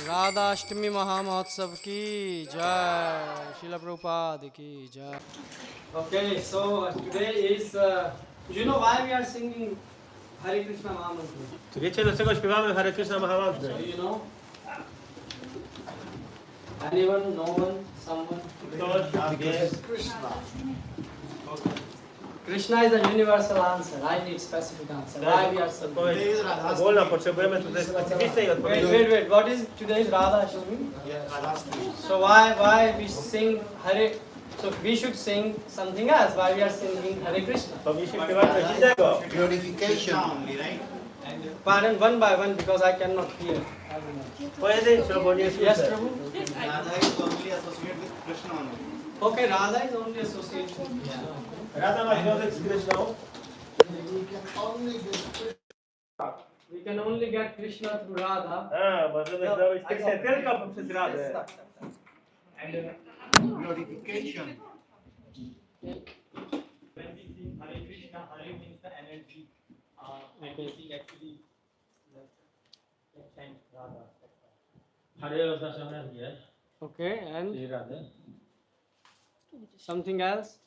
राधाष्टमी महामहोत्सव की जय, Srila Prabhupada की जय. Okay, so today is, you know why we are singing Hare Krishna Mahamantra? Czy wiecie, dlaczego śpiewamy Hare Krishna Mahamantra? Do you know? Anyone? No one? Someone? Krishna. Krishna is the universal answer. I need specific answer. Why we are singing? Ogólna, potrzebujemy tutaj specyficznej odpowiedzi. Wait. What is today's Radhasthami? Radhasthami. So why we sing Hare? So we should sing something else. Why we are singing Hare Krishna? Powinniśmy śpiewać coś innego. Purification only, right? Pardon, one by one, because I cannot hear. Pojedynczo, bo nie Yes, słyszę. Prabhu? Radha is only associated with Krishna only. Okay, Radha is only associated with Krishna. Rada ma związek z Kryszną. We can only get Krishna through Radha. Możemy zdobyć Krysznę tylko poprzez Radę. Purification. When we sing Hare Krishna, Hare means the energy, and we sing actually the chant Radha. Hare oznacza energię, Okay, and czyli Radę. something else?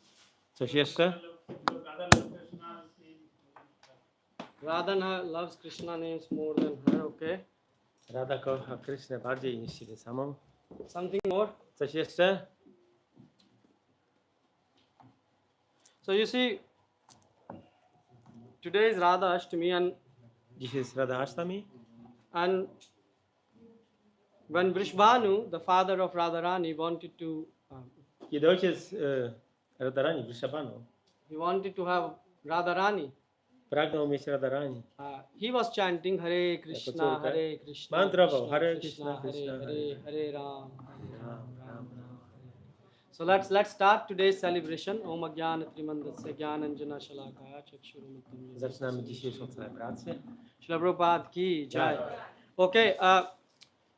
Coś jeszcze? Radha loves Krishna names more than her, okay. Rada kocha Krysznę bardziej niż siebie samą. Something more? Coś jeszcze? So you see, today is Radhasthami, Dzisiaj jest Radhasthami. and when Vrishbhanu, the father of Radharani, wanted to Kiedy ojciec Radharani, Vrindavan, he wanted to have Radharani. pragnął mieć Radharani. He was chanting Hare Krishna, córkę. Hare Krishna, Mantrował, Krishna, Hare Krishna, Krishna, Krishna, Hare Hare Hare, Hare Ram, Ram. So let's start today's celebration. Om Ajnana Trimandasya Jnananjana Shalakaya Chakshurumuttam. Zaczynamy dzisiejszą celebrację. Srila Prabhupada ki jai. Okay,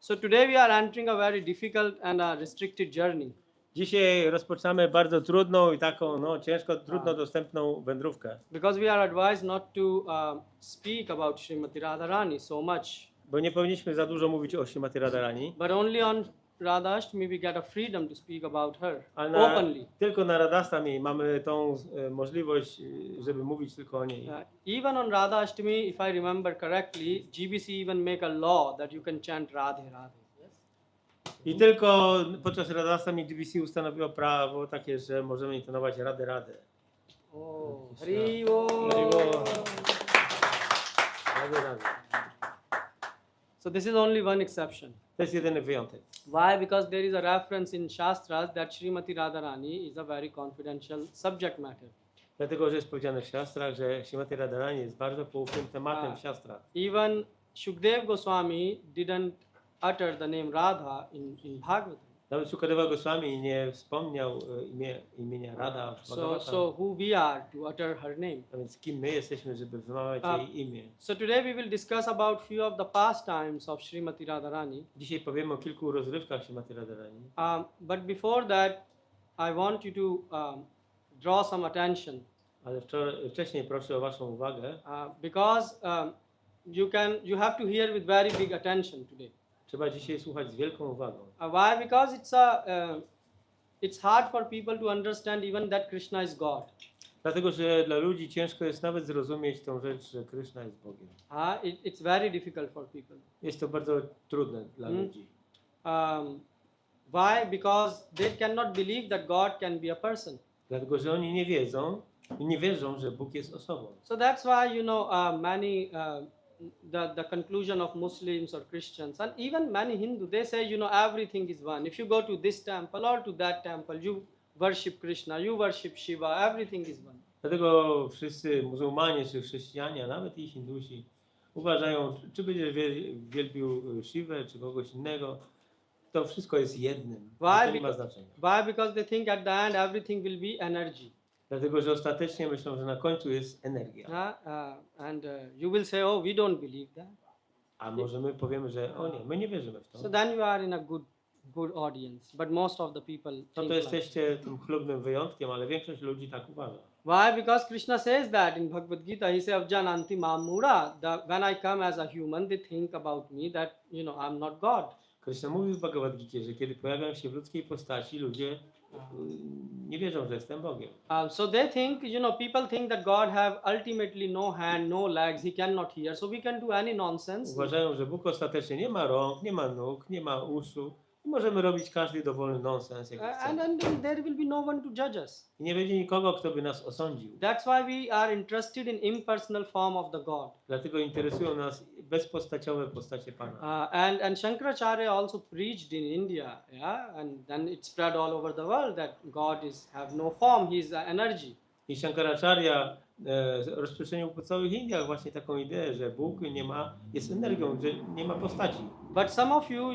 so today we are entering a very difficult and restricted journey. Dzisiaj rozpoczynamy bardzo trudną i taką, ciężko, trudno dostępną wędrówkę. Because we are advised not to speak about Srimati Radharani so much. Bo nie powinniśmy za dużo mówić o Śrimati Radharani. But only on Radhashtami we get a freedom to speak about her Ale openly. tylko na Radhasthami mamy tą możliwość, żeby mówić tylko o niej. Even on Radhashtami, if I remember correctly, GBC even make a law that you can chant Radhe Radhe. I tylko podczas Radhasthami GBC ustanowiło prawo takie, że możemy intonować Radę Radę. Oh, Hari Bol. Radę Radę. So this is only one exception. To jest jedyny wyjątek. Why? Because there is a reference in Shastras that Srimati Radharani is a very confidential subject matter. Dlatego, że jest powiedziane w siastrach, że Śrimati Radharani jest bardzo poufnym tematem w siastrach. Even Shukdev Goswami didn't utter the name Radha in Bhagavatam. Nawet Sukadeva Goswami nie wspomniał imienia Radha w Bhagavatam. So who we are to utter her name? A więc kim my jesteśmy, żeby wymawiać jej imię? So today we will discuss about few of the pastimes of Srimati Radharani. Dzisiaj powiemy o kilku rozrywkach Śrimati Radharani. But before that, I want you to draw some attention. Ale wcześniej proszę o waszą uwagę. Because you have to hear with very big attention today. Trzeba dzisiaj słuchać z wielką uwagą. Why? Because it's hard for people to understand even that Krishna is God. Dlatego, że dla ludzi ciężko jest nawet zrozumieć tą rzecz, że Krishna jest Bogiem. It's very difficult for people. Jest to bardzo trudne dla ludzi. Why? Because they cannot believe that God can be a person. Dlatego, że oni nie wierzą, że Bóg jest osobą. So that's why many the conclusion of Muslims or Christians and even many Hindu, they say everything is one. If you go to this temple or to that temple, you worship Krishna, you worship Shiva, everything is one. Dlatego wszyscy muzułmanie czy chrześcijanie, a nawet i Hindusi uważają, czy będziesz wielbił Shivę czy kogoś innego, to wszystko jest jednym. To nie ma znaczenia. Why? Because they think at the end everything will be energy. Dlatego, że ostatecznie myślą, że na końcu jest energia. And you will say, oh, we don't believe that. A może my powiemy, że nie, my nie wierzymy w to. So then you are in a good audience, but most of the people No think to jesteście tym chlubnym wyjątkiem, ale większość ludzi tak uważa. Why? Because Krishna says that in Bhagavad Gita. He says, "Jananti mamura." When I come as a human, they think about me that I'm not God. Krishna mówił w Bhagavad Gita, że kiedy pojawiam się w ludzkiej postaci, ludzie nie wierzą, że jestem Bogiem. So they think, people think that God have ultimately no hand, no legs, he cannot hear. So we can do any nonsense. Uważają, że Bóg ostatecznie nie ma rąk, nie ma nóg, nie ma uszu i możemy robić każdy dowolny nonsens, jaki chcemy. And then there will be no one to judge us. I nie będzie nikogo, kto by nas osądził. That's why we are interested in impersonal form of the God. Dlatego interesują nas bezpostaciowe postacie Pana. And Shankaracharya also preached in India, yeah, and then it spread all over the world that God have no form, he is energy. I Shankaracharya rozprzestrzenił po całych Indiach właśnie taką ideę, że Bóg jest energią, że nie ma postaci. But some of you,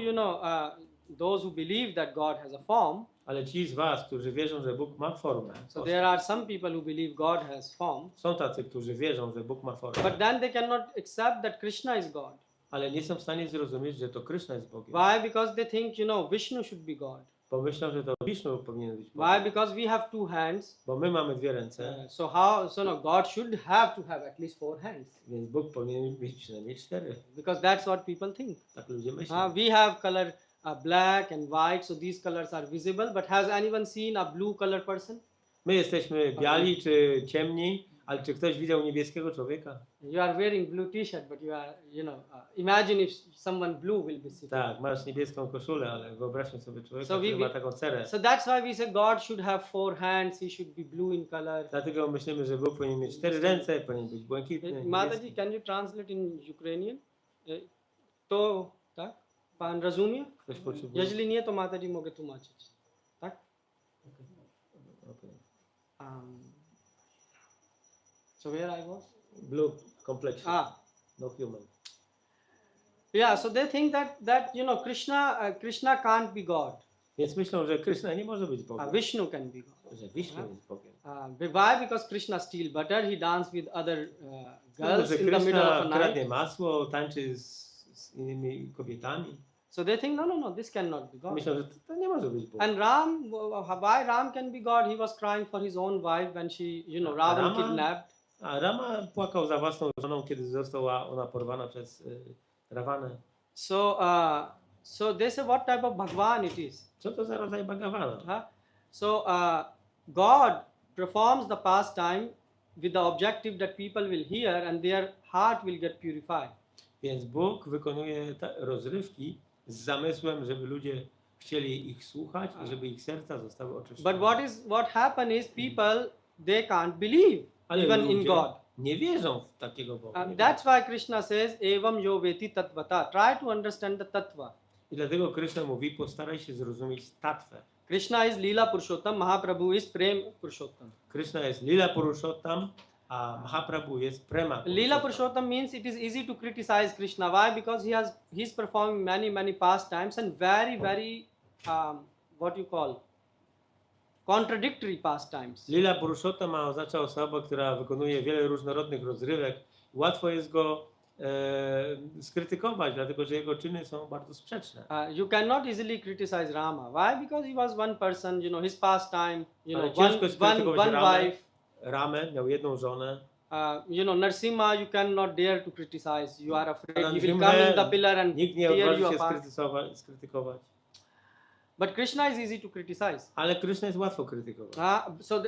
those who believe that God has a form, Ale ci z was, którzy wierzą, że Bóg ma formę, so there are some people who believe God has form, są tacy, którzy wierzą, że Bóg ma formę, but then they cannot accept that Krishna is God. ale nie są w stanie zrozumieć, że to Krishna jest Bogiem. Why? Because they think, Vishnu should be God. Bo myślą, że to Wisznu powinien być Why? Bogiem. Because we have two hands. Bo my mamy dwie ręce, God should have to have at least 4 hands. więc Bóg powinien mieć przynajmniej 4. Because that's what people think. Tak ludzie myślą. We have color black and white, so these colors are visible. But has anyone seen a blue color person? My jesteśmy biali czy ciemni, ale czy ktoś widział niebieskiego człowieka? You are wearing blue t-shirt, but you are, imagine if someone blue will be sitting. Tak, masz niebieską koszulę, ale wyobraźmy sobie człowieka, So który ma taką cerę. So that's why we say God should have 4 hands. He should be blue in color. Dlatego myślimy, że Bóg powinien mieć 4 ręce, powinien być błękitny. Mataji, niebieski. can you translate in Ukrainian? To, tak? Pan rozumie? Ktoś potrzebuje. Jeżeli nie, to Mataji mogę tłumaczyć. Tak? Okay. So where I was? Blue complexion, no human. Yeah, so they think that Krishna can't be God. Więc myślą, że Krishna nie może być Bogiem, Vishnu can be God. że Wisznu jest Bogiem. Why? Because Krishna steal butter, he dance with other Dlatego, girls że in the middle of Krishna a kradnie night. masło, tańczy z innymi kobietami. So they think, no, this cannot be God. Myślą, że to nie może być Bóg. And why Ram can be God? He was crying for his own wife when she, Ravan Rama? kidnapped. A Rama płakał za własną żoną, kiedy została ona porwana przez Ravanę. So they say, what type of Bhagwan it is? Co to za rodzaj Bhagavana? So God performs the pastime with the objective that people will hear and their heart will get purified. Więc Bóg wykonuje rozrywki z zamysłem, żeby ludzie chcieli ich słuchać i żeby ich serca zostały oczyszczone. But what happen is people, they can't believe Ale even in ludzie God. nie wierzą w takiego Boga. Nie That's why Krishna says, evam yo veti tattvata. Try to understand the tattva. I dlatego Krishna mówi, postaraj się zrozumieć tatwę. Krishna is Leela Purushottam, Mahaprabhu is Prem Purushottam. Krishna jest Lila Purushottam, a Mahaprabhu jest Prema Leela Purushottam. Purushottam means it is easy to criticize Krishna. Why? Because he's performing many pastimes and very what you call contradictory pastimes. Lila Purushottam oznacza osobę, która wykonuje wiele różnorodnych rozrywek. Łatwo jest go skrytykować, dlatego że jego czyny są bardzo sprzeczne. You cannot easily criticize Rama. Why? Because he was one person, his pastime, Ale ciężko jest skrytykować one wife. Ramę, miał jedną żonę. Narsimha, you cannot dare to criticize. You are afraid he will Narsimhę come in the pillar and nikt nie tear odważy you się apart. skrytykować. But Krishna is easy to criticize. Ale Krishna jest łatwo krytykować.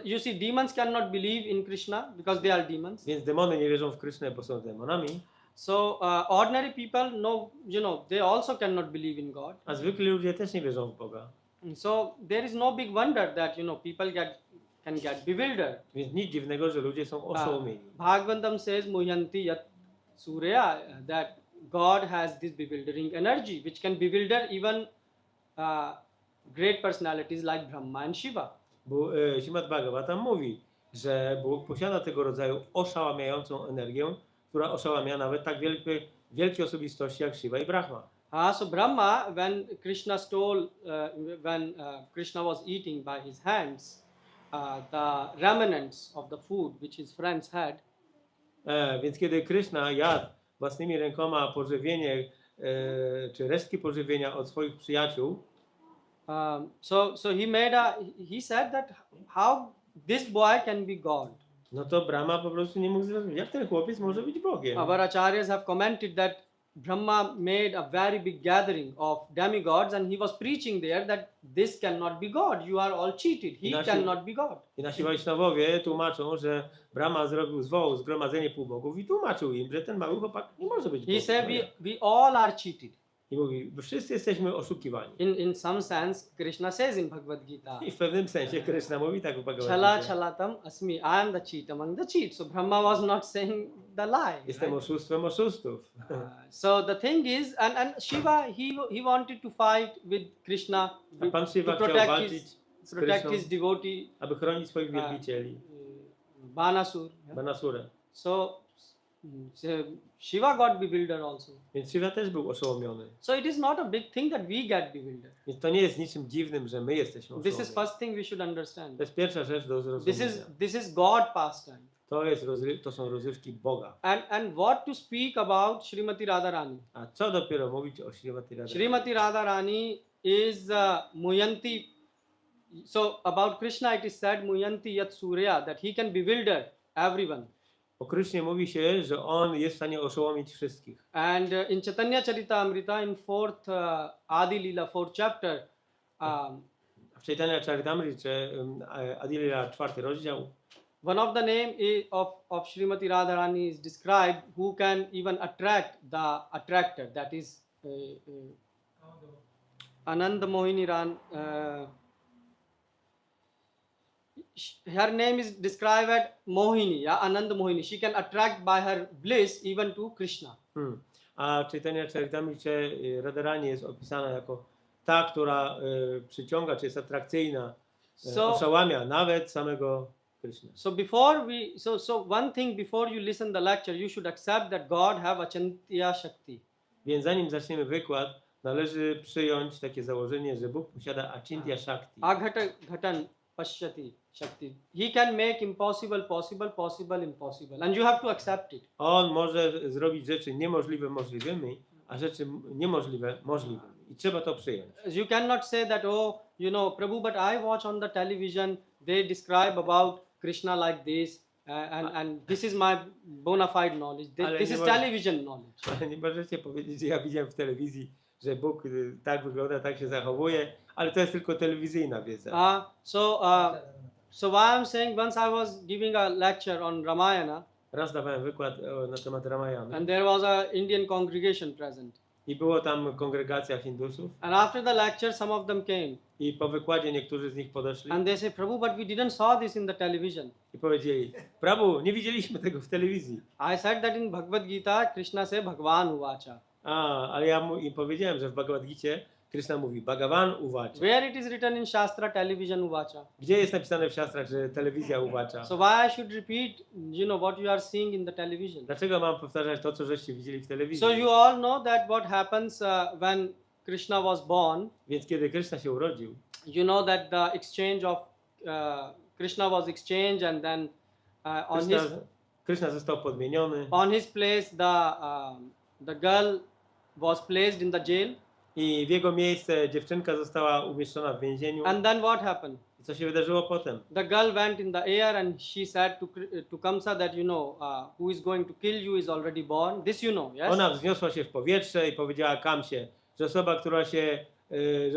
You see, demons cannot believe in Krishna because they are demons. Więc demony nie wierzą w Krishnę, bo są demonami. So ordinary people, they also cannot believe in God. A zwykli ludzie też nie wierzą w Boga. So there is no big wonder that people can get bewildered. Więc nic dziwnego, że ludzie są oszołomieni. Bhagavatam says muhyanti yat surya, that God has this bewildering energy which can bewilder even great personalities like Brahma and Shiva. Bo Śrimad Bhagavatam mówi, że Bóg posiada tego rodzaju oszałamiającą energię, która oszałamia nawet tak wielkie osobistości jak Shiva i Brahma. So Brahma, when Krishna stole, when Krishna was eating by his hands, the remnants of the food which his friends had, Więc kiedy Krishna jadł własnymi rękoma pożywienie, czy resztki pożywienia od swoich przyjaciół, so he said that how this boy can be God. no to Brahma po prostu nie mógł zrozumieć, jak ten chłopiec może być Bogiem. Our acharyas have commented that Brahma made a very big gathering of demigods and he was preaching there that this cannot be God. You are all cheated. He Inaczej- cannot be God. I nasi Wajsznawowie tłumaczą, że Brahma zrobił zgromadzenie półbogów i tłumaczył im, że ten mały chłopak nie może być He Bogiem. said No jak? we all are cheated. I mówi, "Wy wszyscy jesteśmy oszukiwani. In some sense, Krishna says in Bhagavad Gita, I w pewnym sensie Krishna mówi tak u Chala Bhagavad Gita. chalatam asmi, I am the cheat among the cheats. So Brahma was not saying the lie. Jestem Right? oszustwem oszustów. So the thing is, and Shiva, he wanted to fight with Krishna A Pan Shiva to chciał walczyć z protect Krishną, his devotee aby chronić swoich wielbicieli, Banasur. Banasurę. So Shiva got bewildered also. Więc Shiva też był oszołomiony. So it is not a big thing that we get bewildered. Więc to nie jest niczym dziwnym, że my jesteśmy This is oszołomieni. first thing we should understand. To jest pierwsza rzecz do zrozumienia. This is God pastime. To są rozrywki Boga. And what to speak about Srimati Radharani? A co dopiero mówić o Śrimati Radharani? Srimati Radharani is Muyanti. So about Krishna it is said Muyanti Yat Surya, that he can bewilder everyone. O Krysznie mówi się, że on jest w stanie oszołomić wszystkich. And in Chaitanya Charitamrita in fourth Adi Lila, fourth chapter, W Chaitanya Charitamrita, Adilila, 4 rozdział, one of the name of Srimati Radharani is described who can even attract the attractor, that is Ananda Mohini Ran. Her name is described as Mohini, yeah, Ananda Mohini. She can attract by her bliss even to Krishna. A w Chaitanya Charitamrita Radharani jest opisana jako ta, która przyciąga, czy jest atrakcyjna, oszałamia nawet samego Krishna. So before one thing before you listen the lecture, you should accept that God have Achintya Shakti. Więc zanim zaczniemy wykład, należy przyjąć takie założenie, że Bóg posiada Achintya Shakti. Ghatan Pashyati Shakti. He can make impossible possible, possible impossible. And you have to accept it. On może zrobić rzeczy niemożliwe możliwymi, a rzeczy niemożliwe możliwymi. I trzeba to przyjąć. You cannot say that, oh, you know, Prabhu, but I watch on the television, they describe about Krishna like this, and this is my bona fide knowledge. This is television knowledge. Ale nie możecie powiedzieć, że ja widziałem w telewizji, że Bóg tak wygląda, tak się zachowuje, ale to jest tylko telewizyjna wiedza. So why I'm saying, once I was giving a lecture on Ramayana, Raz dawałem wykład na temat Ramayana and there was a Indian congregation present. i było tam kongregacja Hindusów And after the lecture, some of them came. i po wykładzie niektórzy z nich podeszli And they say, Prabhu, but we didn't saw this in the television. i powiedzieli, Prabhu, nie widzieliśmy tego w telewizji. I said that in Bhagavad Gita, Krishna say Bhagavan Uvacha. Ale ja im powiedziałem, że w Bhagavad Gicie Krishna mówi Bhagavan Uvacha. Where it is written in Shastra, television Uvacha. Gdzie jest napisane w siastrach, że telewizja uwacza? So why I should repeat, you know, what you are seeing in the television? Dlaczego mam powtarzać to, co żeście widzieli w telewizji? So you all know that what happens when Krishna was born. Więc kiedy Krishna się urodził, You know that the exchange of Krishna was exchanged, and then Krishna został podmieniony on his place the girl was placed in the jail. i w jego miejsce dziewczynka została umieszczona w więzieniu. And then what happened? I co się wydarzyło potem? The girl went in the air and she said to Kamsa that, you know, who is going to kill you is already born. This you know, yes? Ona wzniosła się w powietrze i powiedziała Kamsie, że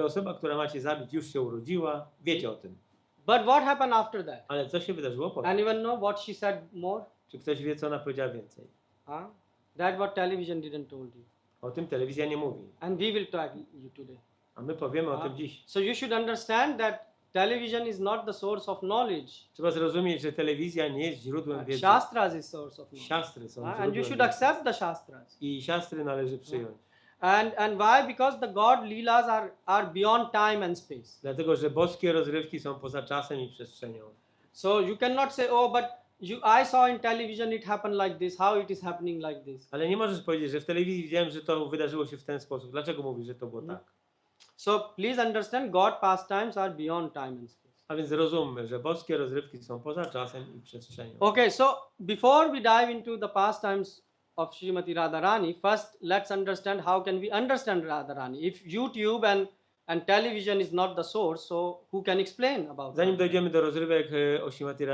osoba, która ma cię zabić, już się urodziła. Wiecie o tym. But what happened after that? Ale co się wydarzyło potem? Anyone know what she said more? Czy ktoś wie, co ona powiedziała więcej? That what television didn't told you. O tym telewizja nie mówi. And we will talk you today. A my powiemy o tym dziś. So you should understand that television is not the source of knowledge. Trzeba zrozumieć, że telewizja nie jest źródłem wiedzy. Shastras is source of knowledge. Siastry są źródłem And you should wiedzy. accept the Shastras. I siastry należy przyjąć. And why? Because the God Leelas are beyond time and space. Dlatego, że boskie rozrywki są poza czasem i przestrzenią. So you cannot say, oh, but I saw in television it happened like this. How it is happening like this? Ale nie możesz powiedzieć, że w telewizji widziałem, że to wydarzyło się w ten sposób. Dlaczego mówisz, że to było tak? So please understand, God pastimes are beyond time and space. A więc zrozummy, że boskie rozrywki są poza czasem i przestrzenią. Okay, so before we dive into the pastimes of Srimati Radharani, first let's understand how can we understand Radharani. If YouTube and and television is not the source, so who can explain about Zanim it? dojdziemy do rozrywek o Śrimati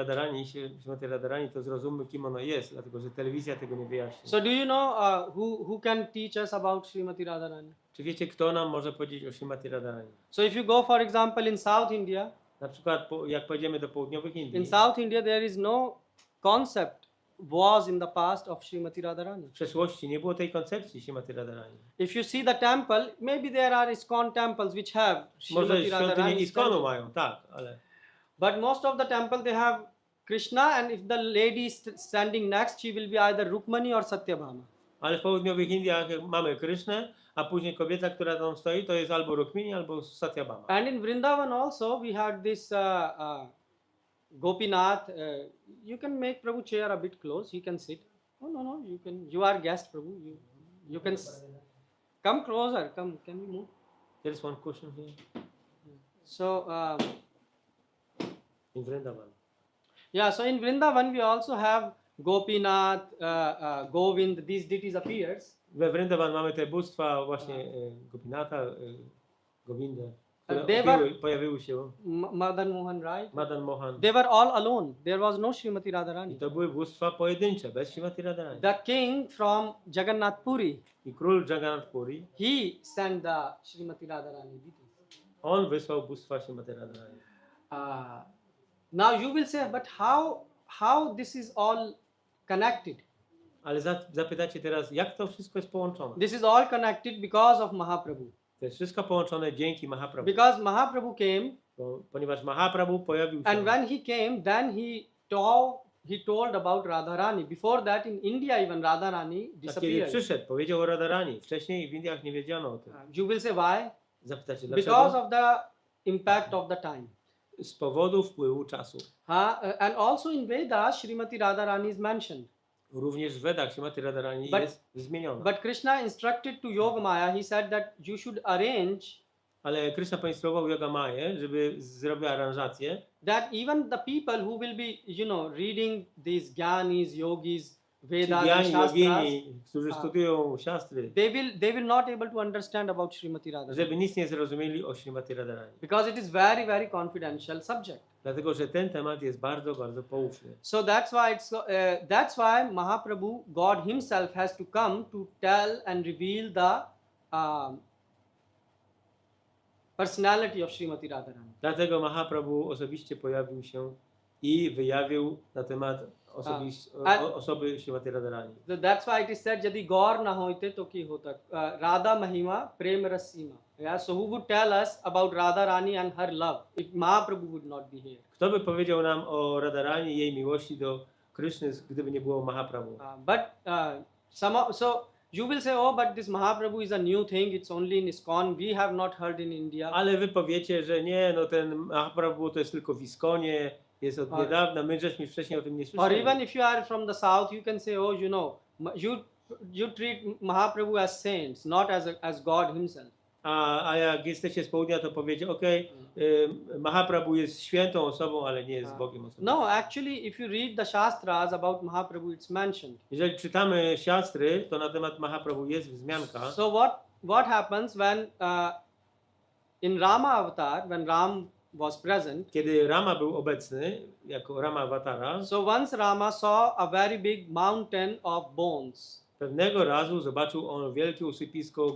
Radharani, to zrozummy, kim ona jest, dlatego że telewizja tego nie wyjaśni. So do you know who can teach us about Srimati Radharani? Czy wiecie, kto nam może powiedzieć o Śrimati Radharani? So if you go, for example, in South India, Na przykład, jak pojedziemy do południowych Indii, in South India there is no concept was in the past of Srimati Radharani. w przeszłości nie było tej koncepcji Śrimati Radharani. If you see the temple, maybe there are ISKCON temples which have Może Srimati świątynię Radharani. Iskonu mają, tak, ale But most of the temple they have Krishna, and if the lady is standing next, she will be either Rukmani or Satyabhama. w południowych Indiach mamy Krishnę, a później kobieta, która tam stoi, to jest albo Rukmini, albo Satyabhama. And in Vrindavan also we had this Gopinath. You can make Prabhu chair a bit close. He can sit. No. You can. You are guest, Prabhu. You can come closer. Come. Can we move? There is one question here So in Vrindavan. yeah. So in Vrindavan we also have Gopinath, Govind. These deities appears. We Vrindavan mamy te bóstwa właśnie Gopinatha, Govinda, które pojawiły się, Madan Mohan, right? Madan Mohan. They were all alone. There was no Srimati Radharani. I to były bóstwa pojedyncze, bez Śrimati Radharani. The king from Jagannath Puri, I król Jagannath Puri, he sent the Srimati Radharani deities. on wysłał bóstwa Śrimati Radharani. Now you will say, but how this is all connected? Ale zapytacie teraz, jak to wszystko jest połączone? This is all connected because of Mahaprabhu. To jest wszystko połączone dzięki Mahaprabhu. Because Mahaprabhu came, Ponieważ Mahaprabhu pojawił się. and when he came, then he told about Radharani. Before that, in India, even Radharani A kiedy disappeared. przyszedł, powiedział o Radharani. Wcześniej w Indiach nie wiedziano o tym. You will say why? Zapytacie Because dlaczego? of the impact of the time. Z powodu wpływu czasu. And also in Vedas, Srimati Radharani is mentioned. Również w Vedach Śrimati Radharani But- jest zmieniona. But Krishna instructed to Yogamaya, he said that you should arrange Ale Krishna poinstruował Yogamaję, żeby zrobiła aranżację, that even the people who will be, reading these Gyanis, Yogis, ci Vedas and Gyani, Shastras, Yogini, którzy studiują siastry, they will not able to understand about Srimati Radharani. żeby nic nie zrozumieli o Śrimati Radharani. Because it is very, very confidential subject. Dlatego, że ten temat jest bardzo, bardzo poufny. So that's why Mahaprabhu, God himself has to come to tell and reveal the personality of Srimati Radharani. Dlatego Mahaprabhu osobiście pojawił się i wyjawił na temat osoby Śrimati Radharani. So that's why it is said, Jadi gaur na hoite to ki hota. Radha Mahima Prem Rasima. Yeah, so who would tell us about Radharani and her love if Mahaprabhu would not be here? Kto by powiedział nam o Radharani i jej miłości do Kryszny, gdyby nie było Mahaprabhu? So you will say, oh, but this Mahaprabhu is a new thing. It's only in ISKCON. We have not heard in India. Ale wy powiecie, że nie, no ten Mahaprabhu to jest tylko w Iskonie, jest od niedawna, my żeśmy wcześniej o tym nie Or słyszeli. even if you are from the south, you can say, oh, you treat Mahaprabhu as saints, not as God himself. A jak jesteście z południa, to powiecie, Mahaprabhu jest świętą osobą, ale nie jest Bogiem osobą. No, actually, if you read the Shastras about Mahaprabhu, it's mentioned. Jeżeli czytamy siastry, to na temat Mahaprabhu jest wzmianka. So what happens when in Rama avatar, when Ram was present? Kiedy Rama był obecny, jako Rama Avatara, So once Rama saw a very big mountain of bones. pewnego razu zobaczył on wielkie usypisko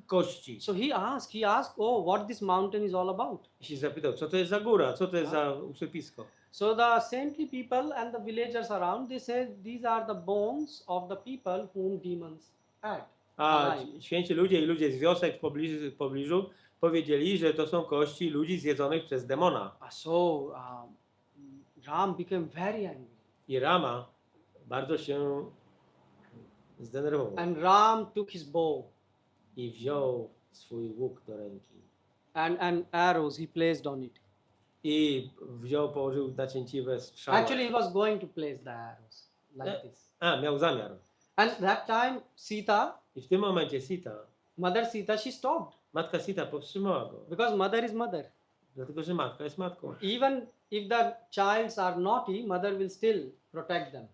kości. So he asked, oh, what this mountain is all about? I się zapytał, co to jest za góra, co to jest za usypisko. So the saintly people and the villagers around, they say these are the bones of the people whom demons had. A święci ludzie i ludzie z wiosek w pobliżu powiedzieli, że to są kości ludzi zjedzonych przez demona. So Ram became very angry. I Rama bardzo się zdenerwował. And Ram took his bow I wziął swój łuk do ręki. and arrows he placed on it. I położył nacięciwe strzały. Actually, he was going to place the arrows like this. Miał zamiar. And that time, Sita, I w tym momencie Sita, Mother Sita, she stopped. matka Sita powstrzymała go. Because mother is mother. Dlatego, że matka jest matką. Even if the childs are naughty, mother will still protect them.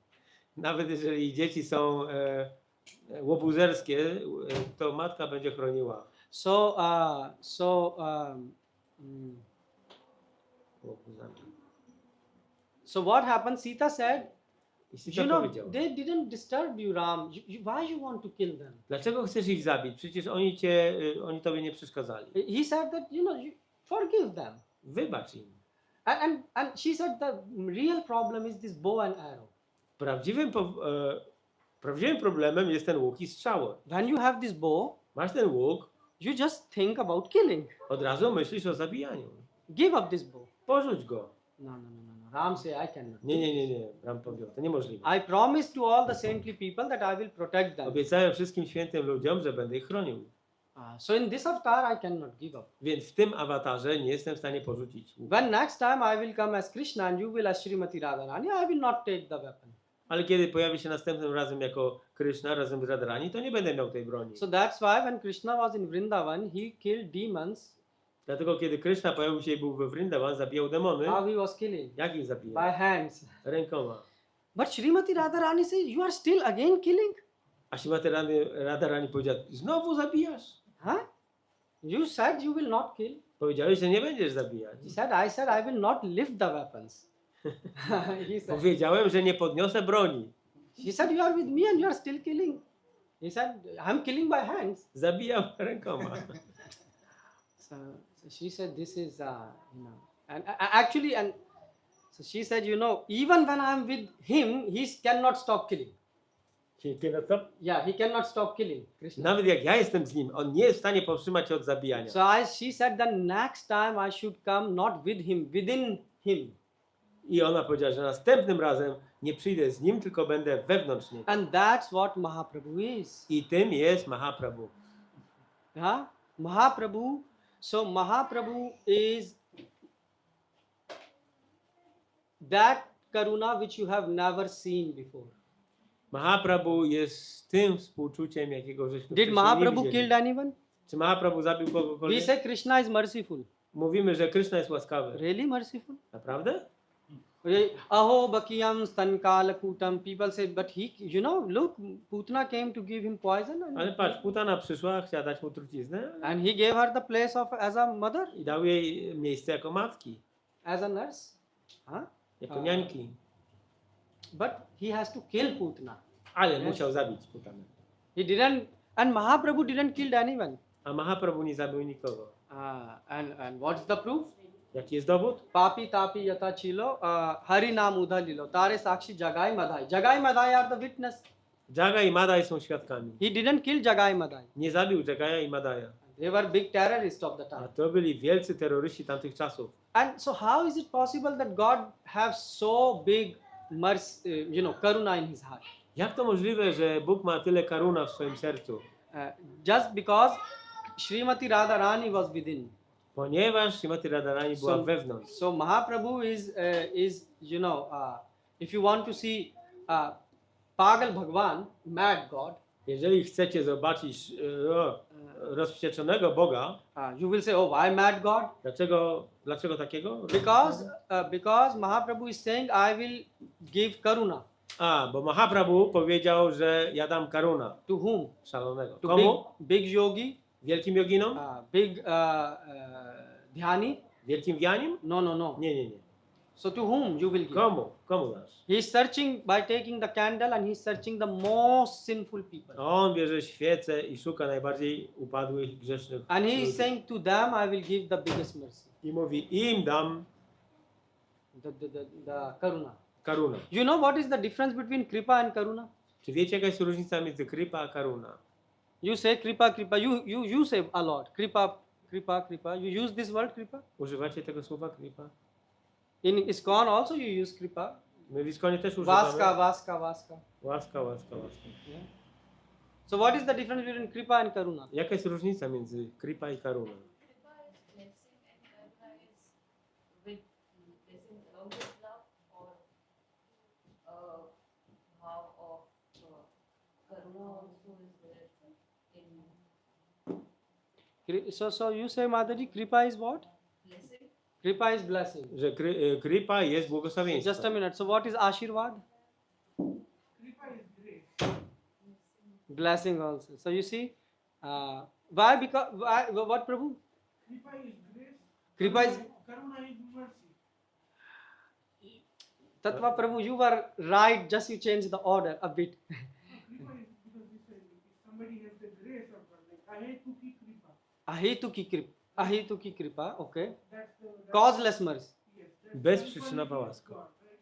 Nawet jeżeli dzieci są łobuzerskie, to matka będzie chroniła. So what happened? Sita said, I Sita you know, powiedziała, they didn't disturb you, Ram. Why you want to kill them? dlaczego chcesz ich zabić? Przecież oni tobie nie przeszkadzali. He said that, you forgive them. Wybacz im. And she said the real problem is this bow and arrow. Prawdziwym problemem jest ten łuk i strzały. When you have this bow, Masz ten łuk, you just think about killing. od razu myślisz o zabijaniu. Give up this bow. Porzuć go. No. Ram say, I cannot. Nie. Ram powiedział, to niemożliwe. I promise to all the saintly people that I will protect them. Obiecałem wszystkim świętym ludziom, że będę ich chronił. So in this avatar, I cannot give up. Więc w tym awatarze nie jestem w stanie porzucić łuku. When next time I will come as Krishna and you will as Srimati Radharani, I will not take the weapon. Ale kiedy pojawi się następnym razem jako Krishna razem z Radharani, to nie będę miał tej broni. So that's why when Krishna was in Vrindavan, he killed demons. Dlatego kiedy Krishna pojawił się i był we Vrindavan, zabijał demony. How he was killing? Jak ich zabijał? By hands. Rękoma. But Srimati Radharani says, you are still again killing? A Srimati Radharani powiedziała, znowu zabijasz? Huh? You said you will not kill. Powiedziałeś, że nie będziesz zabijać. He said, I said I will not lift the weapons. He said, Powiedziałem, że nie podniosę broni. she said, you are with me and you are still killing. He said, I'm killing by hands. Zabijam rękoma. So she said, this is, and actually, and so she said, even when I'm with him, he cannot stop killing. Yeah, he cannot stop killing Krishna. Nawet jak ja jestem z nim, on nie jest w stanie powstrzymać się od zabijania. So she said, the next time I should come not with him, within him. I ona powiedziała, że następnym razem nie przyjdę z nim, tylko będę wewnątrz niego. And that's what Mahaprabhu is. I tym jest Mahaprabhu. Yeah? Mahaprabhu. So Mahaprabhu is that Karuna which you have never seen before. Mahaprabhu jest tym współczuciem, jakiego żeśmy Did wcześniej nie Mahaprabhu widzieli. killed anyone? Czy Mahaprabhu zabił We kogokolwiek? say Krishna is merciful. Mówimy, że Krishna jest łaskawy. Really merciful? Naprawdę? Aho bakiyam stankala kutam. People say, but he, look, Putana came to give him poison Ale patrz, Putana przyszła, chciała dać mu truciznę and he gave her the place as a mother, i dał jej miejsce jako matki, as a nurse. Huh? jako niańki. But he has to kill Putana. Ale musiał zabić Putanę. He didn't, and Mahaprabhu didn't kill anyone. A Mahaprabhu nie zabił nikogo. And what's the proof? Jaki jest dowód? Papi tapi yata chilo, hari naam udha lilo, tare sakshi jagai madai. Jagai madai are the witness. Jaga i Madai są świadkami. He didn't kill Jagai madai. Nie zabił Jagaja i Madaja. They were big terrorists of the A time. to byli wielcy terroryści tamtych czasów. And so how is it possible that God have so big mercy, karuna in his heart? Jak to możliwe, że Bóg ma tyle karuna w swoim sercu? Just because Srimati Radharani was within. Ponieważ Srimati Radharani była wewnątrz. So Mahaprabhu is if you want to see Pagal Bhagwan, mad God, Jeżeli chcecie zobaczyć rozwścieczonego Boga, you will say, oh, why mad God? dlaczego takiego? Because Mahaprabhu is saying, I will give karuna. Bo Mahaprabhu powiedział, że ja dam karuna. To whom? Szalonego. To Komu? big yogi, Wielkim joginom? big dhyani? Wielkim wianim? No. Nie. So to whom you will give? Komu dasz? He is searching by taking the candle and he is searching the most sinful people. On bierze świecę i szuka najbardziej upadłych, grzesznych And he ludzi. is saying to them, I will give the biggest mercy. I mówi, im dam The karuna. karuna. You know what is the difference between kripa and karuna? Czy wiecie, jaka jest różnica między kripa a karuna? You say kripa. You say a lot. Kripa. You use this word kripa? Używacie tego słowa kripa? In ISKCON also you use kripa. My w Iskonie też używamy. Vaska. Łaska. Yeah. So what is the difference between kripa and karuna? Jaka jest różnica między kripa i karuna? Kripa is blessing and Karuna is with blessing along with love, or how of Karuna also is there in So you say, Madhaji, kripa is what? blessing. Kripa is blessing. Że kripa jest błogosławieństwem. Just a minute. So what is Ashirvad? Blessing also. So you see, Why? Because why? What, Prabhu? Kripa is grace. Kripa is Karuna is mercy. Tattva, Prabhu. You were right. Just you changed the order a bit. No, Kripa is because this is if somebody has the grace of God, like Ahetuki Kripa. Ahetuki kripa. Ahetuki kripa. Okay. That's the Causeless mercy. yes, that's the Bezprzyczynowa equality of łaska. God, right?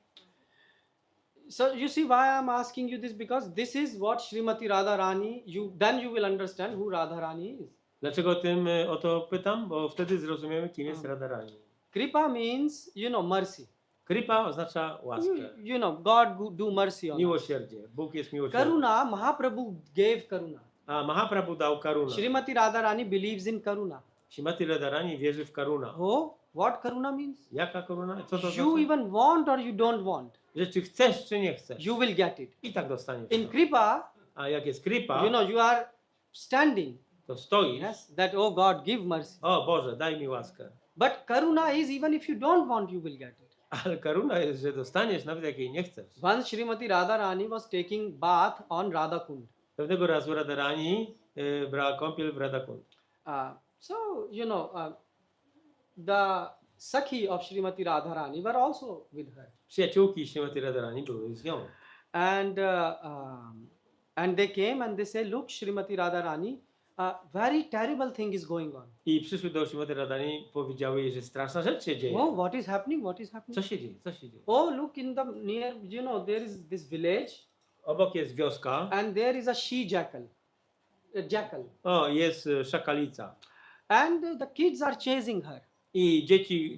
So you see why I'm asking you this, because this is what Srimati Radharani. Then you will understand who Radharani is. Dlaczego o to pytam? Bo wtedy zrozumiemy, kim jest Radharani. Kripa means mercy. Kripa oznacza łaskę, God do mercy on us. miłosierdzie. Bóg jest miłosierny. Karuna, Mahaprabhu gave Karuna. A Mahaprabhu dał Karuna. Srimati Radharani believes in Karuna. Srimati Radharani wierzy w Karuna. Oh, what Karuna means? Jaka Karuna? Co to You znaczy? even want or you don't want, Że czy chcesz, czy nie chcesz. you will get it. I tak dostaniesz. In to. Kripa, A jak jest Kripa, you are standing. to stoisz. Yes, that oh God, give mercy. O Boże, daj mi łaskę. But Karuna is even if you don't want, you will get it. Ale Karuna jest, że dostaniesz nawet jak jej nie chcesz. Once Srimati Radharani was taking bath on Radha Kund. Pewnego razu Radharani brała kąpiel w Radhakund. So, the Sakhi of Srimati Radharani were also with her. Przyjaciółki Srimati Radharani były z nią. And they came and they say, look, Srimati Radharani, very terrible thing is going on. I przyszły do Srimati Radharani, powiedziały jej, że straszna rzecz się dzieje. Oh, what is happening? What is happening? Co się dzieje? Co się dzieje? Oh, look in the near, there is this village Obok jest wioska. and there is a she-jackal. A jackal. O, jest szakalica. And the kids are chasing her. I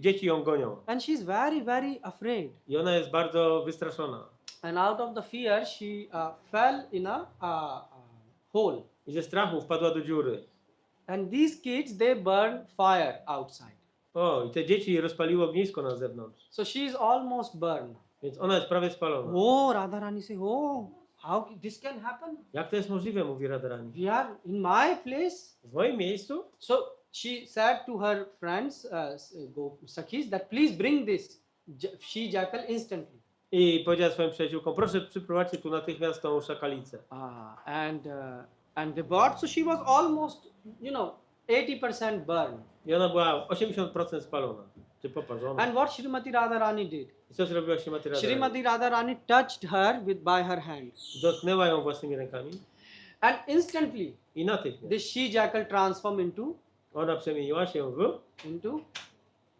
dzieci ją gonią. And she's very, very afraid. I ona jest bardzo wystraszona. And out of the fear, she fell in a hole. I ze strachu wpadła do dziury. And these kids, they burn fire outside. O, i te dzieci rozpaliło ognisko na zewnątrz. So she is almost burned. Więc ona jest prawie spalona. Oh, Radharani say, oh, how this can happen? Jak to jest możliwe, mówi Radharani. We are in my place. W moim miejscu? So she said to her friends, Sakhis, that please bring this she-jackal instantly. I powiedziała swoim przyjaciółkom, proszę przyprowadźcie tu natychmiast tą szakalicę. And they bought, so she was almost, 80% burned. I ona była 80% spalona, czy poparzona. And what Srimati Radharani did? I co zrobiła Srimati Radharani? Srimati Radharani touched her by her hand. Dotknęła ją własnymi rękami And instantly, i natychmiast this she-jackal transformed ona przemieniła się w... into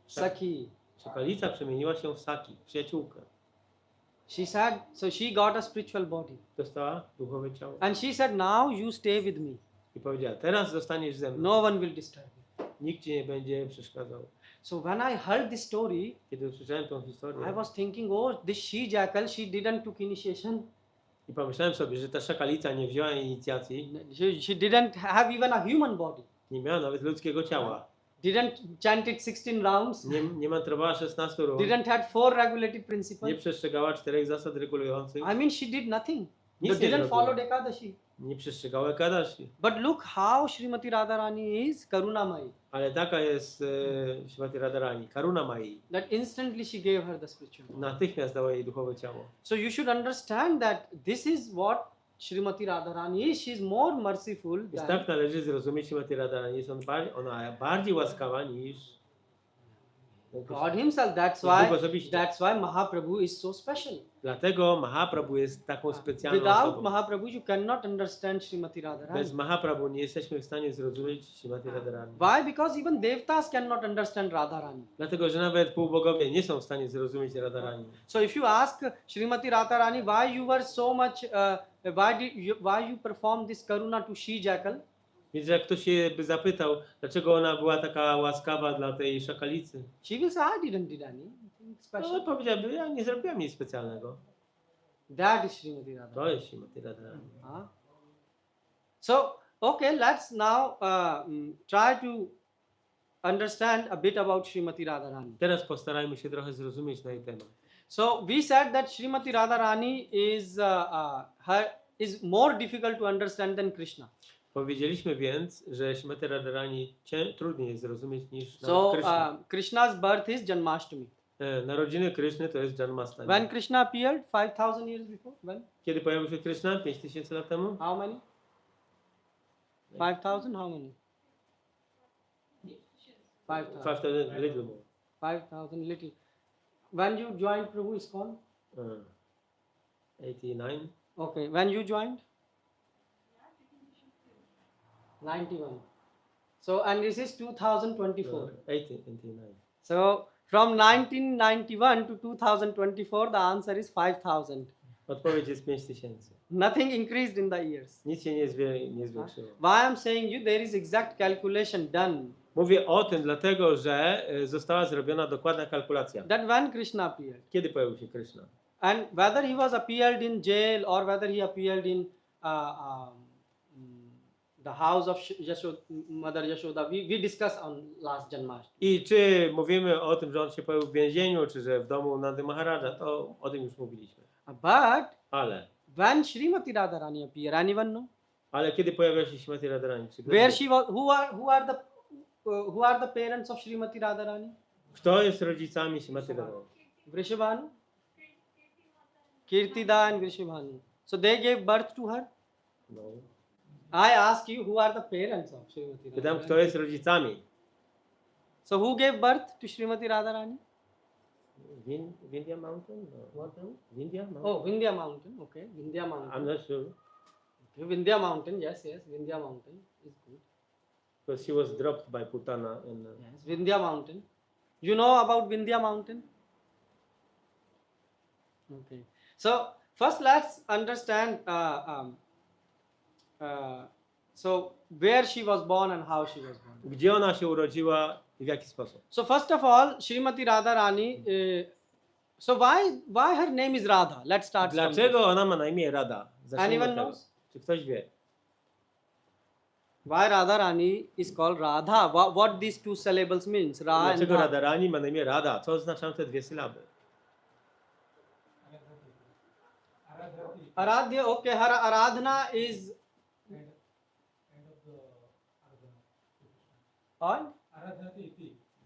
Sakhi. Szakalica przemieniła się w Saki, przyjaciółkę. She said, so she got a spiritual body. Dostała duchowe ciało. And she said, now you stay with me. I powiedziała, teraz zostaniesz ze mną. No one will disturb you. Nikt ci nie będzie przeszkadzał. So when I heard this story, Kiedy usłyszałem tą historię I was thinking, oh, this she-jackal, she didn't took initiation. i pomyślałem sobie, że ta szakalica nie wzięła inicjacji, She didn't have even a human body. nie miała nawet ludzkiego ciała. Didn't chant it 16 rounds. Nie mantrowała 16 rund. Didn't have 4 regulated Nie principles. przestrzegała 4 zasad regulujących. I mean, she did nothing. Nic nie Didn't zrobiła. follow Ekadashi. Nie przestrzegała Ekadashi. But look how Srimati Radharani is Karunamai. Ale taka jest Srimati Radharani, Karuna Mai. That instantly she gave her the spiritual body. Natychmiast dała jej duchowe ciało. So you should understand that this is what Srimati Radharani is. She is more merciful Więc than... tak należy zrozumieć Srimati Radharani. Jest ona bardziej łaskawa niż God himself. Bóg osobiście. That's why Mahaprabhu is so special. Dlatego Mahaprabhu jest taką specjalną Without osobą. Mahaprabhu, you cannot understand Srimati Radharani. Bez Mahaprabhu nie jesteśmy w stanie zrozumieć Srimati Radharani. Why? Because even Devtas cannot understand Radharani. Dlatego, że nawet półbogowie nie są w stanie zrozumieć Radharani. So if you ask Srimati Radharani why you were so much, why you performed this karuna to she-jackal, Więc jak ktoś się by zapytał, dlaczego ona była taka łaskawa dla tej szakalicy, she will say, I didn't do anything no special. powiedziałby, ja nie zrobiłam nic specjalnego. That is Srimati To Radharani. jest Srimati Radharani. So, okay, let's now try to understand a bit about Srimati Radharani. Teraz postarajmy się trochę zrozumieć na jej temat. So we said that Srimati Radharani is more difficult to understand than Krishna. Powiedzieliśmy więc, że Srimati Radharani trudniej jest zrozumieć niż So Krishna. Krishna's birth is Janmashtami. Narodziny Kryszny to jest Janmashtami. When Krishna appeared 5,000 years before? When? Kiedy pojawił się Krishna? 5000 lat temu? How many? 5,000? How many? 5,000. 5,000, little more. 5,000 little. When you joined Prabhu ISKCON? 89. Okay. When you joined? 91. So, and this is 2024. 89. So, from 1991 to 2024, the answer is 5,000. Odpowiedź jest 5,000. Nothing increased in the years. Nic się nie zwiększyło. Why I'm saying you, there is exact calculation done. Mówię o tym dlatego, że została zrobiona dokładna kalkulacja. That when Krishna appeared, Kiedy pojawił się Krishna? and whether he was appeared in jail or whether he appeared in the house of Mother Yashoda, we discussed on last Janmashtami. I czy mówimy o tym, że on się pojawił w więzieniu, czy że w domu Nady Maharaja, to o tym już mówiliśmy. But Ale when Srimati Radharani appeared, anyone know? Ale kiedy pojawia się Śrimati Radharani? Czy Where she was? Who are the parents of Srimati Radharani? Kto jest rodzicami Śrimati Radharani? Vrishabhanu, Kirtida and Vrishabhanu. So they gave birth to her. No. I ask you, who are the parents of Srimati Pytam, Radharani? kto jest rodzicami? So who gave birth to Srimati Radharani? Vindhya Mountain? No. What? Vindhya Mountain? Oh, Vindhya Mountain. Okay, Vindhya Mountain. I'm not sure. Okay, Vindhya Mountain. Yes, Vindhya Mountain is good. Because she was dropped by Putana. And, Yes, Vindhya Mountain. You know about Vindhya Mountain? Okay. So first, let's understand. So where she was born and how she was born. Gdzie ona się urodziła i w jaki sposób? So first of all, Srimati Radharani. So why her name is Radha? Let's start. from Dlaczego ona ma na imię Radha? Zacznijmy Anyone od tego. knows? Czy ktoś wie? Why Radharani is called Radha? What these two syllables means? Ra and Dlaczego Dha. Radharani ma na imię Radha? Co oznaczają te dwie sylaby? Aradhya, okay, her Aradhana is on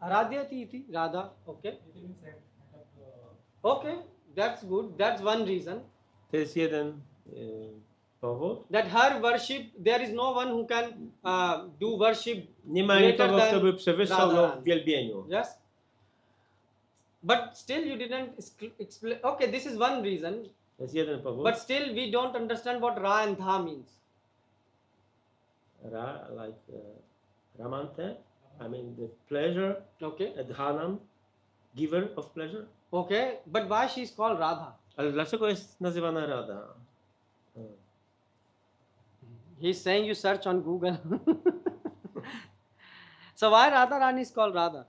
Aradhyati iti Radha, okay. Okay, that's good. That's one reason. To jest jeden powód. That her worship, there is no one who can do worship Nie ma greater nikogo, kto by than przewyższał ją w Radharani. wielbieniu. Yes. But still you didn't explain. Okay, this is one reason. To jest jeden powód. But still we don't understand what Ra and Dha means. Ra, like Ramante, I mean the pleasure, Okay. Dhanam, giver of pleasure. Okay, but why she is called Radha? Ale dlaczego jest nazywana Radha? He's saying you search on Google. So why Radharani is called Radha?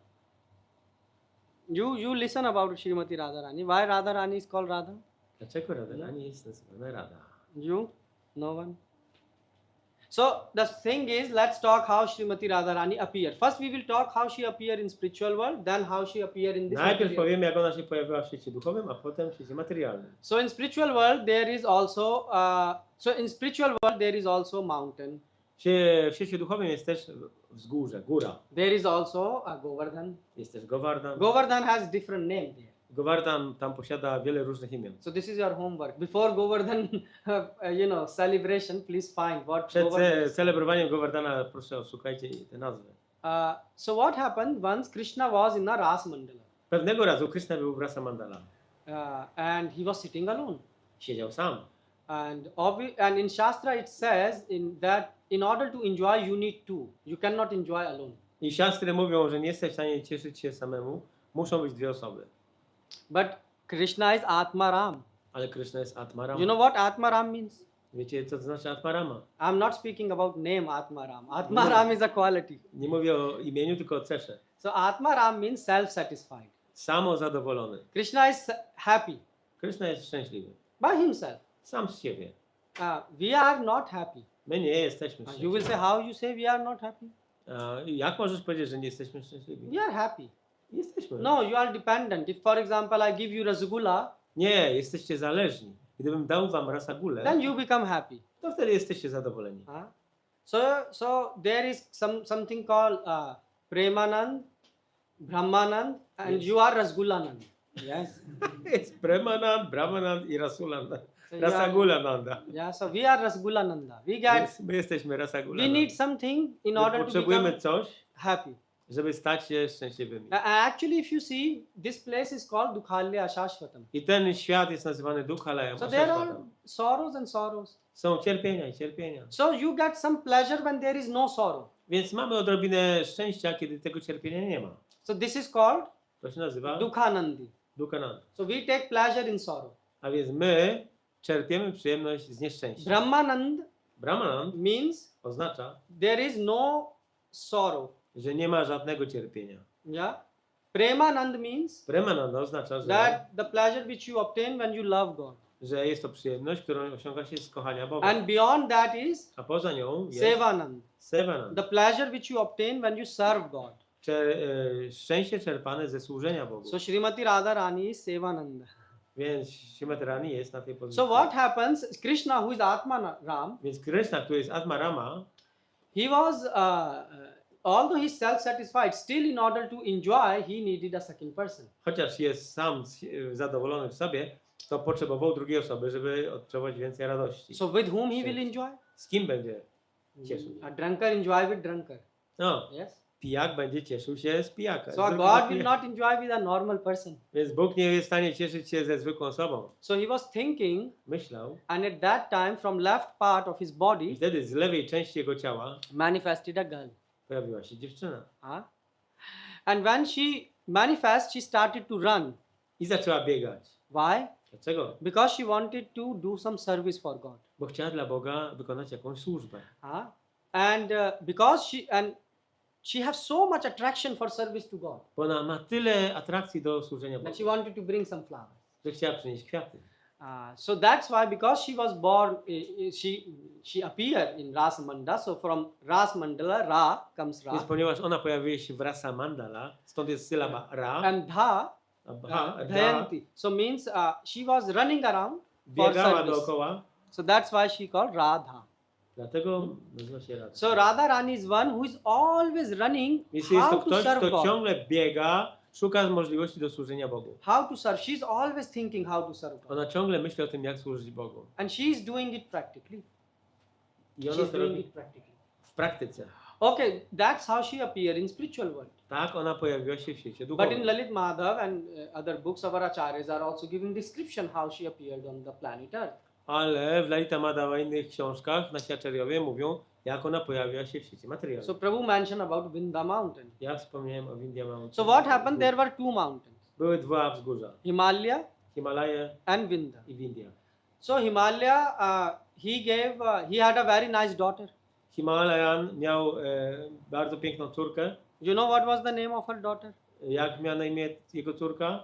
You listen about Srimati Radharani. Why Radharani is called Radha? Dlaczego Radharani jest nazywana Radha? You? No one? So the thing is, let's talk how Srimati Radharani appeared. First we will talk how she appeared in spiritual world, then how she appeared in this Najpierw material. powiemy, jak ona się pojawiła w świecie duchowym, a potem w świecie materialnym. So in spiritual world there is also mountain. W świecie duchowym jest też wzgórze, góra. There is also Govardhan. Jest też Govardhan. Govardhan has different name there. Govardhan tam posiada wiele różnych imion. So this is your homework. Before Govardhan, celebration, please find what Przed Govardhan is. celebrowaniem Govardhana proszę szukajcie te nazwy. So what happened once Krishna was in a Ras Mandala Pewnego razu Krishna był w Rasa Mandala. and he was sitting alone. Siedział sam. And in Shastra it says in order to enjoy you need two. You cannot enjoy alone. I siostry mówią, że nie jesteś w stanie cieszyć się samemu. Muszą być dwie osoby. But Krishna is Atmaram. Ale Krishna jest Atmarama. You know what Atmaram means? Wiecie, co to znaczy Atmarama? I'm not speaking about name Atmaram. Atmaram is a quality. Nie mówię o imieniu, tylko o cesze. So Atmaram means self-satisfied. Samozadowolony. Krishna is happy Krishna jest szczęśliwy. by himself. Sam z siebie. We are not happy. My nie jesteśmy You will szczęśliwi. say, how you say we are not happy? Jak możesz powiedzieć, że nie jesteśmy szczęśliwi? We are happy. Jesteśmy. No, you are dependent. If, for example, I give you rasgulla, Nie, jesteście zależni. Gdybym dał wam rasagulę, then you become happy. to wtedy jesteście zadowoleni. So there is something called Premanand, Brahmanand, and Yes. you are Rasgullanand. Yes. Jest Premanand, Brahmanand i Rasulanand. So you are- Rasagulananda. yeah, so we are Rasgulananda. We get, My jesteśmy we Rasagulananda. need something in My order to potrzebujemy become coś, happy. żeby stać się szczęśliwymi. Actually, if you see, this place is called Dukhalya Ashashvatam. I ten świat jest nazywany Dukhalajem. So there are Ashashvatam. sorrows and sorrows. Są cierpienia i cierpienia. So you get some pleasure when there is no sorrow. Więc mamy odrobinę szczęścia, kiedy tego cierpienia nie ma. So this is called To się nazywa Dukhanandi. Dukhananda. So we take pleasure in sorrow. A więc my czerpiemy przyjemność z nieszczęścia. Brahmanand Brahmanand means oznacza, there is no sorrow. że nie ma żadnego cierpienia. Yeah. Premanand means Premananda oznacza, that the pleasure which you obtain when you love God. że jest to przyjemność, którą osiąga się z kochania Boga. And beyond that is A poza nią jest Sevanand. Sevanand. The pleasure which you obtain when you serve God. Szczęście czerpane ze służenia Bogu. So Srimati Radharani is Sevananda. Więc Shimatarani jest na tej pozycji. So what happens? Krishna, who is Atma Ram, Więc Krishna, który jest Atma Rama, he was, although he's self-satisfied, still in order to enjoy, he needed a second person. chociaż jest sam zadowolony w sobie, to potrzebował drugiej osoby, żeby odczuwać więcej radości. So with whom he will enjoy? Z kim będzie cieszył się? A drunkard enjoy with drunkard. No, Yes. pijak będzie cieszył się z pijaka. So God will not enjoy with a normal person. Więc Bóg nie jest w stanie cieszyć się ze zwykłą osobą. So he was thinking, Myślał and at that time, from left part of his i body wtedy z lewej części jego ciała manifested a girl. pojawiła się dziewczyna. And when she manifested, she started to run. I zaczęła biegać. Why? Dlaczego? Because she wanted to do some service for God. Bo chciała dla Boga wykonać jakąś służbę. And because she has so much attraction for service to God Bo ona ma tyle atrakcji do służenia that Bogu, she wanted to bring some flowers. że chciała przynieść kwiaty. So that's why, because she was born, she appeared in Rasamanda. So from Rasmandala, Ra comes Więc Ra, ponieważ ona pojawiła się w Rasa Mandala, stąd jest sylaba Ra, and Dha, Dha, Dhayanti. So means she was running around for biegała service. dookoła, So that's why she called Radha. dlatego nazywa się Radha. So Radharani is one who is always running Więc jest to how to ktoś, serve kto God. ciągle biega, szuka możliwości do służenia Bogu. How to serve. She's always thinking how to serve God. Ona ciągle myśli o tym, jak służyć Bogu. And she's doing it practically. I ona She's to doing robi it practically. w praktyce. Okay, that's how she appeared in spiritual world. Tak, ona pojawiła się w świecie But duchowym. in Lalit Madhav and other books of our acharyas are also giving description how she appeared on the planet Earth. Ale w Lalita Madhava i innych książkach nasi acharyowie mówią, jak ona pojawiła się w świecie materialnym. So Prabhu mentioned about Vrinda mountain. Ja wspomniałem o Vindhya Mountain. So what happened? There were two mountains, Były dwa wzgórza. Himalaya Himalaje and Vindhya. i Vindhya. So Himalaya, he had a very nice daughter. Himalajan miał bardzo piękną córkę. You know what was the name of her daughter? Jak miała na imię jego córka?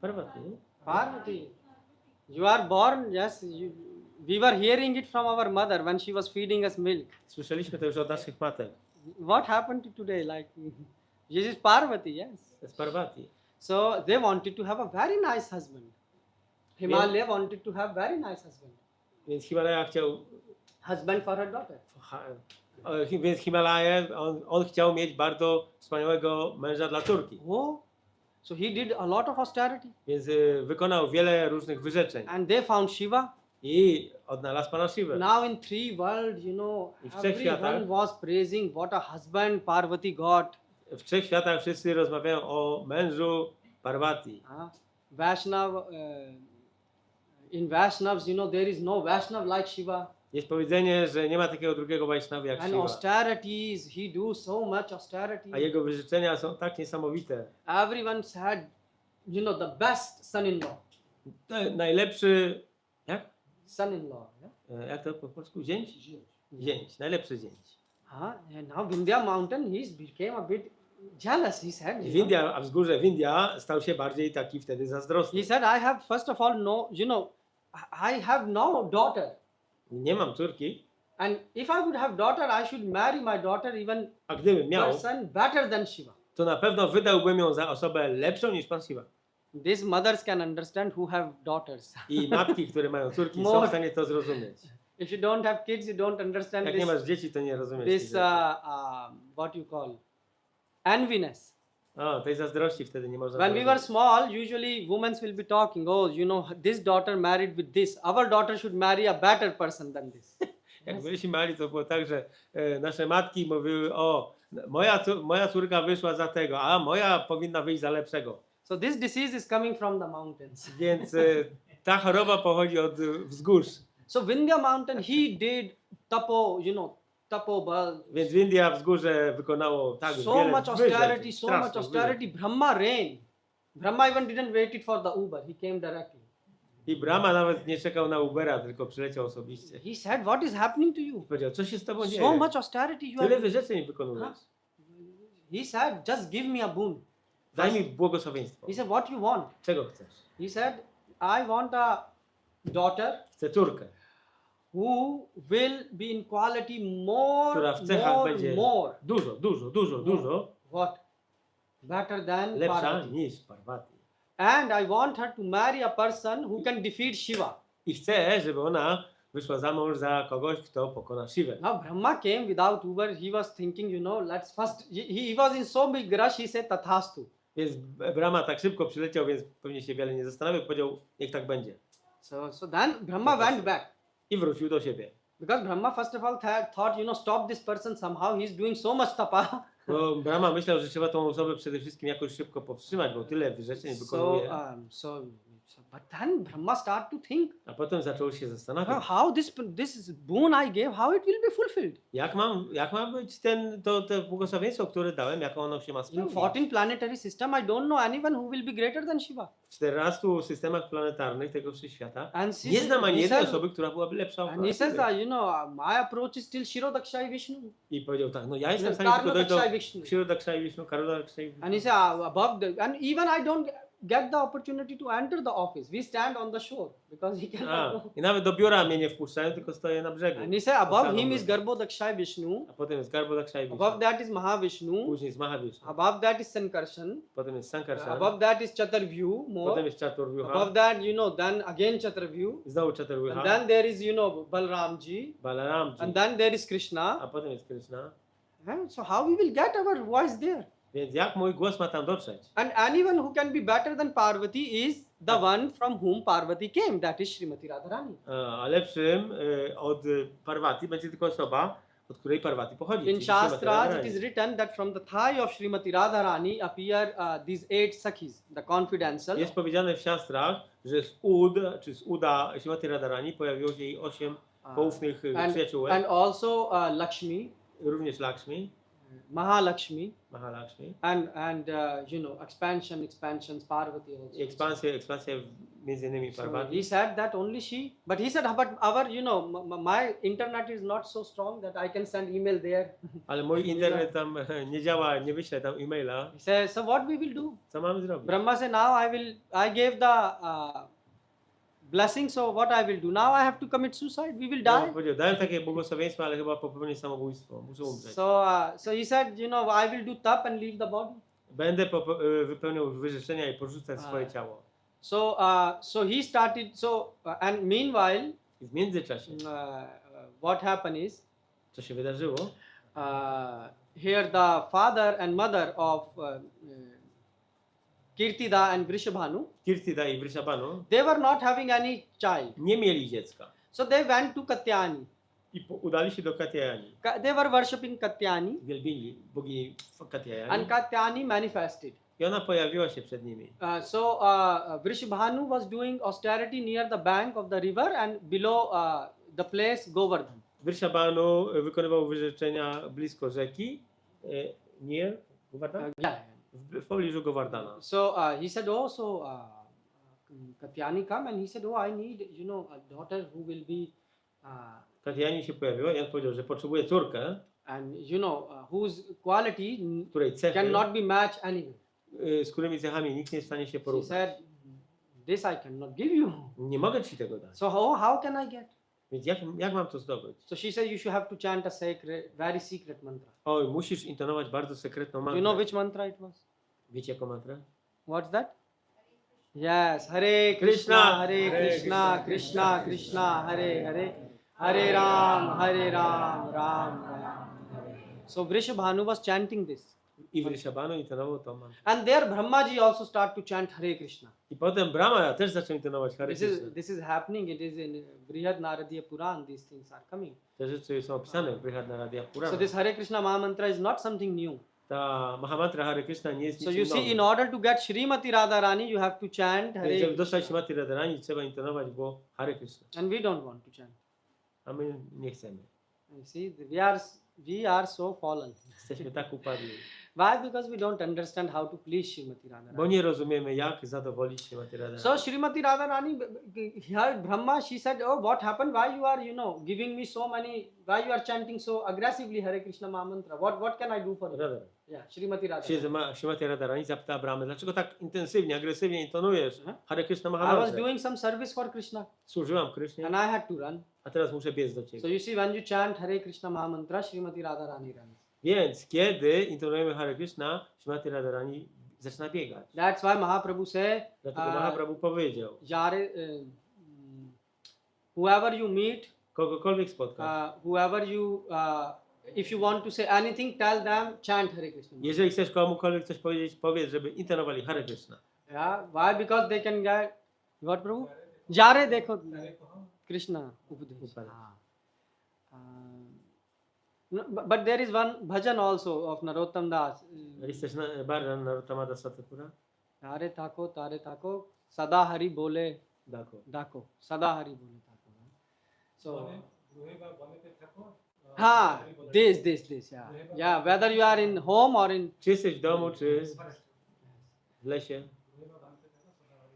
Parvati. nie? Parvati. You are born, yes. We were hearing it from our mother when she was feeding us milk. Słyszeliśmy to już od naszych matek. What happened to today? Like, this is Parvati, yes. To jest Parvati. So they wanted to have a very nice husband. Himalaya wanted to have very nice husband. Więc Himalaja chciał... Husband for her daughter. Więc Himalaje, on chciał mieć bardzo wspaniałego męża dla córki. Oh, so he did a lot of austerity. Więc wykonał wiele różnych wyrzeczeń. And they found Shiva. I odnalazł Pana Shivę. Now in three worlds, you know, I w trzech światach. everyone was praising what a husband Parvati got. W trzech światach wszyscy rozmawiają o mężu Parvati. Vaishnav, in Vaishnavas, you know, there is no Vaishnav like Shiva. Jest powiedzenie, że nie ma takiego drugiego Vaishnava jak And Shiva. austerities, he do so much austerity. A jego wyrzeczenia są tak niesamowite. Everyone said, you know, the best son-in-law. Najlepszy... Jak? Son-in-law. Yeah? Jak to po polsku? Zięć? Zięć. Najlepszy zięć. And now Vindhya mountain, he became a bit jealous, he said. I Vindhya, a wzgórze Vindhya stał się bardziej taki wtedy zazdrosny. He said, I have, first of all, no, you know, I have no daughter. Nie mam córki, And if I would have daughter, I should marry my daughter even a gdybym miał, person better than Shiva. to na pewno wydałbym ją za osobę lepszą niż Pan Shiva. These mothers can understand who have daughters. I matki, które mają córki, są More. w stanie to zrozumieć. If you don't have kids, you don't understand Jak nie this, masz dzieci, to nie rozumiesz. this tych rzeczy. what you call, enviness. O, tej zazdrości wtedy nie można When we were zrozumieć. small, usually women will be talking, oh, you know, this daughter married with this. Our daughter should marry a better person than this. Jak byliśmy mali, to było tak, że nasze matki mówiły, o, moja córka wyszła za tego, a moja powinna wyjść za lepszego. So this disease is coming from the mountains. Więc ta choroba pochodzi od wzgórz. So Vindhya mountain, he did tapo, you know, tapo bal. Więc India wzgórze wykonało tak So wiele much austerity, so much strasznych austerity. Brahma reigned. Brahma even didn't wait it for the Uber. He came directly. I Brahma nawet nie czekał na Ubera, tylko przyleciał osobiście. He said, what is happening to you? Powiedział, co się z tobą dzieje? So much austerity you Tyle are. wyrzeczeń wykonujesz. He said, just give me a boon. Daj mi błogosławieństwo. He said, what you want? Czego chcesz? He said, I want a daughter Chcę córkę, who will be in quality more, która w cechach będzie more. dużo What? Better than lepsza Parvati. niż Parvati. And I want her to marry a person who can defeat Shiva. I chcę, żeby ona wyszła za mąż za kogoś, kto pokona Shivę. Now Brahma came without Uber. He was thinking, you know, let's first. He was in so big rush. He said, Tathastu. Więc Brahma tak szybko przyleciał, więc pewnie się wiele nie zastanawiał, powiedział, niech tak będzie. So then Brahma went back. I wrócił do siebie. Because Brahma first of all thought, you know, stop this person somehow. He's doing so much tapa. Bo Brahma myślał, że trzeba tą osobę przede wszystkim jakoś szybko powstrzymać, bo tyle wyrzeczeń wykonuje. But then Brahma started to think, A potem zaczął się zastanawiać, how this boon I gave, how it will be fulfilled. jak ma być to błogosławieństwo, które dałem, jak ono się ma In spełnić. 14 planetary system, I don't know anyone who will be greater than Shiva. W 14 systemach planetarnych tego wszechświata And she nie znam ani he jednej said- osoby, która byłaby lepsza od And he says Shiwy. that, you know, my approach is still Shirodakshai Vishnu. I powiedział tak, no ja jestem w stanie Karuna tylko dojść do Dakshai Vishnu. Kshirodakshai Vishnu, Karuna Dakshai Vishnu. And he said, above the, and even I don't get the opportunity to enter the office. We stand on the shore because he cannot go. I nawet do biura mnie nie wpuszczają, tylko stoję na brzegu. And he said, above Oceanu him is brzegu. Garbhodakshai Vishnu. A potem jest Garbhodakshai Vishnu. Above that is Mahavishnu. Później jest Mahavishnu. Above that is Sankarshan. Potem jest Sankarshan. Above that is Chaturvyu. Potem More. jest Chaturvyuha. Above that, you know, then again Chaturvyu. Znowu And Chaturvyuha. then there is, you know, Balramji. Balaramji. And then there is Krishna. A potem jest Krishna. So how we will get our voice there? Więc jak mój głos ma tam dotrzeć? And anyone who can be better than Parvati is the one from whom Parvati came. That is Srimati Radharani. A lepszym od Parvati będzie tylko osoba, od której Parvati pochodzi. In czyli Srimati Shastras, it Radharani. is written that from the thigh of Srimati Radharani appear these 8 Sakhis, the confidential. Jest powiedziane w siastrach, że z ud, czy z uda Srimati Radharani pojawiło się jej 8 poufnych przyjaciółek, And also Lakshmi, również Lakshmi, Mahalakshmi, Mahalakshmi. and you know, expansions, Parvati also. I ekspansja między innymi So Parvati. he said that only she, but he said, but our, you know, my internet is not so strong that I can send email there. Ale mój internet tam nie działa, nie wyślę tam e-maila. He said, so what we will do? Co mamy zrobić? Brahma said, now I gave the blessing, so what I will do? Now I have to commit suicide, we will Ja die. powiedział, dałem takie błogosławieństwo, ale chyba popełnię samobójstwo, muszę umrzeć. So he said, you know, I will do tap and leave the body. Będę wypełniał wyrzeczenia i porzucać swoje ciało. So he started, and meanwhile, I w międzyczasie, what happened is, co się wydarzyło? here the father and mother of Kirtida and Vrishabhanu, Kirtida i Vrishabhanu they were not having any child. nie mieli dziecka. So they went to Katyani. I udali się do Katyayani. They were worshipping Katyani, Wielbili bogini Katyayani. and Katyani manifested. I ona pojawiła się przed nimi. Vrishabhanu was doing austerity near the bank of the river and below the place Govardhan. Vrishabhanu wykonywał wyrzeczenia blisko rzeki. Nie? Govardhan? Yeah. W pobliżu Govardhana. So he said, Katyani come, and he said, I need, you know, a daughter who will be, Katyayani się pojawiła i on powiedział, że potrzebuje córkę, and you know, whose quality której cechy, cannot be matched anywhere. z którymi cechami nikt nie jest w stanie się He porównać. said, this I cannot give you. Nie mogę ci tego dać. So how can I get? Więc jak mam to zdobyć? So she said, you should have to chant a very secret mantra. Oj, musisz intonować bardzo sekretną Do mantrę. you know which mantra it was? Wiecie jaką mantrę? What's that? Yes, Hare Krishna, Krishna, Hare Hare Krishna, Krishna Krishna, Hare Hare, Hare Ram, Ram Ram. So Vrishabhanu was chanting this. I Vrishabhanu intonował tą mantrę. And there Brahmaji also start to chant Hare Krishna. I potem Brahma też zaczął intonować Hare Krishna. This is happening. It is in Brihad Naradiya Puran. These things are coming. Te rzeczy są opisane w Brihad Naradiya Purana. So this Hare Krishna Mahamantra is not something new. Ta Mahamantra Hare Krishna nie jest So niczym you see, in nowym. order to get Srimati Radharani, you have to chant Więc Hare żeby dostać Krishna. Śmati Radharani, trzeba intonować było Hare Krishna. And we don't want to chant. A my nie chcemy. You see, we are so fallen. Jesteśmy tak upadli. Why? Because we don't understand how to please Srimati Bo Radharani. nie rozumiemy, jak zadowolić Śmati Radharani. So Srimati Radharani heard Brahma. She said, "Oh, what happened? Why you are, giving me so many? Why you are chanting so aggressively Hare Krishna Mahamantra? What can I do for you?" Radharani. Yeah, Srimati Radharani. Śmati Radharani zapytała Brahmy, dlaczego tak intensywnie, agresywnie intonujesz Hare Krishna I was Mahamantrę? doing some service for Krishna, Służyłam Krysznie, and I had to run. a teraz muszę biec do So Ciebie. you see, when you chant Hare Krishna Mahamantra, Srimati Radharani runs. Więc kiedy intonujemy Hare Krishna, Śmati Radharani zaczyna biegać. That's why Mahaprabhu said, Dlatego Mahaprabhu powiedział, Yare, whoever you meet, kogokolwiek spotkasz, whoever you, if you want to say anything, tell them chant Hare Krishna. jeżeli chcesz komukolwiek coś powiedzieć, powiedz, żeby intonowali Hare Krishna. Yeah, why? Because they can get what, Prabhu? Jare dekho Krishna Upadesh. No, but there is one bhajan also of Narottam Das. Jest też Bhajan Narottama Dasa Thakura? Tare tako, sada hari bole Dako. dako, sada hari bole tako. So, ha, this, yeah. Yeah, whether you are in home or in Czy jesteś w domu, czy w lesie?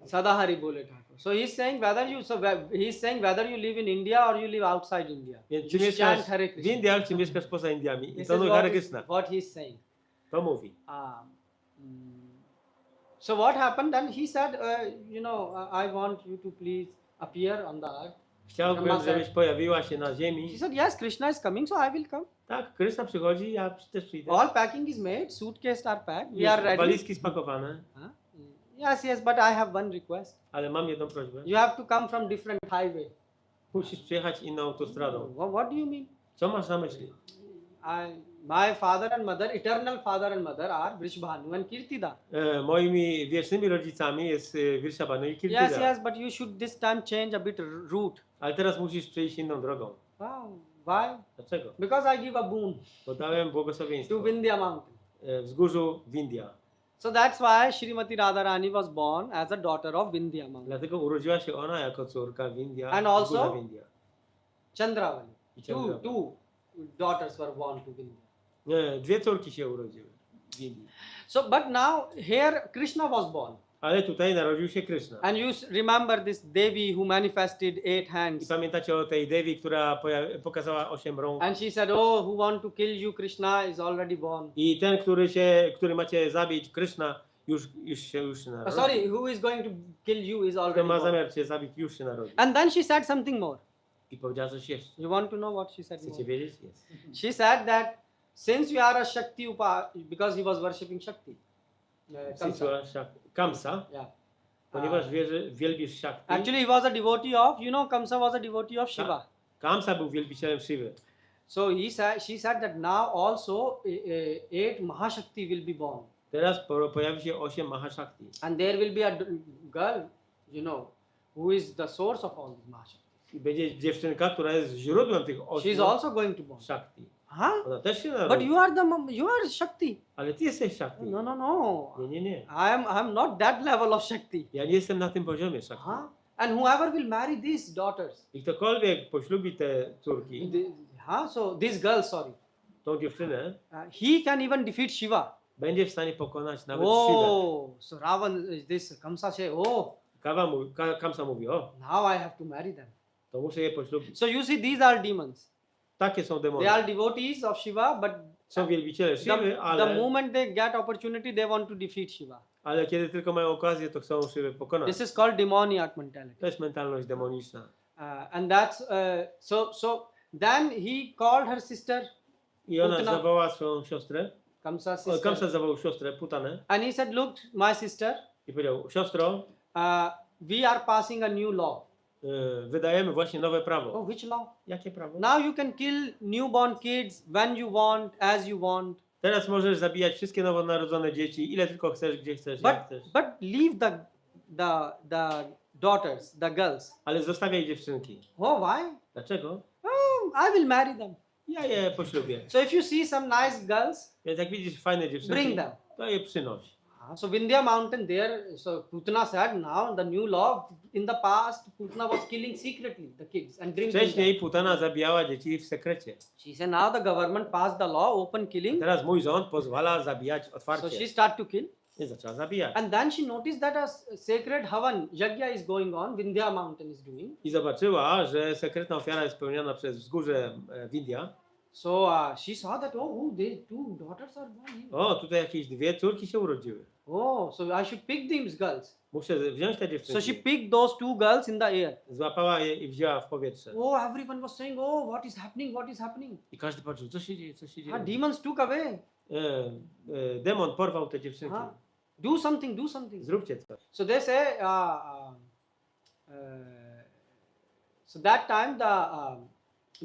sada hari bole tako. So he's saying whether you live in India or you live outside India. Więc You czy should mieszkasz chant Hare w Krishna. Indiach, czy mieszkasz poza Indiami? This is Intonuj Hare what, Krishna. what he's saying. To mówi. So what happened then? He said, I want you to please appear on the earth. Chciałbym, Brahma żebyś said- pojawiła się na He ziemi. said, yes, Krishna is coming, so I will come. Tak, Krishna przychodzi, ja też przyjdę. All packing is made, suitcases are packed, we Już are ready. walizki spakowane, Huh? Yes, but I have one request. ale mam jedną prośbę. You have to come from different highway. Musisz przyjechać inną autostradą. What do you mean? Co masz na myśli? My father and mother, eternal father and mother are Vrishbhanu and Kirtida. Moimi wiecznymi rodzicami jest Vrishabhanu i Kirtida. Yes, but you should this time change a bit route. Ale teraz musisz przejść inną drogą. Wow. Why? Dlaczego? Because I give a boon Bo dałem to błogosławieństwo Vindhya mountain. wzgórzu Windia. So that's why Srimati Radharani was born as a daughter of Vindhya mountain. Dlatego urodziła się ona jako córka Windia, And also- wzgórza Windia. Chandravali. I Chandravali. Two daughters were born to Vindhya. Dwie córki się urodziły w Windii. So, but now here Krishna was born. Ale tutaj narodził się Krishna. And you remember this Devi who manifested 8 I hands. pamiętacie o tej Devi, która pokazała 8 rąk. And she said, oh, who want to kill you, Krishna is already born. I ten, który macie zabić, Krishna, już się narodził. Sorry, who is going to kill you is Kto already ma born. zamiar cię zabić, już się narodził. And then she said something more. I powiedziała coś jeszcze. You want to know what she said Chcecie more? wiedzieć? Jest. She said that since you are a Shakti because he was worshipping Shakti. Kamsa. Kamsa, Yeah. ponieważ wielbisz Shakti. Actually, he was a devotee of, Kamsa was a devotee of Shiva. Kamsa był wielbicielem Shiwy. So she said that now also 8 Mahashakti will be born. Teraz pojawi się 8 Mahashakti. And there will be a girl, who is the source of all these Mahashakti. I będzie dziewczynka, która jest źródłem tych 8 She is also going to born. Shakti. Huh? Ona też się But narodzi. you are Shakti. Ale ty jesteś Shakti. No. Nie. I am not that level of Shakti. Ja nie jestem na tym poziomie Shakti. Huh? And whoever will marry these daughters, I ktokolwiek poślubi te córki, so this girl, sorry, tą dziewczynę, he can even defeat Shiva. będzie w stanie pokonać nawet Shivę. So Ravan, this Kamsa say, Kamsa mówi, now I have to marry them. to muszę je poślubić. So you see, these are demons. Takie są demony. They are devotees of Shiva, but Są wielbiciele Shiwy, the ale moment they get opportunity, they want to defeat Shiva. kiedy tylko mają okazję, to chcą Shivę pokonać. This is called demoniac mentality. To jest mentalność demoniczna. And that's so. Then he called her sister I ona Putana. zawołała swoją siostrę, Kamsa sister, Kamsa zawołał siostrę, Putanę, and he said, "Look, my sister, i powiedział, siostro, we are passing a new law." wydajemy właśnie nowe prawo. Oh, which law? Jakie prawo? Now you can kill newborn kids when you want, as you want. Teraz możesz zabijać wszystkie nowonarodzone dzieci, ile tylko chcesz, gdzie chcesz, jak chcesz. But leave the daughters, the girls. Ale zostawiaj dziewczynki. Oh, why? Dlaczego? Oh, I will marry them. Ja je poślubię. So if you see some nice girls, Więc jak widzisz fajne dziewczynki, bring them. to je przynoś. So Vindhya mountain there, so Putana said now the new law, in the past Putana was killing secretly the kids and drinking them. Wcześniej Putana zabijała dzieci w sekrecie. She said now the government passed the law, open killing. Teraz mój rząd pozwala zabijać So otwarcie. she started to kill. I zaczęła zabijać. And then she noticed that a sacred havan, yajna is going on, Vindhya mountain is doing. I zobaczyła, że sekretna ofiara jest spełniona przez wzgórze Windia. So she saw that, oh, they two daughters are born here. O, tutaj jakieś dwie córki się urodziły. Oh, so I should pick these girls. Muszę wziąć te So she dziewczynki. picked those two girls in the air. Złapała je i wzięła w powietrze. Oh, everyone was saying, oh, what is happening, what is happening? I każdy patrzył, co się dzieje, co się dzieje. Demons took away. Demon porwał te dziewczynki. Do something, do something. Zróbcie coś. So they say, so that time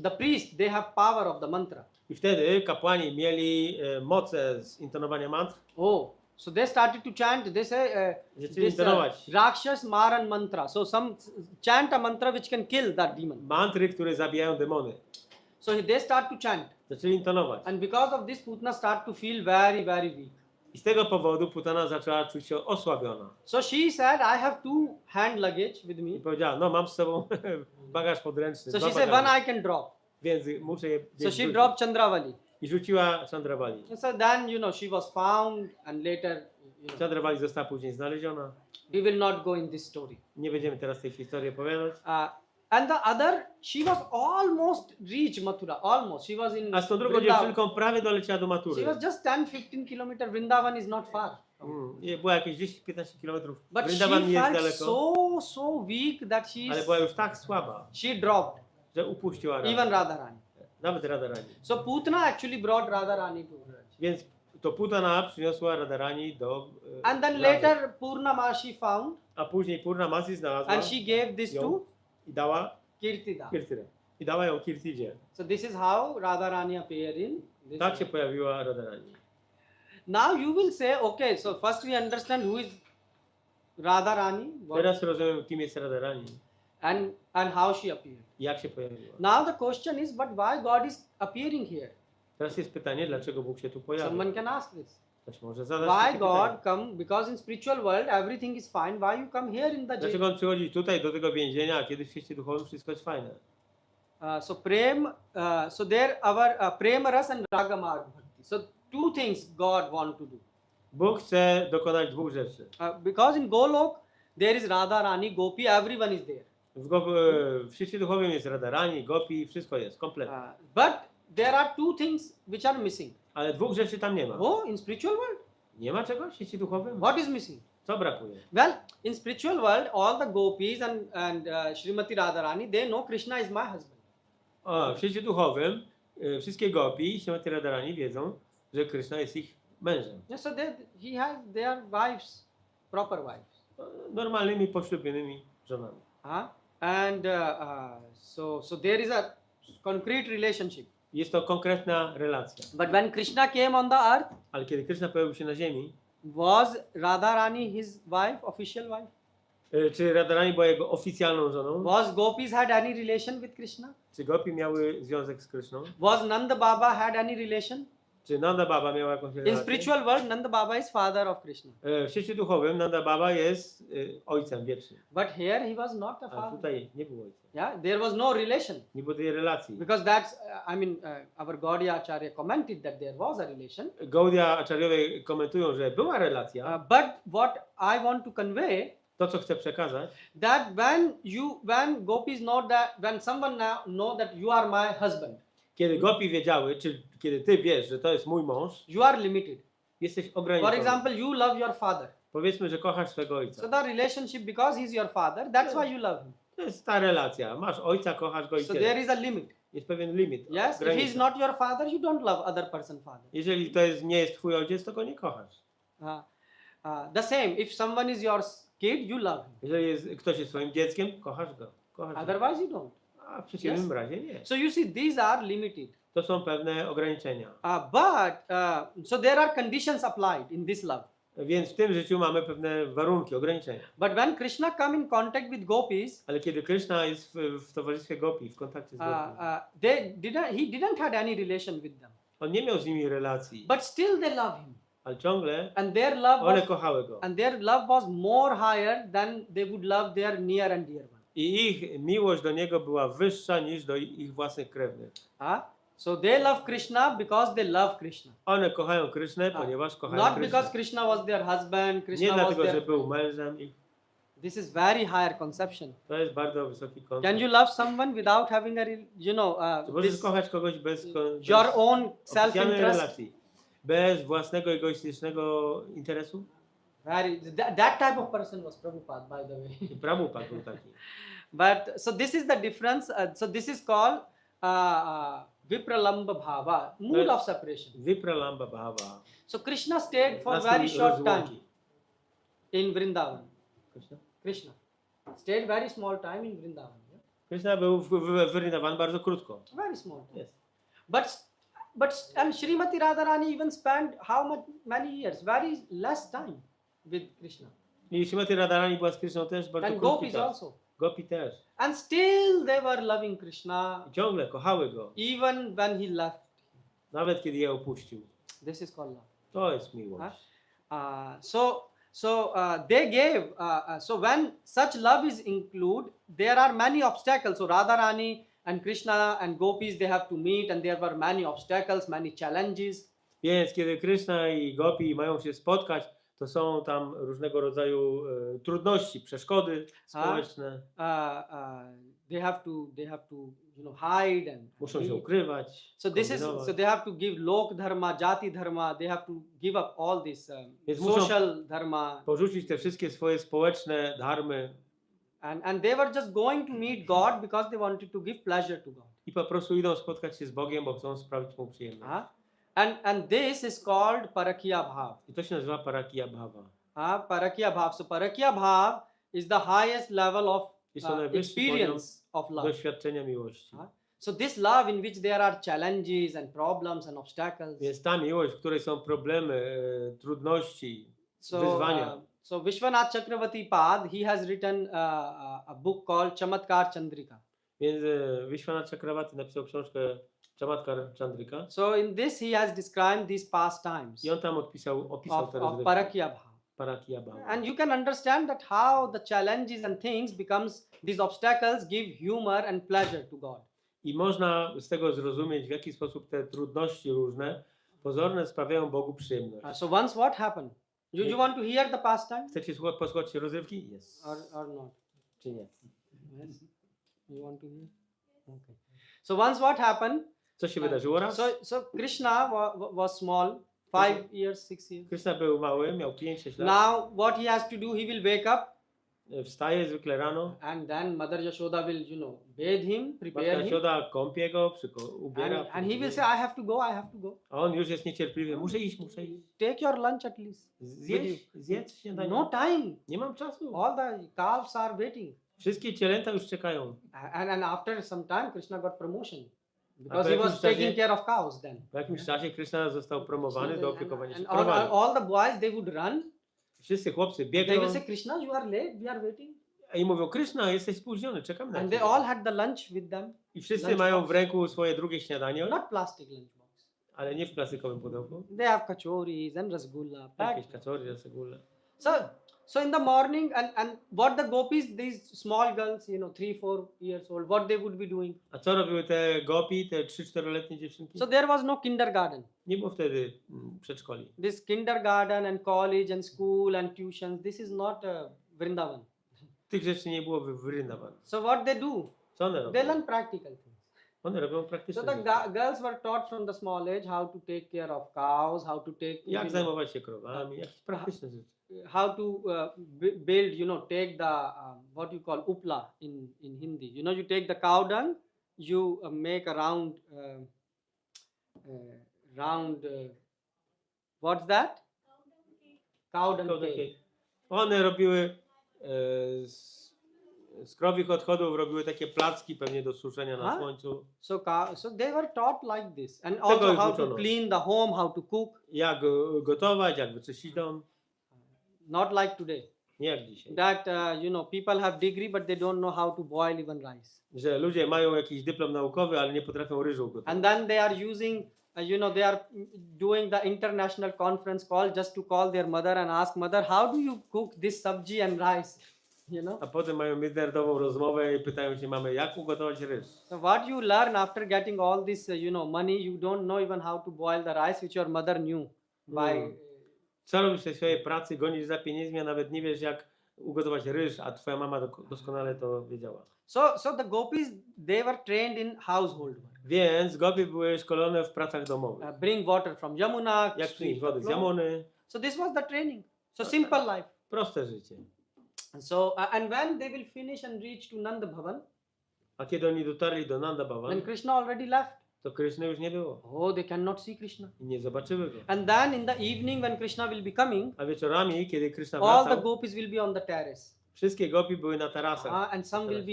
the priest, they have power of the mantra. I wtedy kapłani mieli moce z intonowania mantr. Oh, so they started to chant. They say Zaczęli this intonować Rakshas Maran mantra. So some chant a mantra which can kill that demon. mantry, które zabijają demony. So they start to chant, Zaczęli intonować. and because of this, Putana start to feel very, very weak. I z tego powodu Putana zaczęła czuć się osłabiona. So she said, I have two hand luggage with I me. powiedziała, no mam z sobą bagaż podręczny. So dwa she said, bagaże, one I can drop. więc muszę je So gdzieś she wrzucić. dropped Chandravali. I rzuciła Chandravali. So then, she was found, and later, Chandravali została później znaleziona. we will not go in this story. Nie będziemy teraz tej historii opowiadać. And the other, she was almost reached Mathura, almost. She was in A z tą drugą Vrindavan. dziewczynką prawie doleciała do She Matury. was just 10-15 kilometers. Vrindavan is not far. I była jakieś 10-15 kilometrów. But she Vrindavan nie jest felt daleko, so weak that ale była już tak słaba, she dropped, że upuściła even Radę. Radharani. Nawet Radharani. So Putana actually brought Radharani to Vraj. Więc to Putana przyniosła Radharani do And then Rady. later Purnama she found, A później Purnamasi znalazła and she gave this ją to i dała Kirtida. Kirtyrę. I dała ją Kirtidzie. So this is how Radharani appeared in this. Tak się pojawiła Radharani. Now you will say, okay, so first we understand who is Radharani, Teraz rozumiem, kim jest Radharani and how she appeared. i jak się pojawiła. Now the question is, but why God is appearing here? Teraz jest pytanie, dlaczego Bóg się tu pojawił. Someone can ask this. Ktoś może zadać Why takie pytanie. God come? Because in spiritual world everything is fine. Why you come here in the jail? Dlaczego on przychodzi tutaj do tego więzienia, a kiedy w świecie duchowym wszystko jest fajne? So prem, so there our prema ras and raga marg bhakti. So two things God want to do. Bóg chce dokonać dwóch rzeczy. Because in Golok there is Radharani, Gopi, everyone is there. W świecie duchowym jest Radharani, Gopi, wszystko jest, kompletnie. But there are two things which are missing. Ale dwóch rzeczy tam nie ma. Oh, in spiritual world, Nie ma czegoś w świecie duchowym? what is missing? Co brakuje? Well, in spiritual world, all the gopis and Srimati Radharani, they know Krishna is my husband. W świecie duchowym wszystkie Gopi i Śrimati Radharani wiedzą, że Krishna jest ich mężem. Yeah, so they are wives, proper wives. Normalnymi, poślubionymi żonami. And so there is a concrete relationship. Jest to konkretna relacja. But when Krishna came on the earth, Ale kiedy Krishna pojawił się na ziemi, was Radharani his wife, official wife? czy Radharani była jego oficjalną żoną? Was gopis had any relation with Krishna? Czy Gopi miały związek z Krishną? Was Nanda Baba had any relation? Czy Nanda Baba miała jakąś relację? In spiritual world, Nanda Baba is father of Krishna. W świecie duchowym Nanda Baba jest ojcem wiecznym. But here he was not a A father. tutaj nie było ojca. Yeah, there was no relation. Nie było tej relacji. Because that's, our Gaudiya Acharya commented that there was a relation. Gaudiya Acharyowie komentują, że była relacja. But what I want to convey, To, co chcę przekazać, that when gopis know that, when someone know that you are my husband, kiedy Gopi wiedziały, czy kiedy ty wiesz, że to jest mój mąż, you are limited. jesteś For ograniczony. example, you love your father. Powiedzmy, że kochasz swego So ojca. the relationship, because he's your father, that's why you love him. To jest ta relacja. Masz ojca, kochasz go i So tyle. there is a limit. Jest pewien limit. Yes, if granica. he's not your father, you don't love other person's father. Jeżeli to nie jest twój ojciec, to go nie kochasz. The same, if someone is your kid, you love him. Jeżeli ktoś jest twoim dzieckiem, kochasz go. Kochasz go. Otherwise, you don't. A w przeciwnym razie nie. So you see, these are limited. To są pewne ograniczenia. So there are conditions applied in this love. Więc w tym życiu mamy pewne warunki, ograniczenia. But when Krishna come in contact with gopis, Ale kiedy Krishna jest w towarzystwie gopi, w kontakcie z gopi, he didn't had any relation with them. on nie miał z nimi relacji, But still they love him. ale ciągle And their love one was, kochały go. and their love was more higher than they would love their near and dear one. I ich miłość do niego była wyższa niż do ich własnych krewnych. So they love Krishna because they love Krishna. One kochają Krishnę, ponieważ kochają Not Krishnę. because Krishna was their husband, Nie Krishna was dlatego, że their... był mężem ich. This is very higher conception. To jest bardzo wysoki Can koncept. you love someone without having a, Czy możesz this, kochać kogoś bez your own oficjalnej self-interest? relacji? Bez własnego egoistycznego interesu? That type of person was Prabhupada, by the way. I Prabhupada był taki. But so this is the difference. So this is called Vipralamba Bhava, mood of separation. Vipralamba Bhava. So Krishna stayed for Nastrój very short time rozłąki. in Vrindavan. Krishna? Krishna stayed very small time in Vrindavan. Yeah? Krishna był w Vrindavan bardzo krótko. Very small time. Jest. But and Srimati Radharani even spent many years, very less time with Krishna. I Srimati Radharani była z Krishną też bardzo And krótki gopis czas. also. Gopi też. And still they were loving Krishna I ciągle kochały go. even when he left. Nawet kiedy je opuścił. This is called love. To jest miłość. So they gave. So when such love is included, there are many obstacles. So Radharani and Krishna and gopis, they have to meet, and there were many obstacles, many challenges. Więc kiedy Krishna i Gopi mają się spotkać, to są tam różnego rodzaju trudności, przeszkody społeczne. They have to hide and Muszą się meet. ukrywać. So this is kombinować. so they have to give lok dharma, jati dharma. They have to give up all this Więc muszą social dharma, porzucić te wszystkie swoje społeczne dharmy and they were just going to meet God because they wanted to give pleasure to God. i po prostu idą spotkać się z Bogiem, bo chcą sprawić mu przyjemność. And this is called parakya bhav. I to się nazywa parakya bhava. Parakya bhav. So parakya bhav is the highest level of Jest to najwyższy poziom experience of love. doświadczenia miłości. So this love in which there are challenges and problems and obstacles. Więc ta miłość, w której są problemy, trudności, wyzwania. So Vishwanath Chakravarti Pad, he has written a book called Chamatkar Chandrika. Więc Vishwanath Chakravarti napisał książkę Chamatkar Chandrika. So in this he has described these pastimes I on tam opisał te of parakya bhav. parakya bhava. And you can understand that how the challenges and things becomes, these obstacles give humor and pleasure to God. I można z tego zrozumieć, w jaki sposób te trudności różne, pozorne, sprawiają Bogu przyjemność. So once what happened? You want to hear the pastime Chcecie posłuchać rozrywki? Yes. or not? Czy nie? Yes. You want to hear? Okay. So once what happened? Co się wydarzyło raz? So Krishna was small, 5 years, 6 years. Krishna był mały, miał 5-6 lat. Now what he has to do, he will wake up Wstaje zwykle rano. and then Mother Yashoda will, bathe him, prepare Matka him. Yashoda kąpie go, ubiera. And he will say, I have to go, I have to go. A on już jest niecierpliwy. Muszę iść. Take your lunch at least. Zjedz śniadanie. No time. Nie mam czasu. All the calves are waiting. Wszystkie cielęta już czekają. And after some time, Krishna got promotion. po Because he jakimś was czasie- taking care of cows then. W jakimś czasie Krishna został promowany do opiekowania się And krowami. all the boys, they would run. Wszyscy chłopcy They biegną will say, Krishna, you are late, we are waiting. i mówią, Krishna, jesteś spóźniony, czekamy na And ciebie. they all had the lunch with them. I wszyscy lunch mają box. w ręku swoje drugie śniadanie, Not plastic lunchbox. ale nie w plastikowym pudełku. They have kachoris and rasgulla. packed. Jakieś kaczory, rasegule. So in the morning, and what the gopis, these small girls, 3-4 years old, what they would be doing? A co robiły te gopi, te 3-4-letnie dziewczynki? So there was no kindergarten. Nie było wtedy przedszkoli. This kindergarten and college and school and tuitions, this is not Vrindavan. Tych rzeczy nie było w Vrindavan. So what they do? Co one They robią? learn practical things. One robią So praktyczne the rzeczy. girls were taught from the small age how to take care of cows, how to take, Jak zajmować się krowami, jakieś praktyczne rzeczy. how to build, take the what you call upla in Hindi. You take the cow dung, you make a round. What's that? Cow dung cake. One robiły z krowich odchodów robiły takie placki pewnie do suszenia na Huh? słońcu. So they were taught like this, and Tego also ich how to uczono. clean the home, how to cook. Jak gotować, jak wyczyścić dom. Not like today, Nie jak dzisiaj. that people have degree but they don't know how to boil even rice. Że ludzie mają jakiś dyplom naukowy, ale nie potrafią ryżu gotować. And then they are using, they are doing the international conference call just to call their mother and ask, mother, how do you cook this sabji and rice? A potem mają międzynarodową rozmowę i pytają się mamy, jak ugotować ryż. So what you learn after getting all this, money, you don't know even how to boil the rice which your mother knew by. Co robisz w tej swojej pracy, gonisz za pieniędzmi, a nawet nie wiesz jak ugotować ryż, a twoja mama doskonale to wiedziała. So the gopis, they were trained in household work. Więc gopi były szkolone w pracach domowych. Bring water from Yamuna. Jak przynieść sweep the wodę z floor. Jamuny. So this was the training. So simple life. Proste życie. So and when they will finish and reach to Nanda Bhavan, A kiedy oni dotarli do Nanda when Bhavan, Krishna already left, to Kryszny już nie było. oh, they cannot see Krishna. I nie zobaczyły go. And then in the evening when Krishna will be coming, A wieczorami, kiedy Kryszna all the wracał, gopis will be on the terrace. wszystkie gopi były na tarasach. And some will be,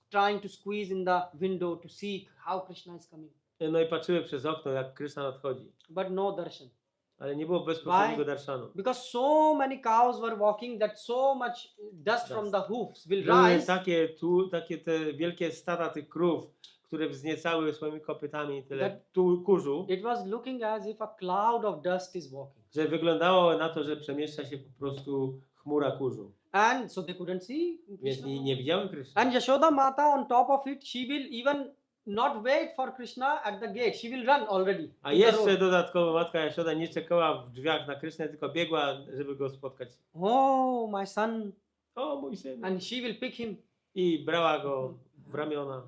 trying to squeeze in the window to see how Krishna is coming. No i patrzyły przez okno, jak Kryszna nadchodzi. But no darshan. Ale nie było bezpośredniego Why? darszanu. Because so many cows were walking that so much dust from the hoofs will Były rise. takie te wielkie stada tych krów, które wzniecały swoimi kopytami tyle That- kurzu, It was looking as if a cloud of dust is walking. że wyglądało na to, że przemieszcza się po prostu chmura kurzu. And so they couldn't see Więc Krishna. nie widziały Kryszny. And Yashoda Mata on top of it, she will even not wait for Krishna at the gate. She will run already. A to the jeszcze road. dodatkowo matka Jaszoda nie czekała w drzwiach na Krysznę, tylko biegła, żeby go spotkać. Oh, my son. O, mój syn. And she will pick him I brała go w ramiona,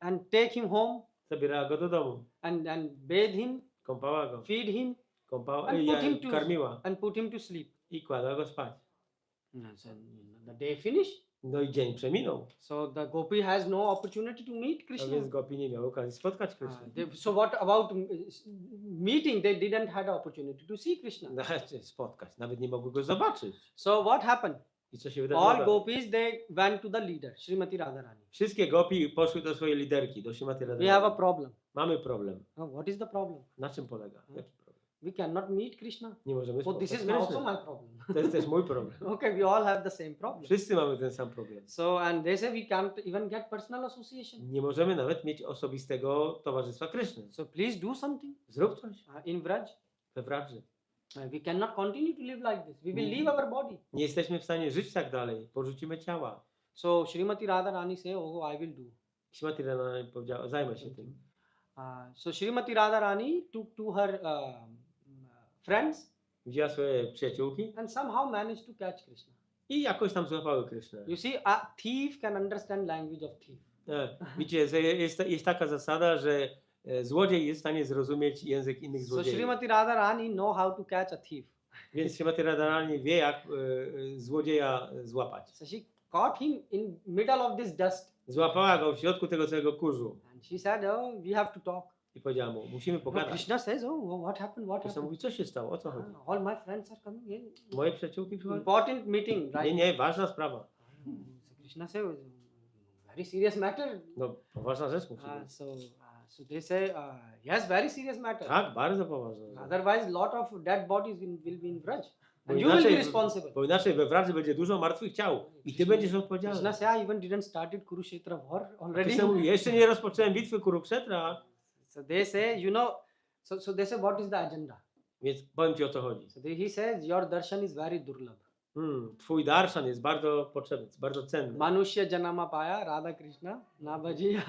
and take him home zabierała go do domu, and bathe him, kąpała go, feed him, kąpała, and put him to karmiła and put him to sleep. i kładła go spać. And so, the day finished. No i dzień przeminął, So the gopi has no opportunity to meet a Krishna. więc gopi nie miał okazji spotkać Krysznę. So what about meeting? They didn't have opportunity to see Krishna. Spotkać, nawet nie mogły go zobaczyć. So what happened? I co się wydarzyło? All dalej? gopis, they went to the leader, Srimati Radharani. Wszystkie gopi poszły do swojej liderki, do Śrimati We have a Radharani. problem. Mamy problem. Oh, what is the problem? Na czym polega? Jaki problem? We cannot meet Krishna. Nie możemy Oh, this spotkać is also Kryszny. my problem. To jest też mój problem. Okay, we all have the same problem. Wszyscy mamy ten sam problem. So, and they say we can't even get personal association. Nie możemy nawet mieć osobistego towarzystwa Kryszny. So please do something Zrób coś in Vraj. we Wradży. We cannot continue to live like this. We will leave our body. Nie jesteśmy w stanie żyć tak dalej. Porzucimy ciała. So Srimati Radharani say, oh, I will do. Śrimati Radharani powiedziała, zajmę się tym. So Srimati Radharani took to her friends Wzięła swoje przyjaciółki and somehow managed to catch Krishna. i jakoś tam złapały Krysznę. You see, a thief can understand language of thief. Widzicie, że jest taka zasada, że złodziej jest w stanie zrozumieć język innych So złodziei. Srimati Radharani know how to catch a thief. Więc Śrimati Radharani wie, jak złodzieja złapać. So she caught him in middle of this dust. Złapała go w środku tego całego kurzu And she said, oh, we have to talk. i powiedziała mu, musimy No, pogadać. Krishna says, oh, what happened, what Krishna happened? mówi, co się stało, o co chodzi? All my friends are coming in. Moje przyjaciółki przychodzą? Important meeting, right? Nie, ważna sprawa. So Krishna says, very serious matter. No, poważna rzecz musi być. So they say, yes, very serious matter. Tak, bardzo poważna. Otherwise, lot of dead bodies will be in Vraj. Bo And you will be inaczej, responsible. bo inaczej we Wradzy będzie dużo martwych ciał i ty będziesz Krishna odpowiedzialny. says, I even didn't started Kurukshetra war already. Krishna mówi, jeszcze nie rozpocząłem bitwy Kurukshetra, So they say, so they say, what is the agenda? więc powiem ci o co chodzi. So he says, your darshan is very durlabh. Twój darshan jest bardzo potrzebny, jest bardzo cenny. Manushya janama paya, Radha Krishna, na bhajiya,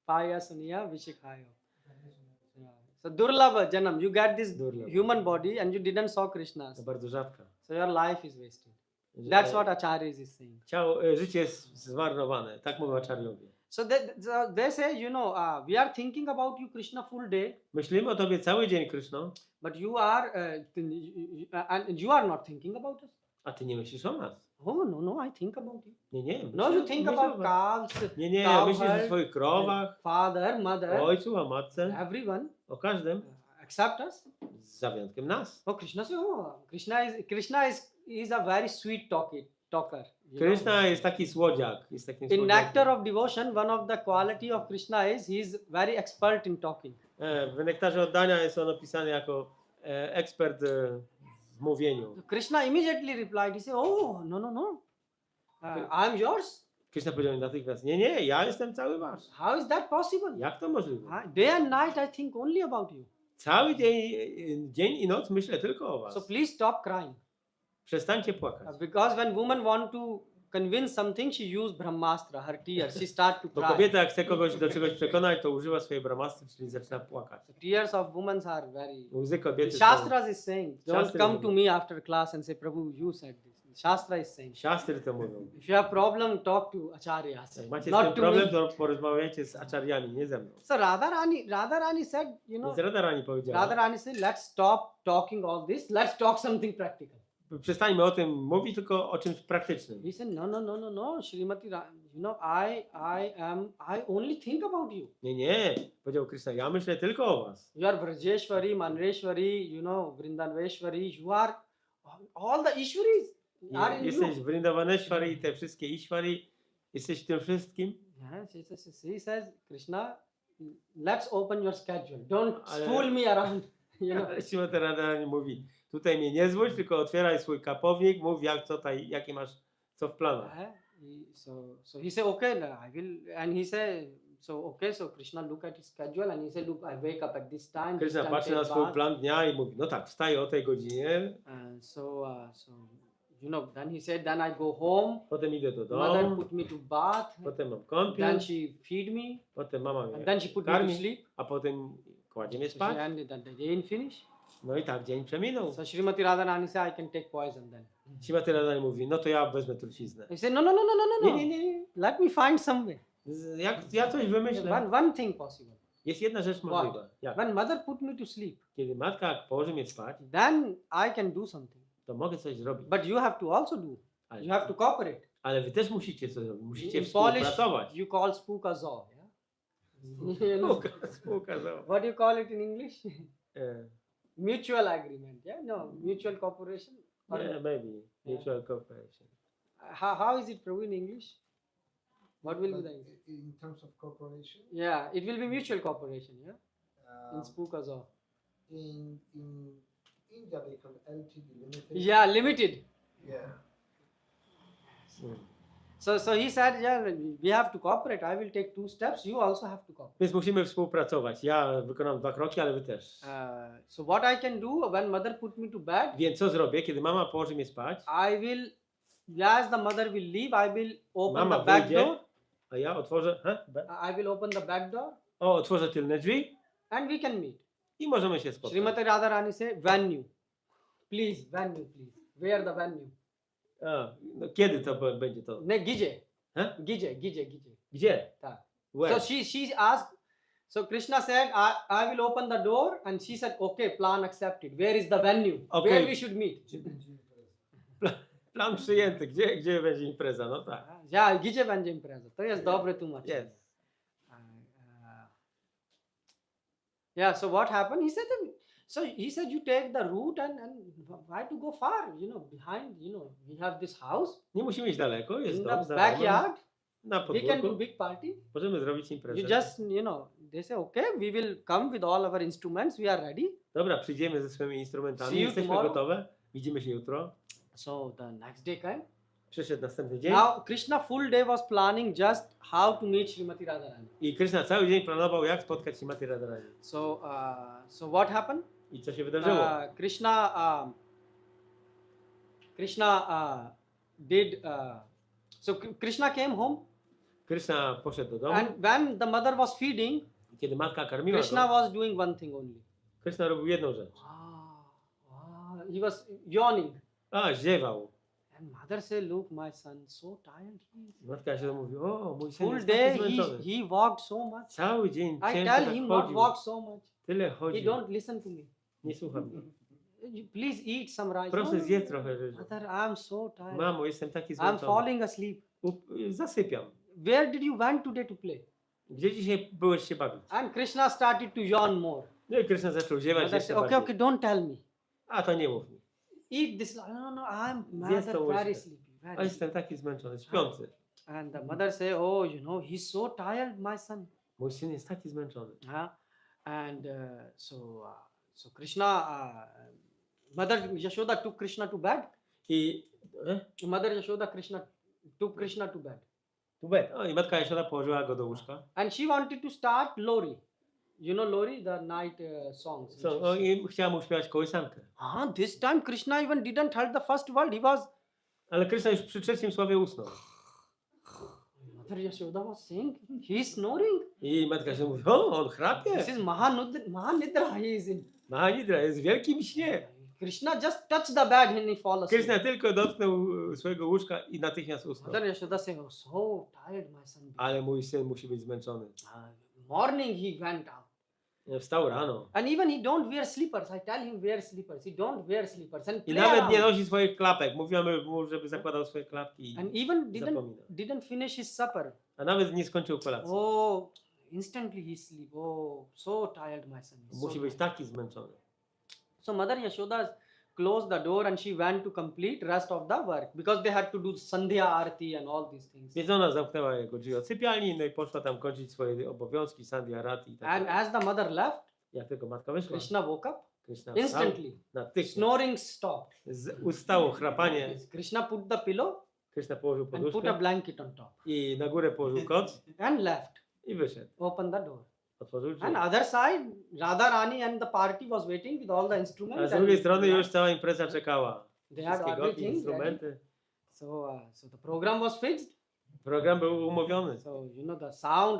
paya suniya, vishikhayo. So durlabh janam, you get this Durlabh. human body and you didn't saw Krishna. To bardzo rzadka. So your life is wasted. That's what Acharyas is saying. Życie jest zmarnowane, tak mówią acharyowie. So they say, we are thinking about you, Krishna, full day, Myślimy o tobie cały dzień, Kryszno, but you are, and you are not thinking about us. a ty nie myślisz o nas. Oh, no, I think about you. Nie. No, you think myślę o about was. calves, Nie, cow myślisz o herd, swoich krowach, father, mother, o ojcu, o matce, everyone, o każdym, except us. za wyjątkiem nas. Oh, Krishna says, oh, Krishna is a very sweet talker. talker. you know. Krishna jest taki słodziak. Jest takim In słodziakiem. nectar of devotion, one of the quality of Krishna is he is very expert in talking. W nektarze oddania jest on opisany jako ekspert w mówieniu. So Krishna immediately replied. He said, "Oh, no, no, no. I am yours. Krishna powiedział natychmiast, nie, ja jestem cały wasz. How is that possible? Jak to możliwe? Day and night I think only about you. Cały dzień i noc myślę tylko o was. So please stop crying. Przestańcie płakać. Because when women want to convince something, she use brahmastra, her tears. She start to Bo cry. kobieta jak chce kogoś do czegoś przekonać, to używa swojej brahmastry, czyli zaczyna płakać. The tears of women are very. Łzy The kobiety są... Shastras is saying, don't Shastras come mówią. to me after class and say, Prabhu, you said this. The Shastra is saying, Siastry to mówią. if you have problem, talk to acharyas, Jak macie z not tym to problem, me. to porozmawiajcie z acharyami, nie ze mną. So Radharani said, you know, Więc Radharani powiedziała, Radharani said, let's stop talking all this. Let's talk something practical. przestańmy o tym mówić, tylko o czymś praktycznym. He said, no, Srimati, you know, I only think about you. Nie, powiedział Krishna, ja myślę tylko o was. You are Vrajeshwari, Manreshwari, you know, Vrindavaneshwari. You are all the Ishwaris are in Jesteś you. Vrindavaneshwari i te wszystkie Ishwari, jesteś tym wszystkim. Yes, he says, Krishna, let's open your schedule. Don't Ale- fool me around. You know. Ale Śrimati Radharani mówi, tutaj mnie nie zwódź, tylko otwieraj swój kapownik, mów jakie masz co w planach. So he said, okay, I will. And he said, so Krishna look at his schedule and he said, look, I wake up at this time. This Krishna time patrzy na take swój bath. plan dnia i mówi, no tak, wstaję o tej godzinie, So you know, then he said, then I go home. potem idę do Mother domu, put me to bath. potem mam kąpiel, Then she feed me. potem mama And mnie then she put me to karmi, sleep. a potem kładzie mnie So spać. and then the day finish. No i tak dzień przeminął. So Srimati Radharani said, I can take poison then. Śrimati Radharani mówi, no to ja wezmę truciznę. He said, no. Nie. Let me find some way. Ja coś wymyślę. One thing possible. Jest jedna rzecz możliwa. Jak? When mother put me to sleep, Kiedy matka położy mnie spać, then I can do something. to mogę coś zrobić. But you have to also do. Ale, You have to cooperate. ale wy też musicie coś zrobić. Musicie In Polish, współpracować. you call spuka zo. Yeah? You know? Spółka za... What do you call it in English? E, Mutual agreement. Yeah, no, mutual cooperation. yeah, maybe. Mutual cooperation. How is it, Prabhu, in English? What will be the English? in terms of cooperation, Yeah, it will be mutual cooperation. Yeah, in spuka zo. in India they call LTD limited. Yeah, limited. Yeah. Mm. So he said, yeah, we have to cooperate. I will take 2 steps. You also have to cooperate. Więc musimy współpracować. Ja wykonam 2 kroki, ale wy też. So what I can do when mother put me to bed, Więc co zrobię, kiedy mama położy mnie spać? I will, as the mother will leave, I will open Mama the back wyjdzie, door. a ja otworzę... I will open the back door otworzę tylne drzwi and we can meet. i możemy się spotkać. Srimati Radharani say, venue. Please, venue, please. Where the venue? A, no kiedy to będzie to? Ne, Gije. Huh? Gije. Gdzie? Tak. Where? So she asked, so Krishna said, I will open the door, and she said, okay, plan accepted. Where is the venue? Okay. Where we should meet? Plan przyjęty. Gdzie będzie impreza? No tak. Ja, gdzie będzie impreza? To jest dobre tłumaczenie. Yes. Yeah, so what happened? He said you take the route and why to go far? You know, behind, you know, we have this house Nie musimy iść daleko, jest in dom the za domem. backyard. Na We can do podwórku. big party. Możemy zrobić imprezę. You just, you know, they say, okay, we will come with all our instruments. We are ready. Dobra, przyjdziemy ze swoimi instrumentami. See you Jesteśmy tomorrow. gotowe. Widzimy się jutro. So the next day came. Przyszedł następny dzień. Now Krishna full day was planning just how to meet Srimati Radharani. I Krishna cały dzień planował, jak spotkać się Śrimati Radharani. So what happened? I co się wydarzyło? Krishna did. So Krishna came home, Krishna poszedł do domu. and when the mother was feeding, I kiedy matka karmiła Krishna go, was doing one thing only. Krishna robił jedną rzecz. He was yawning. Ziewał. And mother said, "Look, my son, so tired he is. Matka się mówi, o, mój syn Full jest day taki zmęczony. he walked so much. Cały dzień I ciężko tell tak him not chodził. walk so much. Tyle He chodzi. don't listen to me. Nie słucha mnie. Please eat some rice. Proszę No, zjedz trochę ryżu. Mother, I'm so tired. Mamo, jestem taki I'm zmęczony. falling asleep. Zasypiam. Where did you went today to play? Gdzie dzisiaj byłeś się bawić? And Krishna started to yawn more. No i Krishna zaczął ziewać Mother jeszcze said, okay, bardziej. okay, don't tell me. A to nie mów mi. Eat this. No, I'm Zjedz mother tą very łyżkę. sleepy. A Very. jestem taki zmęczony, śpiący. And the mother say, oh, he's so tired, my son. Mój syn jest taki zmęczony. And so Krishna, Mother Yashoda took Krishna to bed. I, Mother Yashoda took Krishna to bed. I matka Jaszoda położyła go do łóżka. And she wanted to start Lori. You know Lori, the night songs. I chciała mu śpiewać kołysankę. This time Krishna even didn't heard the first word. He was. Ale Krishna już przy trzecim słowie usnął. Mother Yashoda was saying, he's snoring. I matka się mówi, on chrapie. This is Mahanidra he is in. Mahanidra jest w wielkim śnie. Krishna just touched the bed and he fall asleep. Krishna tylko dotknął swojego łóżka i natychmiast usnął. Mother Yashoda saying, oh, so tired my son. Ale mój syn musi być zmęczony. Morning he went out. Wstał rano. And even he don't wear slippers. I tell him wear slippers. He don't wear slippers. And I play nawet nie around. nosi swoich klapek. Mówimy mu, żeby zakładał swoje klapki. And even Zapomina. didn't finish his supper. A nawet nie skończył kolacji. Oh, instantly he sleep. Oh, so tired my son. So Musi być tired. taki zmęczony. So Mother Yashoda closed the door and she went to complete rest of the work because they had to do Sandhya Arati and all these things. Więc ona zamknęła jego drzwi od sypialni, no i poszła tam kończyć swoje obowiązki, Sandhya Arati i tak And dalej. as the mother left, Jak tylko matka wyszła, Krishna woke up Krishna wstał, instantly. natychmiast Snoring stopped. ustało chrapanie. Krishna put the pillow Krishna położył and put a poduszkę blanket on top i na górę położył koc and left. i wyszedł. Opened the door. Otworzył drzwi. And other side, Radharani and the party was waiting with all the A instruments. z drugiej and strony już cała impreza czekała. they had Wszystkie goki, everything ready. instrumenty. So the program was fixed. Program był umówiony. So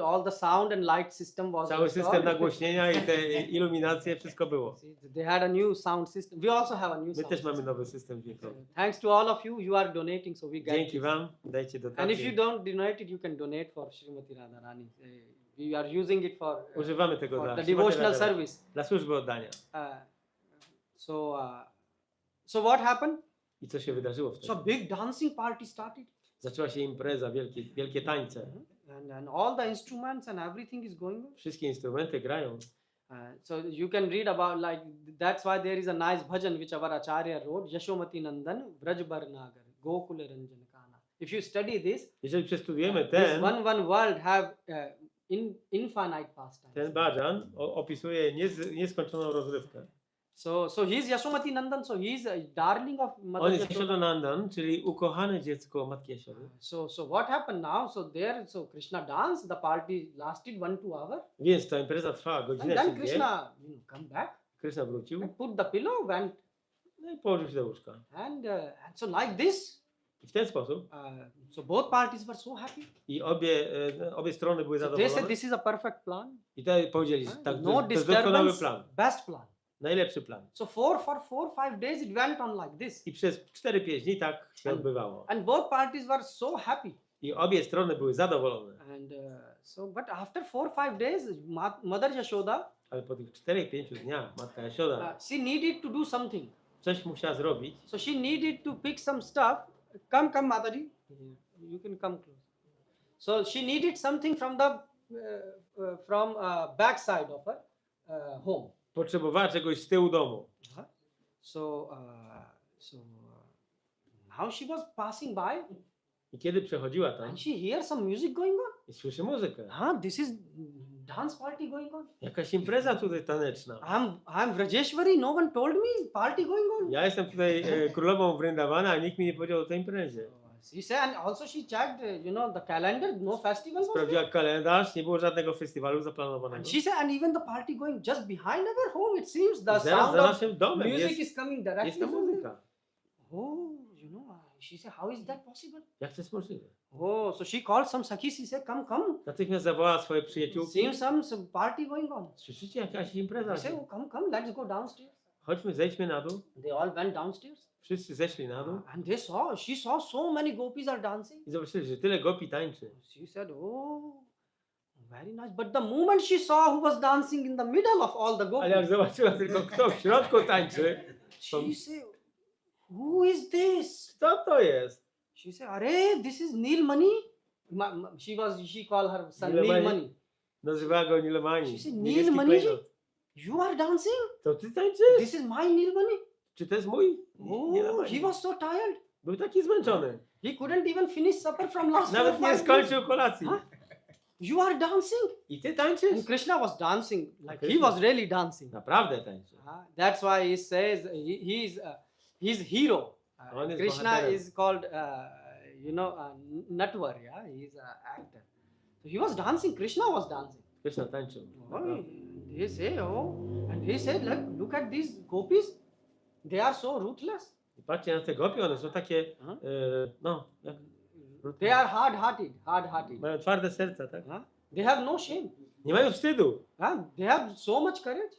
all the sound and light system was Cały installed. system nagłośnienia i te iluminacje, wszystko było. See, they had a new sound system. We also have a new My sound też mamy system. nowy system dźwiękowy. Thanks to all of you, you are donating, so we get Dzięki this. wam, dajcie And if you dotacje. don't donate it, you can donate for Srimati Radharani. We are using it for Używamy tego for dla the Śrimati devotional Radharani, service. dla służby oddania. So what happened? I co się wydarzyło So wtedy? big dancing party started, Zaczęła się impreza, wielkie tańce. and all the instruments and everything is going on. Wszystkie instrumenty grają. So you can read about that's why there is a nice bhajan which our Acharya wrote, Yashomati Nandan Vrajbarnagar Gokula Ranjan Kana. If you study this, Jeżeli przestudujemy this ten one world have infinite pastimes. ten bhajan opisuje nieskończoną rozrywkę. So he's Yashomati Nandan, so he's a darling of On Mother jest Yashoda. Yashodanandan, czyli ukochane dziecko matki Jasiody. So what happened now? So Krishna danced, the party lasted 1-2 hours. Więc ta impreza trwała And godzinę then czy dwie. Krishna come back Krishna wrócił, and put the pillow went no i położył się do łóżka. and so like this, I w ten sposób so both parties were so happy. i obie strony były So they zadowolone. said this is a perfect plan. I tutaj powiedzieli, że tak, No to jest doskonały disturbance, plan. best plan. Najlepszy plan. So for 4-5 days it went on like this. I przez 4-5 dni tak się odbywało. And both parties were so happy. I obie strony były zadowolone. And but after 4-5 days, Mother Yashoda, Ale po tych 4-5 dniach matka Jashoda she needed to do something. coś musiała zrobić. So she needed to pick some stuff. Come, Mataji. You can come close. So she needed something from the backside of her home. Potrzebowała czegoś z tyłu domu. So now she was passing by I kiedy przechodziła tam and she hears some music going on. i słyszy muzykę. This is dance party going on. Jakaś impreza tutaj taneczna. I'm Vrajeshwari. No one told me party going on. Ja jestem tutaj królową Vrindavana, a nikt mi nie powiedział o tej imprezie. She said, and also she checked, the calendar. No festival was there. Sprawdziła kalendarz, nie było żadnego festiwalu zaplanowanego. And she said, and even the party going just behind our home. It seems the Zaraz sound za of naszym domem music jest is coming directly ta from there. muzyka. Oh, she said, how is that possible? Jak to jest możliwe? Oh, so she called some sakhis. She said, come. Natychmiast zawołała swoje przyjaciółki. Seems some party going on. Słyszycie, jakaś impreza? They said, oh, come, let's go downstairs. Chodźmy, zejdźmy na dół. They all went downstairs. Wszyscy zeszli na dół And she saw so many gopis are dancing. i zobaczyli, że tyle gopi tańczy. She said, oh, very nice. But the moment she saw who was dancing in the middle of all the Ale jak gopis, zobaczyła tylko kto w środku tańczy, she said, who is this? kto to jest? She said, "Arey, this is Neelmani." She called her son Neelmani. Neelmani. Nazywała go Nilmani. She said, Niebieski Neelmani, klejnot. you are dancing? To ty tańczysz? This is my Neelmani. Czy to jest mój? Oh, Nilmani. he was so tired. Był taki zmęczony. He couldn't even finish supper from last 4 Nawet or nie 5 days. skończył kolacji. Huh? You are dancing. I ty And tańczysz? Krishna was dancing, like he Krishna. was really dancing. Naprawdę tańczysz. That's why he says he's hero. On jest Krishna bohaterem. is called, Natwar, yeah, he's an actor. So he was dancing, Krishna was dancing. Krishna tańczył. Oh, they say, and he said, look at these gopis, they are so ruthless. I patrzcie na te gopie, one są takie, no, jak, They are hard-hearted. mają twarde serca, tak? They have no shame. Nie mają wstydu. They have so much courage.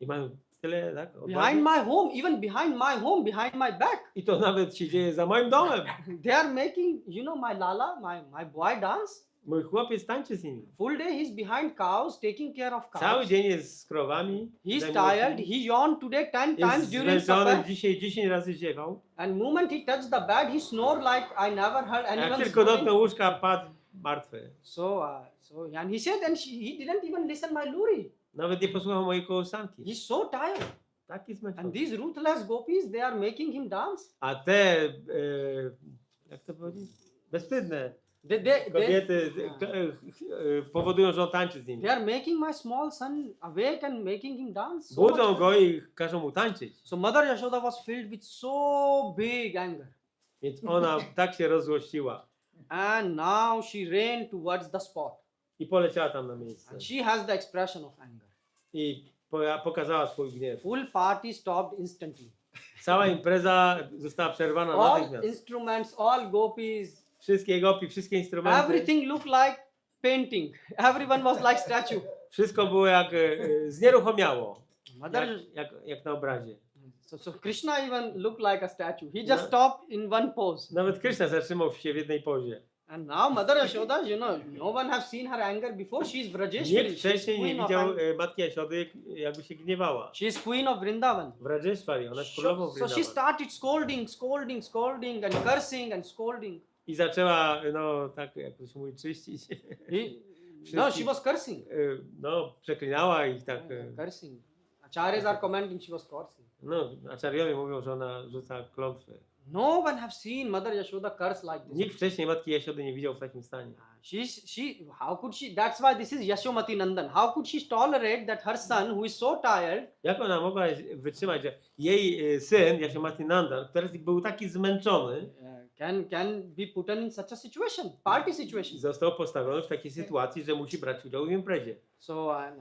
I mają tyle, tak? odwagi. Behind my home, even behind my home, behind my back. I to nawet się dzieje za moim domem. They are making, my lala, my boy dance. Mój chłopiec tańczy z nimi. Full day he's behind cows, taking care of cows. Cały dzień jest z krowami. He's zajmuje się tired. nimi. He yawned today 10 times Jest during zmęczony, supper. dzisiaj 10 razy ziewał. And moment he touched the bed, he snored like I never heard Jak anyone tylko snoring. dotknął łóżka, padł martwy. And he said, and he didn't even listen my luri. Nawet nie posłuchał mojej kołysanki. He's so tired. Taki And zmęczony. these ruthless gopis, they are making him dance. A te, jak to powiedzieć? Bezwstydne They kobiety powodują, że on tańczy z nimi. are making my small son awake and making him dance. So Budzą much. go i każą mu tańczyć. So Mother Yashoda was filled with so big anger. Więc ona tak się rozzłościła And now she ran towards the spot. i poleciała tam na miejsce. And she has the expression of anger. I pokazała swój gniew. Full party stopped instantly. Cała impreza została przerwana All natychmiast. instruments, all gopis, Wszystkie gopi, wszystkie instrumenty. everything looked like painting. Everyone was like statue. Wszystko było jak znieruchomiało. Mother, Jak na obrazie. so Krishna even looked like a statue. He just No. stopped in one pose. Nawet Krishna zatrzymał się w jednej pozie. And now Mother Yashoda, no one have seen her anger before. She is Vrajeshwari. Nikt wcześniej nie Queen of widział anger. matki Yashody, jakby się gniewała. She is queen of Vrindavan. W Radhasthami, ona jest królową So she Vrindavan. started scolding and cursing and scolding. I zaczęła, no tak jak to się mówi, czyścić. No, she was cursing. No, przeklinała ich tak. Cursing. Acharyas are commenting she was cursing. No, acharyowie mówią, że ona rzuca klątwy. No one have seen Mother Yashoda curse like this. Nikt wcześniej matki Yashody nie widział w takim stanie. How could she, that's why this is Yashomati Nandan. How could she tolerate that her son, who is so tired, Jak ona mogła wytrzymać, że jej syn, Yashoda, który był taki zmęczony, can be put in such a situation, party situation. został postawiony w takiej sytuacji, że musi brać udział w imprezie. So, and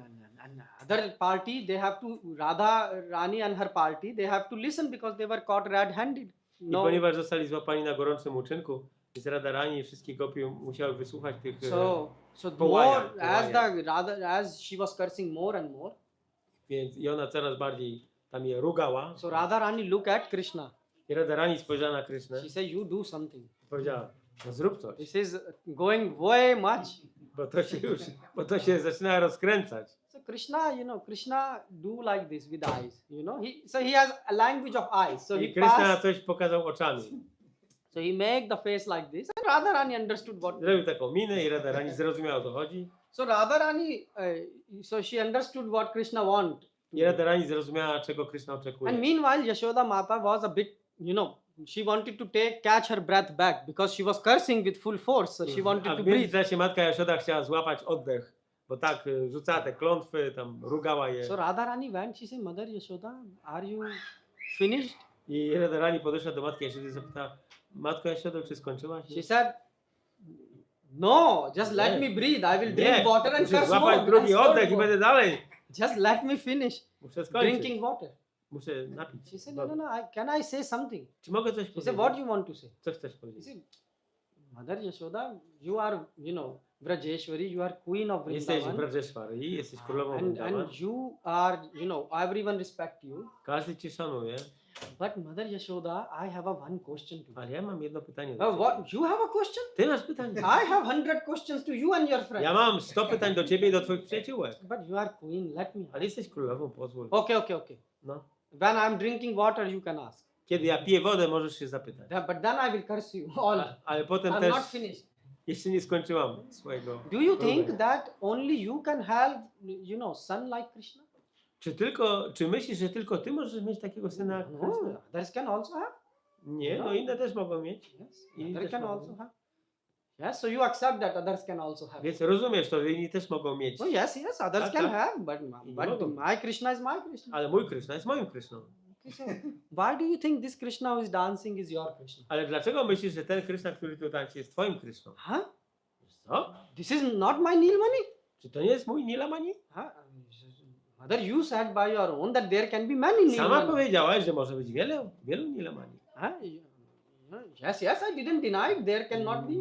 other party, they have to, Radharani and her party, they have to listen because they were caught red-handed. I No. ponieważ zostali złapani na gorącym uczynku, więc Radharani i wszystkie gopi musiały wysłuchać tych So połajach, more, as she was cursing more and more, więc i ona coraz bardziej tam je rugała. so Radharani looked at Krishna. I Radharani spojrzała na Krishnę She said, you do something. i powiedziała, no zrób coś, This is going way much. bo to się zaczyna rozkręcać. So Krishna, Krishna do like this with eyes, so he has a language of eyes. So he I Krishna passed, coś pokazał oczami. so he make the face like this. And Radharani understood what. Zrobił taką minę i Radharani zrozumiała, o co chodzi. So Radharani, so she understood what Krishna want. I Radharani zrozumiała, czego Krishna And oczekuje. meanwhile, Yashoda Mata was a bit, she wanted to catch her breath back because she was cursing with full force. So she wanted A to w breathe. międzyczasie matka Yashoda chciała złapać oddech, bo tak rzucała te klątwy, tam rugała je. So Radharani went, she said, Mother Yashoda, are you finished? I Radharani podeszła do matki Yashody i zapytała, matko Yashodo, czy skończyłaś? She said, no, just let me breathe. I will drink water and muszę curse złapać more. drugi and scold oddech i more. będę dalej. Just let me finish Muszę skończyć. drinking water. Muszę napić. She said, no, can I say something? Czy mogę coś He powiedzieć? said, what do you want to say? Co chcesz He powiedzieć? said, Mother Yashoda, you are, Vrajeshwari, you are queen of Jesteś w Vrindavan. Radhasthami, jesteś królową Vrindavan. And you are, everyone respect you. Każdy cię szanuje, But Mother Yashoda, I have one question to you. ale ja mam jedno pytanie do ciebie. What? You have a question? Ty masz pytanie. I have 100 questions to you and your friends. Ja mam 100 pytań do ciebie i do twoich przyjaciółek. But you are queen, let me. Ale jesteś królową, pozwól. Okay. No. When I'm drinking water, you can ask. Kiedy ja piję wodę, możesz się zapytać. But then I will curse you all. Ale potem I'm też not finished. jeszcze nie skończyłam swojego. Do you think próby. that only you can have, son like Krishna? Czy myślisz, że tylko ty możesz mieć takiego syna jak Krishna? No, others can also have. Nie, no inne też mogą mieć. Yes, Inni other też can mogą also mieć. have. Yes, so you accept that others can also have. Więc rozumiesz to, że inni też mogą mieć. Oh yes, yes, others Tak, can tak. have, but mogą. my Krishna is my Krishna. Ale mój Krishna jest moim Krishną. Okay, so why do you think this Krishna who is dancing is your Krishna? Ale dlaczego myślisz, że ten Krishna, który tu tańczy, jest twoim Krishną? Huh? Co? This is not my Nilmani. Czy to nie jest mój Nilamani? Huh? Mother, you said by your own that there can be many Sama Nilmani. powiedziałaś, że może być wielu Nilamani. Huh? Yes, yes, I didn't deny it. There cannot be.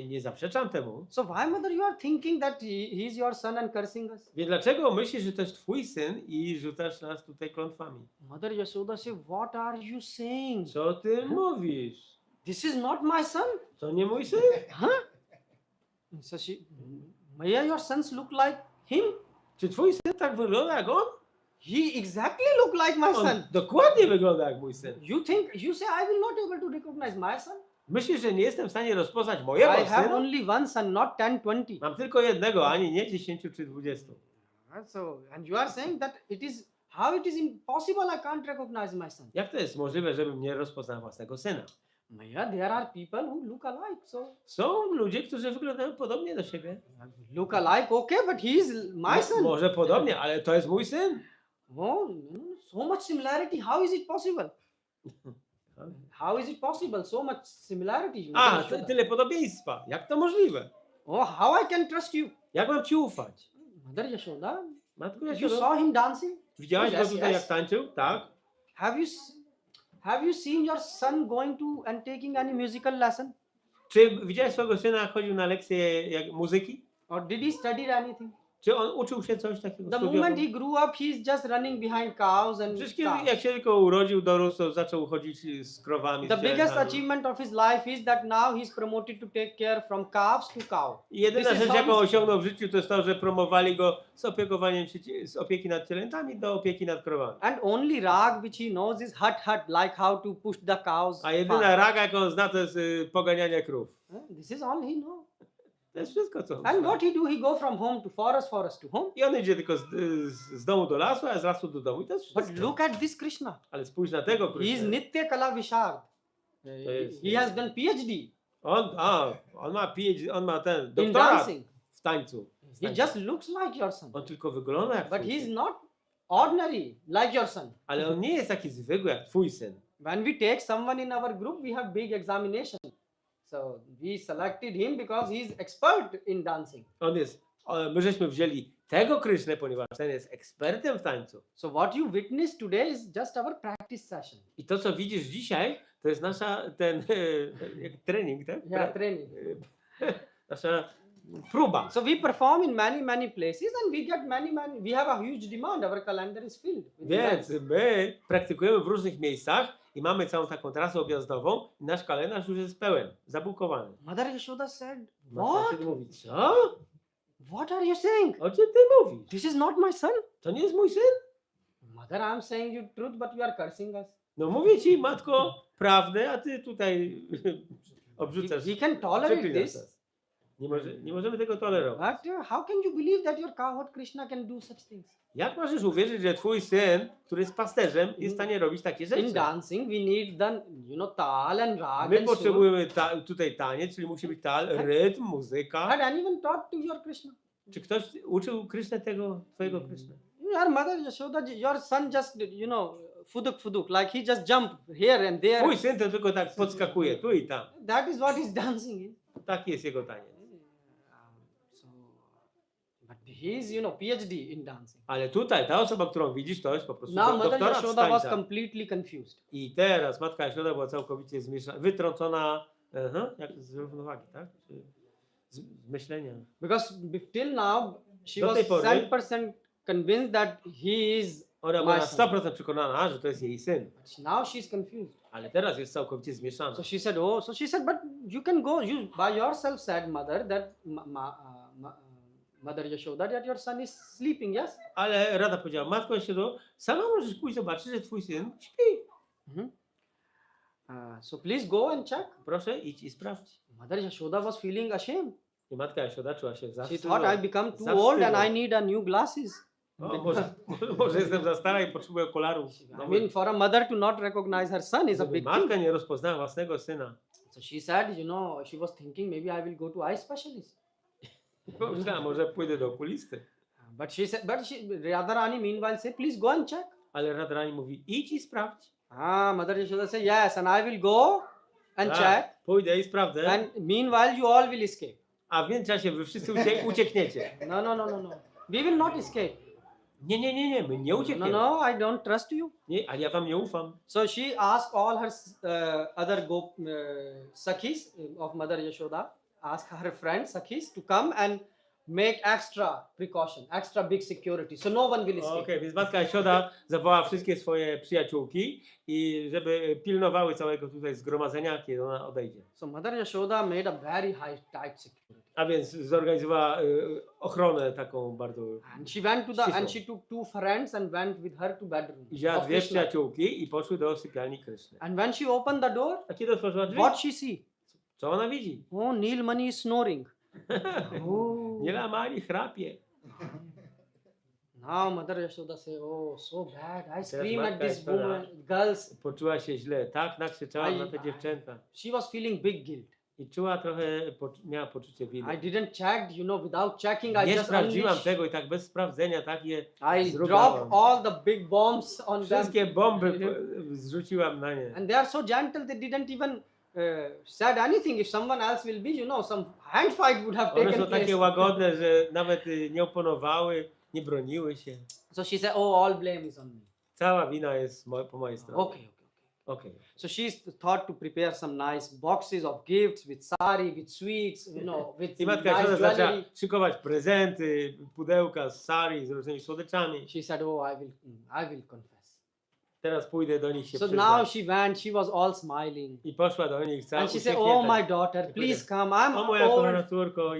Nie zaprzeczam temu. So why, mother, you are thinking that he is your son and cursing us? Więc dlaczego myślisz, że to jest twój syn i rzucasz nas tutaj klątwami? Mother Yashoda say, what are you saying? Co ty mówisz? This is not my son. To nie mój syn? Huh? So she, may your sons look like him? Czy twój syn tak wygląda jak on? He exactly look like my On son. dokładnie wygląda jak mój syn. You say I will not able to recognize my son? Myślisz, że nie jestem w stanie rozpoznać mojego I have syna? only one son, not 10, 20. Mam tylko jednego, ani nie 10 czy 20. So, and you are saying that how it is impossible I can't recognize my son. Jak to jest możliwe, żebym nie rozpoznał własnego syna? Maya, there are people who look alike. So, Są ludzie, którzy wyglądają podobnie do siebie. look alike, okay, but he is my son. Może podobnie, ale to jest mój syn. Oh, no, so much similarity. How is it possible? How is it possible? So much similarity. A, Mother Yashoda. tyle podobieństwa. Jak to możliwe? Oh, how I can trust you? Jak mam ci ufać? Mother Yashoda, Matko you Jaszodo, saw him dancing? widziałaś Yes, go tutaj yes. jak tańczył? Tak. Have you seen your son going to and taking any musical lesson? Czy widziałeś swojego syna, jak chodził na lekcje muzyki? Or did he study anything? Czy on uczył się coś takiego? The studiował? moment he grew up, he is just running behind cows and Przecież kiedy, calves. jak się tylko urodził, dorósł, to zaczął chodzić z krowami. The z biggest cielętami. achievement of his life is that now he is promoted to take care from calves to cow. I jedyna This is rzecz, how jaką he- osiągnął w życiu, to jest to, że promowali go z opiekowaniem się, z opieki nad cielętami do opieki nad krowami. And only rag which he knows is hut hut, like how to push the cows. A jedyna fast. raga, jaką on zna, to jest poganianie krów. This is all he knows. To jest wszystko, co on And zna. what he do? He go from home to forest, forest to home. I on idzie tylko z domu do lasu, a z lasu do domu. I to jest But wszystko. look at this Krishna. Ale spójrz na tego He is Krishna. Nitya Kala Vishard. jest- He has done PhD On ma PhD, on ma ten in doktorat dancing. w tańcu. He just looks like your son. On tylko wygląda jak But twój he is syn. not ordinary like your son. Ale on nie jest taki zwykły jak twój syn. When we take someone in our group, we have big examination. So we selected him because he is expert in dancing. My żeśmy wzięli tego Krishnę, ponieważ ten jest ekspertem w tańcu. So what you witnessed today is just our practice session. I to, co widzisz dzisiaj, to jest nasza, jak trening, tak? Yeah, training. Nasza próba. So we perform in many places and we get we have a huge demand. Our calendar is filled with Więc events. my praktykujemy w różnych miejscach i mamy całą taką trasę objazdową i nasz kalendarz już jest pełen, zabukowany. Mother Yashoda said, Matka what? wtedy mówi, co? What are you saying? O czym ty mówisz? This is not my son. To nie jest mój syn? Mother, I am saying you truth, but you are cursing us. No mówię ci, matko, prawdę, a ty tutaj obrzucasz. We can tolerate przeklinasz this, nas. Nie możemy tego tolerować. but how can you believe that your cowherd Krishna can do such things? Jak możesz uwierzyć, że twój syn, który jest pasterzem, jest w stanie robić takie In rzeczy? dancing, we need the tal and rag My and sur. potrzebujemy tutaj taniec, czyli musi być rytm, muzyka. Had anyone taught to your Krishna? Czy ktoś uczył Krishna tego, twojego Krishna? Your mother Yashoda, your son just, fuduk, like he just jump here and there. Twój syn to tylko tak podskakuje tu i tam. That is what he's dancing in. Taki jest jego taniec. But he's, PhD in dancing. Ale tutaj ta osoba, którą widzisz, to jest po prostu Now Mother doktorat z Yashoda was tańca. completely confused. I teraz matka Yashoda była całkowicie wytrącona jak z równowagi, tak? Czy z myślenia. Because till now, she Do was tej pory- 100% convinced that he is Ona była my na son. 100% przekonana, że to jest jej syn. But now she's confused. Ale teraz jest całkowicie zmieszana. So she said, but you can go, you by yourself said, mother, that Mother Yashoda, that your son is sleeping, yes? Ale Radha powiedziała, matko Yashodo, sama możesz pójść zobaczyć, że twój syn śpi. So please go and check. Proszę, idź i sprawdź. Mother Yashoda was feeling ashamed. I matka Yashoda czuła się She zawstydzona. thought I become too old and I need a new glasses. O, może jestem za stara i potrzebuję okularów. I mean, for a mother to not recognize her son is a Żeby big matka thing. nie rozpoznała własnego syna. So she said, she was thinking maybe I will go to eye specialist. Pomyślałem, może pójdę do okulisty. But Radharani meanwhile say, please go and check. Ale Radharani mówi, idź i sprawdź. Mother Yashoda say, yes, and I will go and Tak, check. pójdę i sprawdzę. And meanwhile you all will escape. A w międzyczasie wy wszyscy uciekniecie. No. We will not escape. Nie, my nie uciekniemy. No, I don't trust you. Nie, ale ja wam nie ufam. So she asked all her other Sakhis of Mother Yashoda, asked her friends, Sakhis, to come and make extra precaution, extra big security, so no one will escape. Okej, więc matka Yashoda zawołała wszystkie swoje przyjaciółki i żeby pilnowały całego tutaj zgromadzenia, kiedy ona odejdzie. So Mother Yashoda made a very tight security. A więc zorganizowała ochronę taką bardzo... And she went to ścisłą. and she took two friends and went with her to bedroom. Wzięła of dwie Krishna. przyjaciółki i poszły do sypialni Kryszny. And when she opened the door, A kiedy otworzyła drzwi, what she see? co ona widzi? Oh, Neelmani is snoring. Oh. Nielamani chrapie. Now Mother Yashoda say, oh, so bad. I scream matka at these Yashoda women, girls. Poczuła się źle, tak nakrzyczała na te dziewczęta. She was feeling big guilt. I czuła trochę, miała poczucie winy. I didn't check, without checking, I Nie just sprawdziłam unleashed. tego i tak bez sprawdzenia tak je I zrugałam. dropped all the big bombs on them. Wszystkie bomby zrzuciłam na nie. And they are so gentle, they didn't even said anything. If someone else will be, some hand fight would have One taken są takie place. łagodne, że nawet nie oponowały, nie broniły się. So she said, oh, all blame is on me. Cała wina jest po mojej stronie. Okay. Okay. So she's thought to prepare some nice boxes of gifts with sari, with sweets, with I matka nice Yashoda zaczęła jewelry. szykować prezenty, pudełka z sari, z różnymi słodyczami. She said, oh, I will confess. Teraz pójdę do nich się So now przyznać. she went, she was all smiling. I poszła do nich cała And she said, uśmiechnięta. oh, my daughter, please come. I'm O moja kochana old. córko,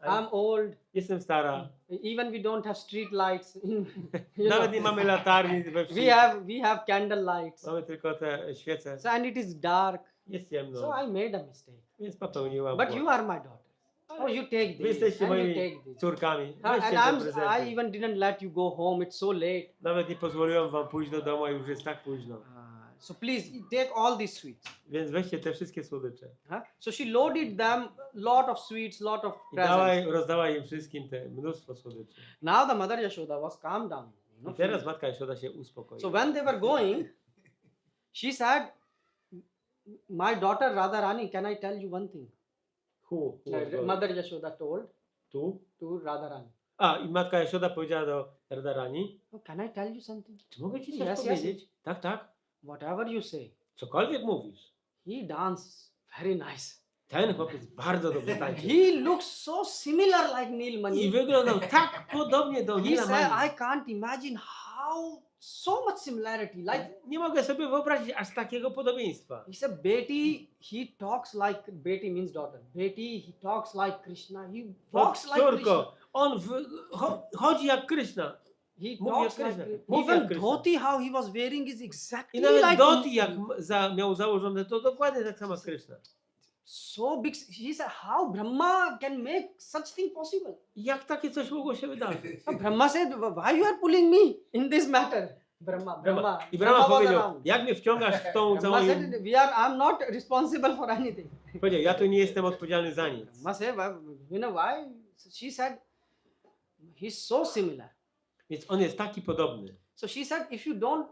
I'm old. jestem stara. Even we don't have street lights. Nawet nie mamy latarni we wsi. We have candle lights. Mamy tylko te świece. So, and it is dark. Jest So ciemno, I made a mistake. więc popełniłam But błąd. you are my daughter. Oh, you take Wy this. jesteście And you moimi take this. córkami. And Weźcie te I prezenty. even didn't let you go home. It's so late. Nawet nie pozwoliłam wam pójść do domu, a już jest tak późno. So please take all these sweets. Więc weźcie te wszystkie słodycze. So she loaded them, lot of sweets, lot of I presents. rozdała im wszystkim te mnóstwo słodyczy. Now the Mother Yashoda was calmed down. I teraz matka Yashoda się uspokoiła. So when they were going, she said, my daughter Radharani, can I tell you one thing? Who was going? Mother Yashoda told Tu? to Radharani. A, i matka Yashoda powiedziała do Radharani, Oh, can I tell you something? czy mogę ci coś Yes, yes, powiedzieć? Tak, tak. Whatever you say. Cokolwiek mówisz. He danced very nice. Ten chłopiec bardzo dobrze tańczy. He looks so similar like Neil I Mani. wyglądał tak podobnie do He Nila said, Mani. I can't imagine how so much similarity. Like Nie mogę sobie wyobrazić aż takiego podobieństwa. he said, Beti, he talks like Beti means daughter. Beti, he talks like Krishna. He walks like Krishna. Córko, on chodzi jak Krishna. He Mówi talks jak like Krishna. Mówi even jak Krishna. dhoti how he was wearing is I exactly nawet like doty jak miał założone, to dokładnie tak samo jak Krishna. so big. He said, how Brahma can make such thing possible? Jak takie coś mogło się wydarzyć? So Brahma said, why you are pulling me in this matter? Brahma. I Brahma was powiedział, around. jak mnie wciągasz w tą Brahma całą... said, I'm not responsible for anything. Powiedział, ja tu nie jestem odpowiedzialny za nic. Brahma said, why? So she said, he's so similar. Więc on jest taki podobny. So she said, if you don't,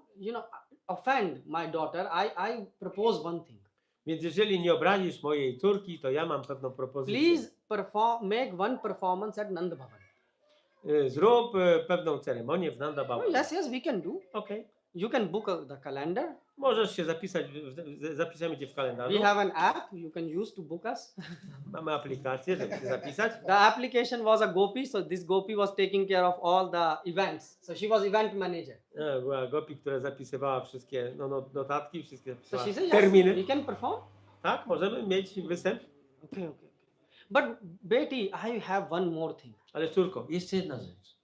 offend my daughter, I propose one thing. Więc jeżeli nie obrazisz mojej córki, to ja mam pewną propozycję. Please make one performance at Nanda Bhavan. Zrób pewną ceremonię w Nanda Bhavan. Oh, yes, we can do. Okej. You can book the calendar. Możesz się zapisać, zapisamy cię w kalendarzu. We have an app you can use to book us. Mamy aplikację, żeby się zapisać. The application was a gopi, so this gopi was taking care of all the events. So she was event manager. Była Gopi, która zapisywała wszystkie notatki, wszystkie So she said, yes, terminy. we can perform. Tak, możemy mieć występ. Okay. But Beti, I have one more thing. Ale córko, jeszcze jedna rzecz.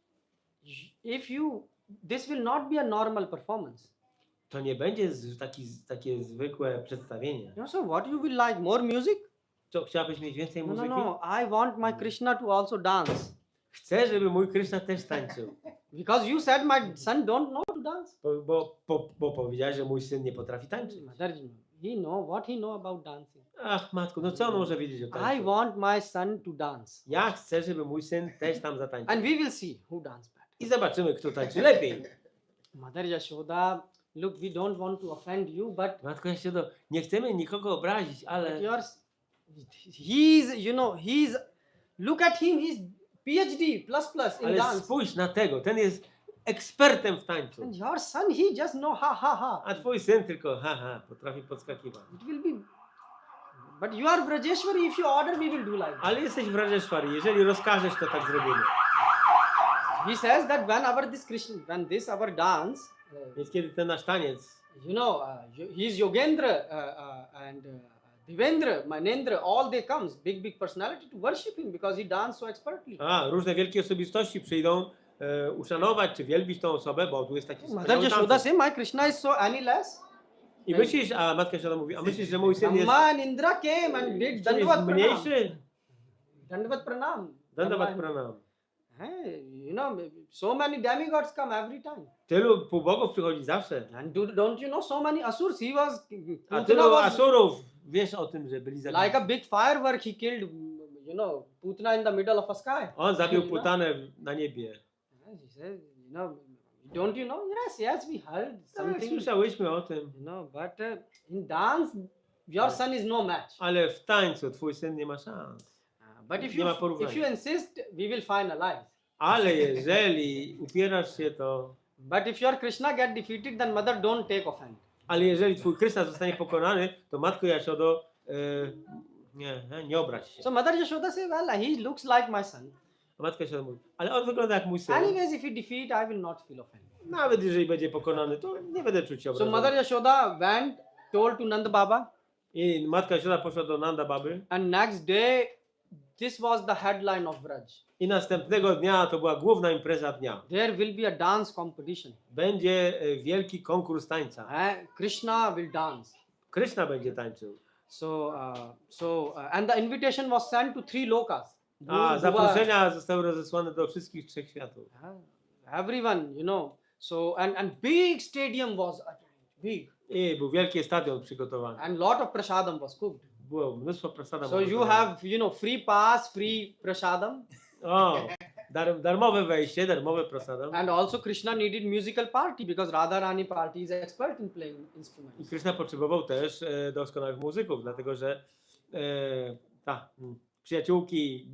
This will not be a normal performance. To nie będzie takie zwykłe przedstawienie. So what you will like? More music? Co, chciałabyś mieć więcej muzyki? No. I want my Krishna to also dance. Chcę, żeby mój Krishna też tańczył. Because you said my son don't know to dance. Bo powiedziałeś, że mój syn nie potrafi tańczyć. Motherji, he know what he know about dancing. Ach, matko, no co on może wiedzieć o I tańcu? want my son to dance. Ja chcę, żeby mój syn też tam zatańczył. And we will see who dance better. I zobaczymy, kto tańczy lepiej. Mother Yashoda, look, we don't want to offend you, but Matko Jaszodo, nie chcemy nikogo obrazić, ale he's look at him, he's PhD in ale dance. spójrz na tego, ten jest ekspertem w tańcu. And your son, he just know ha ha ha. A twój syn tylko haha, potrafi podskakiwać. It will be. But you are Vrajeshwari, if you order, we will do like that. Ale jesteś w Radhasthami, jeżeli rozkażesz, to tak zrobimy. He says that when this our dance, Więc kiedy ten nasz taniec, he's Yogendra and Devendra, Manendra, all they comes, big personality to worship him because he danced so expertly. różne wielkie osobistości przyjdą uszanować czy wielbić tą osobę, bo tu jest taki Mother wspaniały Yashoda tancerz. say, my Krishna is so any less. I myślisz, a matka Yashoda mówi, a myślisz, że mój syn jest Brahma and Indra came and did czym jest Dandavat Pranam. mniejszy? Dandavat Pranam. Dandavat Pranam. Hey, so many demigods come every time. Tylu półbogów przychodzi zawsze. And don't you know so many asurs? He was, A Putana tylu was asurów, wiesz o tym, że byli like zabiti. a big firework. He killed, Putana in the middle of a sky. On zabił You know? Putanę na niebie. He said, don't you know? Yes, we heard Tak, something. słyszałyśmy o tym. But in dance, your son is no match. Ale w tańcu twój syn nie ma szans. But if Nie ma you porównania. insist, we will finalize. Ale jeżeli upierasz się, to... But if your Krishna get defeated, then mother don't take offense. Ale jeżeli twój Krishna zostanie pokonany, to matko Jaszodo, nie obraź się. So mother Yashoda say, well, he looks like my son. A matka Jaszoda mówi, ale on wygląda jak mój syn. Anyways, if he defeat, I will not feel offended. Nawet jeżeli będzie pokonany, to nie będę czuć się So obrażony. mother Yashoda went, told to Nanda Baba, I matka Jaszoda poszła do Nanda Baby and next day, this was the headline of Vraj. i następnego dnia to była główna impreza dnia. There will be a dance competition. Będzie wielki konkurs tańca. Krishna will dance. Krishna będzie tańczył. And the invitation was sent to 3 lokas. A zaproszenia zostały rozesłane do wszystkich 3 światów. Everyone, So and big stadium was big, I był wielki stadion przygotowany. and lot of prasadam was cooked. Było mnóstwo prasadam. So you have, free pass, free prasadam, O, darmowe wejście, darmowe prasadam. and also Krishna needed musical party because Radharani party is expert in playing I instruments. Krishna potrzebował też doskonałych muzyków, dlatego że przyjaciółki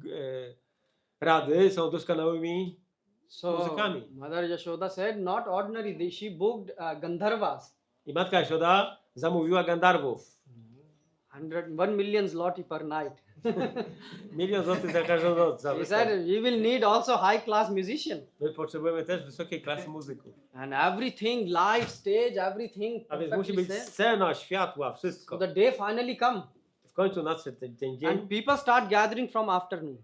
Rady są doskonałymi So muzykami. Mother Yashoda said, not ordinary. She booked Gandharvas, I matka Yashoda zamówiła Gandharwów. 1 million zloty per night. $1 000 000 za każdą noc. Za He występ. said, we will need also high class musician. My potrzebujemy też wysokiej klasy muzyków. And everything, light, stage, everything. A więc musi perfectly być set. scena, światła, So wszystko. the day finally come, W końcu nadszedł ten dzień and people start gathering from afternoon.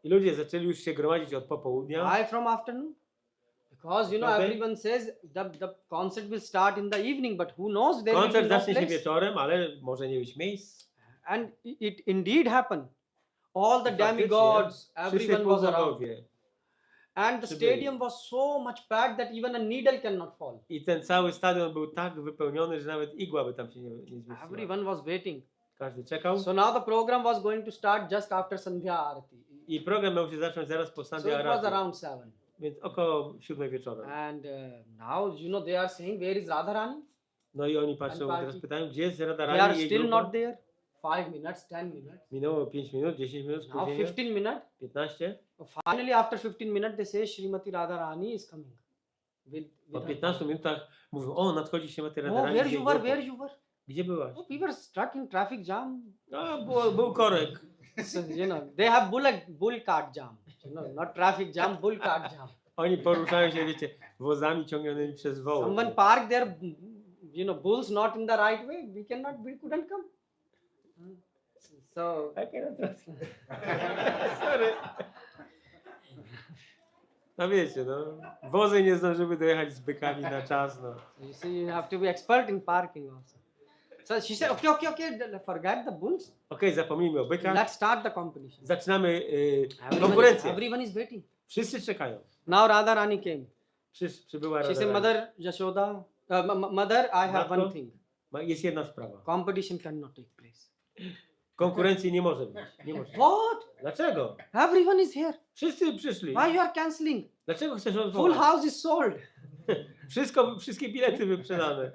i ludzie zaczęli już się gromadzić od popołudnia. Why from afternoon? Because Okay. everyone says the concert will start in the evening, but who knows, there will Koncert be no zacznie się place. wieczorem, ale może nie być miejsc. And it indeed happened. All the I faktycznie demigods, wszyscy everyone was around. półbogowie. And the przybyli. stadium was so much packed that even a needle cannot fall. I ten cały stadion był tak wypełniony, że nawet igła by tam się nie zmieściła. Everyone was waiting. Każdy czekał. So now the program was going to start just after Sandhya Arati. I program miał się zacząć zaraz po So Sandhya it was Arati. around 7. Więc około 7 wieczorem. And now, they are saying, where is Radharani? No i oni patrzą, And teraz party. pytają, gdzie jest They are Radharani i jej still grupa? not there. 5 minutes, 10 minutes. Minęło 5 minut, 10 minut, Now spóźnienie, 15 minutes. 15. Finally, after 15 minutes, they say Srimati Radharani is coming. Po her 15 minutach mówią, o, nadchodzi się Mati Oh, Radharani. where z jej you were, grupą. where you were? Gdzie byłaś? Oh, we were stuck in traffic jam. No, był korek. So, they have bull cart jam. Not traffic jam, bull cart jam. Oni poruszają się, wiecie, wozami ciągnionymi przez woły. Someone parked their, bulls not in the right way. We couldn't come. So, Sorry. No wiecie, no, wozy nie zdążyły dojechać z bykami na czas, no. you see, you have to be expert in parking also. So she said, okay, forget the bulls. Okej, zapomnijmy o bykach. Let's start the competition. Zaczynamy konkurencję. Everyone is waiting. Wszyscy czekają. Now Radharani came. Przybyła She said, Radharani. Mother Yashoda, Mother, I have Matko? one thing. Jest jedna sprawa. Competition cannot take place. Konkurencji nie może być. Nie może. What? Dlaczego? Everyone is here. Wszyscy przyszli. Why you are cancelling? Dlaczego chcesz Full odwołać? house is sold. Wszystkie bilety wyprzedane.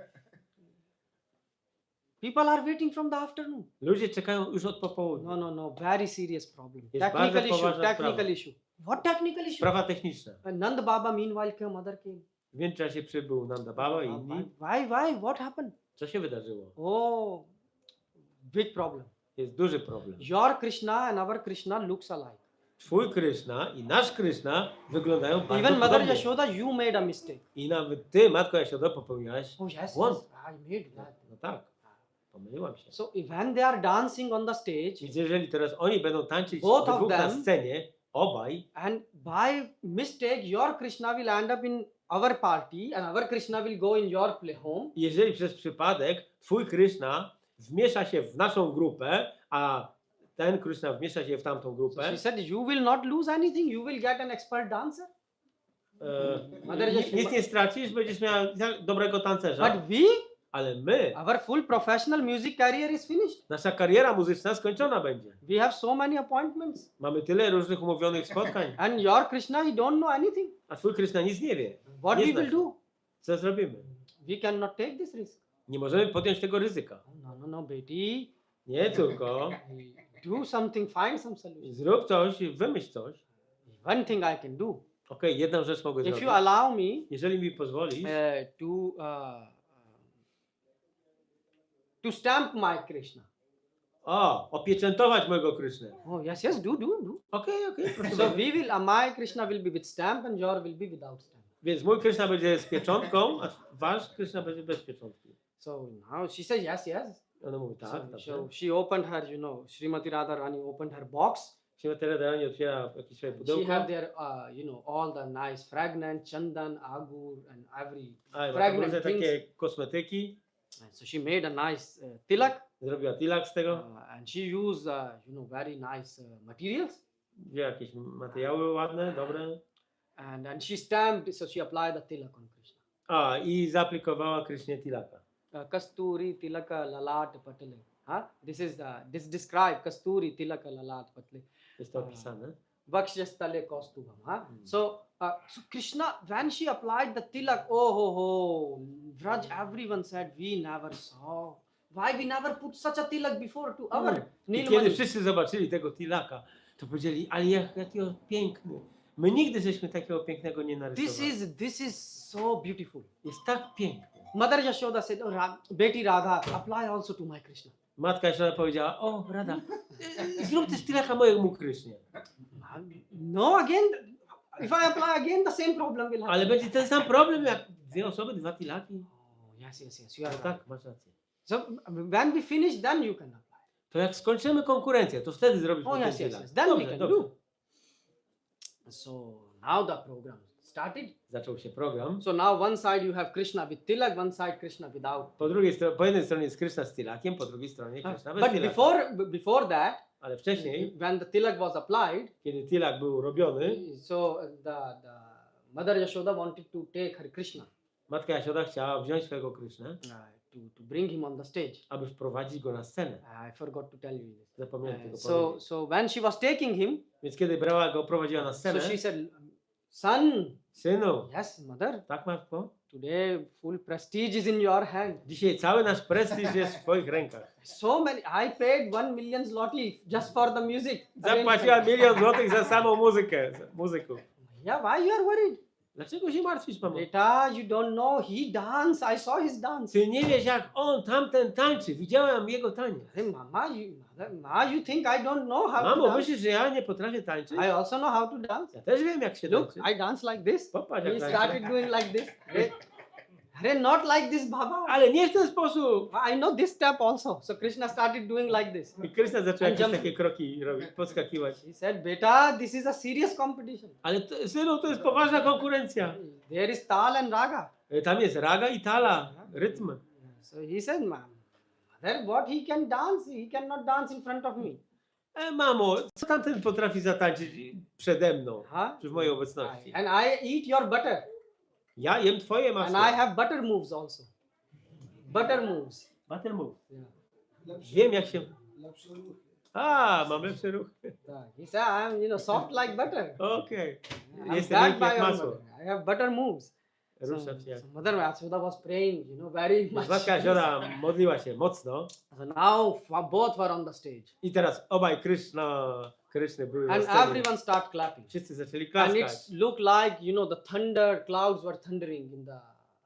People are waiting from the afternoon. Ludzie czekają już od popołudnia. No. Very serious problem. Jest Technical bardzo issue. poważna Technical sprawa. issue. What technical issue? Sprawa techniczna. Nand Baba meanwhile came, mother came. W międzyczasie przybył Nanda Baba i inni. Why? What happened? Co się wydarzyło? Oh, big problem. Jest duży problem. Your Krishna and our Krishna looks alike. Twój Krishna i nasz Krishna wyglądają bardzo Even Mother podobnie. Yashoda, you made a mistake. I nawet ty, Matko Jashoda, popełniłaś Oh yes, błąd. I made that. No tak, pomyliłam się. So when they are dancing on the stage, Więc jeżeli teraz oni będą tańczyć Both of we dwóch na them- scenie, obaj, and by mistake your Krishna will end up in our party and our Krishna will go in your play home, i jeżeli przez przypadek twój Krishna wmiesza się w naszą grupę, a ten Krishna wmiesza się w tamtą so grupę, she said, you will not lose anything, you will get an expert dancer. Mother Yashoda- nic nie stracisz, będziesz miał dobrego tancerza, But we, ale my, our full professional music career is finished. nasza kariera muzyczna skończona będzie. We have so many appointments. Mamy tyle różnych umówionych spotkań, And your Krishna, he don't know anything. a twój Krishna nic nie wie. What Nie we zna will się. do? Co zrobimy? We cannot take this risk. Nie możemy podjąć tego ryzyka. No, Betty. Nie tylko. Do something, find some solution. Zrób coś, wymyśl coś. One thing I can do. Okej, jedną rzecz mogę If zrobić. you allow me Jeżeli mi pozwolisz, to stamp my Krishna. opieczętować mojego Krysznę. Oh yes, do. Okej, proszę So bardzo. we will, my Krishna will be with stamp and your will be without stamp. Więc mój Krishna będzie z pieczątką, a wasz Krishna będzie bez pieczątki. So now she says yes. Ona mówi tak, So, dobrze. so she opened her, Srimati Radharani opened her box. Święta Radharani otwiera jakieś swoje She pudełko. have there, all the nice fragrant chandan, agur, and every A, ma fragrant różne things. takie kosmetyki. And so she made a nice tilak, Zrobiła tilak z tego. and she used, very nice materials. Wzięła jakieś materiały ładne, dobre. And she stamped, so she applied the tilak on Krishna. I zaaplikowała Krysznie tilaka. Kasturi tilaka lalat patle. This describe Kasturi tilaka lalat patle. Jest to opisane. Vakshastale kaustubham. So Krishna, when she applied the tilak, oh, Vraj, everyone said, we never saw. Why we never put such a tilak before to our I kiedy Nilmani? wszyscy zobaczyli tego tilaka, to powiedzieli, ale jaki on piękny. My nigdy żeśmy takiego pięknego nie narysowali. This is so beautiful. Jest tak piękny. Mother Yashoda said, Beti Radha, apply also to my Krishna. Matka Yashoda powiedziała, Radha, zrób też tilaka mojemu Krysznie. No, again, if I apply again, the same problem will happen. Ale będzie ten sam problem jak dwie osoby, dwa tilaki. Oh, yes, you are No right. tak, masz rację. So when we finish, then you can apply. To jak skończymy konkurencję, to wtedy zrobisz Oh, ten yes. tilak. Then we Dobrze, can dobrze. do. So now the program started. Zaczął się program. So now one side you have Krishna with tilak, one side Krishna without. Po jednej stronie jest Krishna z tilakiem, po drugiej stronie Krishna bez But tilaka. before that, Ale wcześniej, when the tilak was applied, kiedy tilak był robiony, so the Mother Yashoda wanted to take her Krishna matka Yashoda chciała wziąć swojego Krishnę, to bring him on the stage. aby wprowadzić go na scenę. I forgot to tell you this. Zapomniałem tego So powiedzieć. when she was taking him, Więc kiedy brała go, prowadziła na so scenę, she said, son, synu, yes, mother, tak matko? today full prestige is in your hand. Dzisiaj cały nasz prestiż jest w twoich rękach. So many, I paid 1 million zloty just for the music. Zapłaciła arrangement. 1 000 000 złotych za samą muzyków. Yeah, why you are worried? Dlaczego się martwisz, mamo? Beta, you don't know, he dance, I saw his dance. Ty nie wiesz, jak on tamten tańczy. Widziałam jego taniec. Hey, Mama, you think I don't know how to Mamo, dance? myślisz, że ja nie potrafię tańczyć? I also know how to dance. Ja też wiem, jak się Look, tańczy. I dance like this. Popatrz, He jak started tańczy. doing like this. Not like this, Baba. Ale nie w ten sposób. I know this step also. So Krishna started doing like this. I Krishna zaczął And jakieś jump. takie kroki robić, podskakiwać. He said, Beta, this is a serious competition. Ale synu, to jest poważna konkurencja. There is tal and raga. Tam jest raga i tala, rytm. So he said, Mother, what he can dance? He cannot dance in front of me. Mamo, co tamten potrafi zatańczyć przede mną, Huh? czy w mojej obecności? And I eat your butter. Ja jem twoje And masło. I have butter moves also. Butter moves. Butter move. Yeah. Lepszy Wiem ruch, jak się... lepszy ruch. Mam lepszy ruch. He said, I'm soft like butter. Okej. I'm Jestem backed miękki by jak your masło. mother. I have butter moves. Ruszam się jak... So Mother Yashoda was praying, very much. Matka Yashoda modliła się mocno. So now both were on the stage. I teraz obaj Kryszny były na And scenie. everyone started clapping. Wszyscy zaczęli And klaskać. it looked like, the thunder, clouds were thundering in the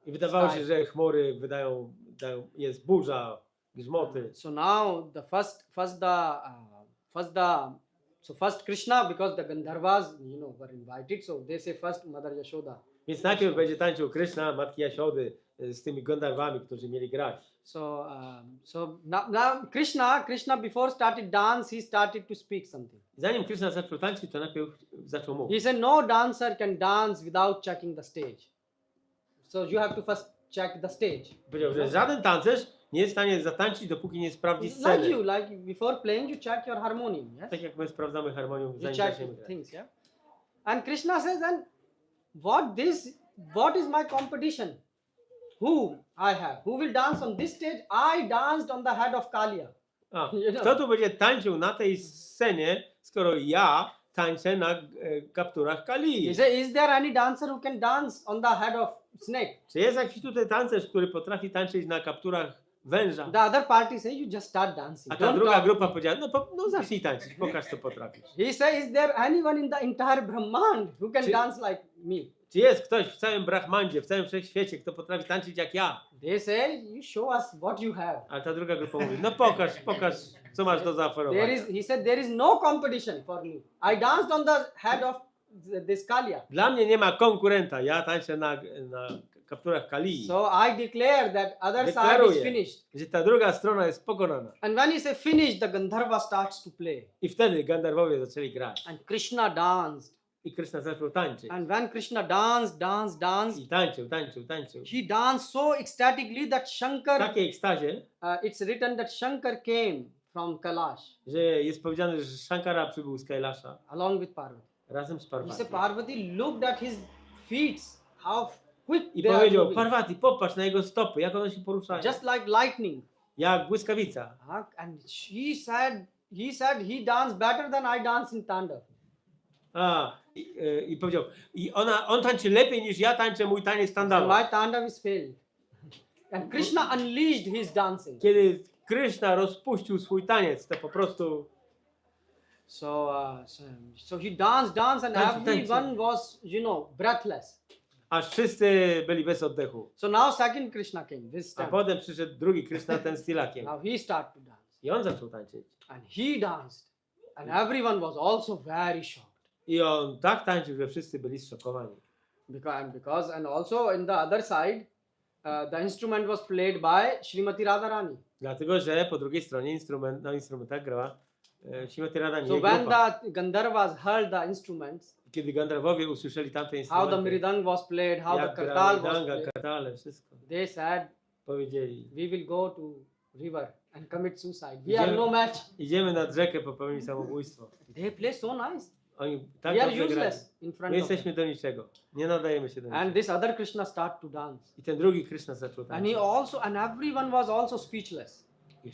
I wydawało sky. się, że chmury jest burza, grzmoty. So now first Krishna, because the Gandharvas, were invited. So they say first Mother Yashoda. Więc najpierw będzie tańczył Krishna, matki Yashody z tymi Gandharwami, którzy mieli grać. So now Krishna before started dance, he started to speak something. Zanim Krishna zaczął tańczyć, to najpierw zaczął mówić. He said no dancer can dance without checking the stage. So you have to first check the stage. Powiedział, że żaden tancerz nie jest w stanie zatańczyć, dopóki nie sprawdzi Like sceny. like before playing, you check your harmonium. Yes. Tak jak my sprawdzamy harmonię, You zanim check zaczniemy grać. things. Yeah. And Krishna says, and what is my competition? Who I have? Who will dance on this stage? I danced on the head of Kalia. A, You know. kto tu będzie tańczył na tej scenie, skoro ja tańczę na kapturach Kali? He said, is there any dancer who can dance on the head of snake? Czy jest jakiś tutaj tancerz, który potrafi tańczyć na kapturach węża? The other party say you just start dancing. A ta Don't druga talk. grupa powiedziała, no zacznij tańczyć, pokaż co potrafisz. He says, is there anyone in the entire Brahmand who can Czy- dance like me? Czy jest ktoś w całym Brahmandzie, w całym wszechświecie, kto potrafi tańczyć jak ja? They say, you show us what you have. A ta druga grupa mówi, no pokaż, co masz do zaoferowania. He said, there is no competition for me. I danced on the head of this Kalia. Dla mnie nie ma konkurenta, ja tańczę na kapturach Kali. So I declare that other side is Deklaruję, finished. że ta druga strona jest pokonana. And when he say finished, the Gandharva starts to play. I wtedy Gandharwowie zaczęli grać. And Krishna danced. I Krishna zaczął tańczyć. And when Krishna danced, I tańczył. he danced so ecstatically that W Shankar, takiej ekstazie, it's written that Shankar came from Kailash że jest powiedziane, że Shankara przybył z Kailasha along with Parvati. razem z He Parvati. said, Parvati looked at his feet, how quick I they are powiedział, moving. Parvati, popatrz na jego stopy, jak one się poruszają. Just like lightning. Jak błyskawica. And he said he danced better than I dance in Tandav. I powiedział, on tańczy lepiej niż ja tańczę mój taniec And tandawa. my Tandav is failed. And Krishna unleashed his dancing. Kiedy Krishna rozpuścił swój taniec, to po prostu So he danced, and Tańczył. everyone was, breathless. aż wszyscy byli bez oddechu. So now second Krishna came this A time. potem przyszedł drugi Krishna, ten z tilakiem. Now he started to dance. I on zaczął tańczyć. And he danced. And everyone was also very shocked. I on tak tańczył, że wszyscy byli zszokowani. And also in the other side, the instrument was played by Srimati Radharani. Dlatego, że po drugiej stronie na instrumentach grała Srimati Radharani. So jej when grupa. the Gandharvas heard the instruments, Kiedy Gandharwowie usłyszeli tamte how the instrumenty, mridang was played, how the jak kartal grali was danga, played, kartale, wszystko, they said, powiedzieli, we will go to river and commit suicide. We are no match. idziemy nad rzekę popełnić samobójstwo. They play so nice. Oni tak We are dobrze grali. useless in front My of them. jesteśmy do niczego. Nie nadajemy się do And niczego. this other Krishna started to dance. I ten drugi Krishna zaczął And he tańczyć. and everyone was also speechless. I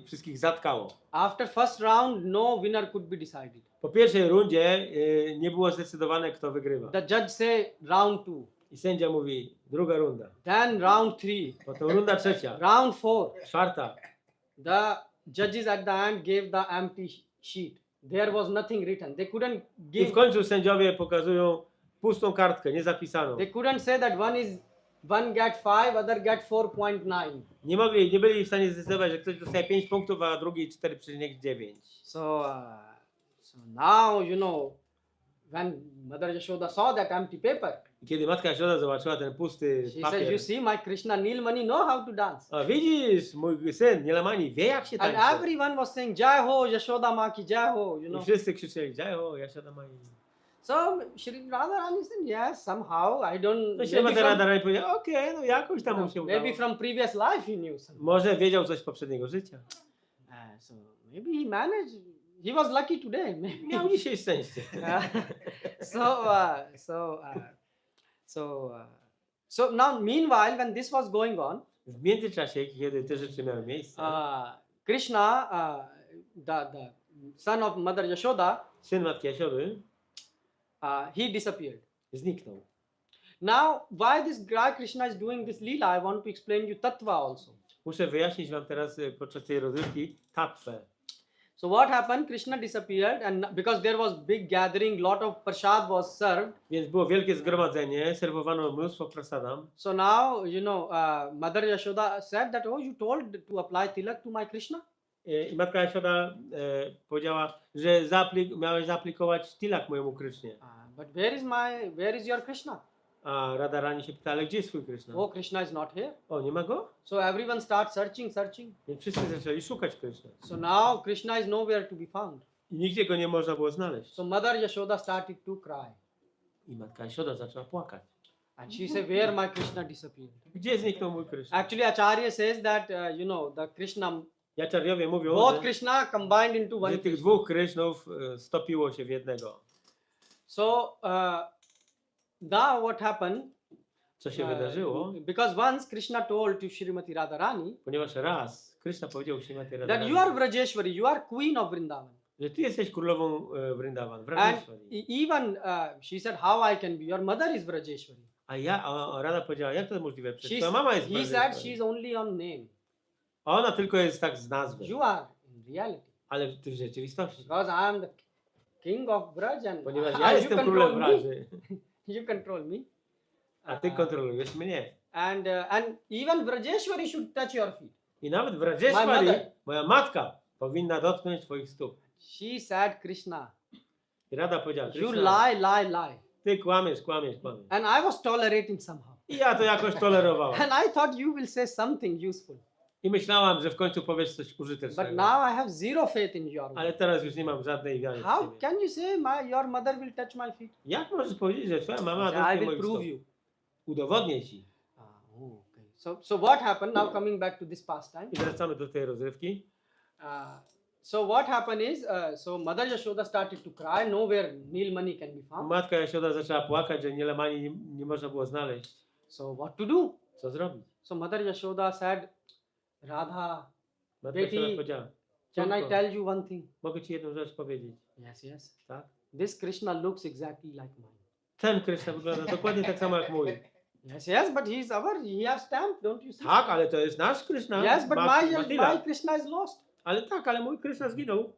wszystkich zatkało. After first round, no winner could be decided. Po pierwszej rundzie nie było zdecydowane, kto wygrywa. The judge say round 2, I sędzia mówi, druga runda. then round 3, Potem runda trzecia, round 4. czwarta. The judges at the end gave the empty sheet. There was nothing written. They couldn't I w give. końcu sędziowie pokazują pustą kartkę, niezapisaną. They couldn't say that one get 5, other get 4.9. Nie byli w stanie zdecydować, że ktoś dostaje 5 punktów, a drugi 4,9. So now when Mother Yashoda saw that empty paper, I kiedy matka Yashoda zobaczyła ten pusty she says, papier, "You see, my Krishna Nilmani know how to dance." a widzisz, mój syn Nielamani wie jak się And tańczy. everyone was saying, "Jai ho, Yashoda ma ki jai ho," I wszyscy krzyczeli, jaj o, Yashoda ma. So Shri Radharani said, "Yes, somehow I don't." No się Radharani powiedział, okej, no jakoś tam mu się udało. Maybe from previous life he knew something. Może wiedział coś z poprzedniego życia. So maybe he managed. He was lucky today. Maybe. Miał dzisiaj szczęście. So now, meanwhile, when this was going on, W międzyczasie, kiedy te rzeczy miały miejsce, Krishna, the son of Mother Yashoda, syn matki Jasiody he disappeared. zniknął. Now, why this guy Krishna is doing this lila, I want to explain you tattva also. Muszę wyjaśnić wam teraz podczas tej rozrywki tatwę. So what happened? Krishna disappeared, and because there was big gathering, lot of prasad was served. Więc było wielkie zgromadzenie, serwowano mnóstwo prasadam. So now, Mother Yashoda said that, oh, you told to apply tilak to my Krishna? I matka Jashoda powiedziała, że miałeś zaaplikować tilak mojemu Krysznie. But where is your Krishna? A Radharani się pyta, ale gdzie jest twój Kryszna? Oh, Krishna is not here. O, nie ma go? So everyone starts searching. Więc wszyscy zaczęli szukać Kryszny. So now Krishna is nowhere to be found. I nigdzie go nie można było znaleźć. So Mother Yashoda started to cry. I matka Jashoda zaczęła płakać. And she said, where my Krishna disappeared? Gdzie zniknął mój Kryszna? Actually, Acharya says that, the Krishna, Jacharyowie mówią, both Krishna combined into one że tych Krishna. dwóch Krysznów stopiło się w jednego. So now what happened? Co się wydarzyło? Because once Krishna told to Srimati Radharani Ponieważ raz Krishna powiedział Śrimati that Radharani, you are Vrajeshwari, you are queen of Vrindavan. że ty jesteś królową Vrindavan, And Vrajeshwari. even she said, how I can be? Your mother is Vrajeshwari. A Rada powiedziała, jak to możliwe? Przecież She, twoja mama jest he said Vrajeshwari. she's only on name. A ona tylko jest tak z nazwy, You are in reality. ale w rzeczywistości. Because I am the king of Braj and Ponieważ ja you jestem control królem me. Wraży, You control me. a ty kontrolujesz mnie. And even Vrajeshwari should touch your feet. I nawet w My Radheswari, mother. moja matka, powinna dotknąć twoich stóp. She said, Krishna, I Rada powiedziała, you Krishna, lie. ty kłamiesz. And I was tolerating somehow. I ja to jakoś tolerowałem. And I thought you will say something useful. I myślałam, że w końcu powiesz coś But użytecznego. now I have zero faith in your word. Ale teraz już nie mam żadnej wiary w How ciebie. can you say your mother will touch my feet? Jak możesz powiedzieć, że twoja mama I dotknie will moich prove stóp? you. Udowodnię ci. Okay. So what happened? Now coming back to this pastime. I wracamy do tej rozrywki. So what happened is, so Mother Yashoda started to cry. Nowhere Nilmani can be found. Matka Jasioda zaczęła płakać, że Nielemani nie można było znaleźć. So what to do? Co zrobić? So Mother Yashoda said, Radha, Matka Betty, Jasioda powiedziała, can I córko, tell you one thing? mogę ci jedną rzecz powiedzieć. Yes. Tak? This Krishna looks exactly like mine. Ten Kryszna wygląda dokładnie tak samo jak mój. Yes, but he has stamp, don't you see? Tak, ale to jest nasz Kryszna. Yes, but my Krishna is lost. Ale tak, ale mój Kryszna zginął.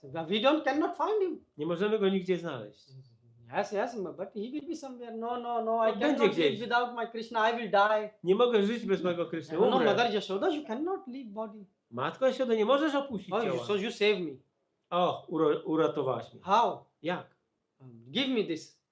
So we cannot find him. Nie możemy go nigdzie znaleźć. Yes, but he will be somewhere. No, I Będzie cannot gdzieś. live without my Krishna. I will die. Nie mogę żyć bez mojego Kryszny. No, Umrę. Mother Yashoda, you cannot leave body. Matko Jasioda, nie możesz opuścić Oh, ciała. so you save me. O, uratowałaś mnie. How? Jak? Give me this.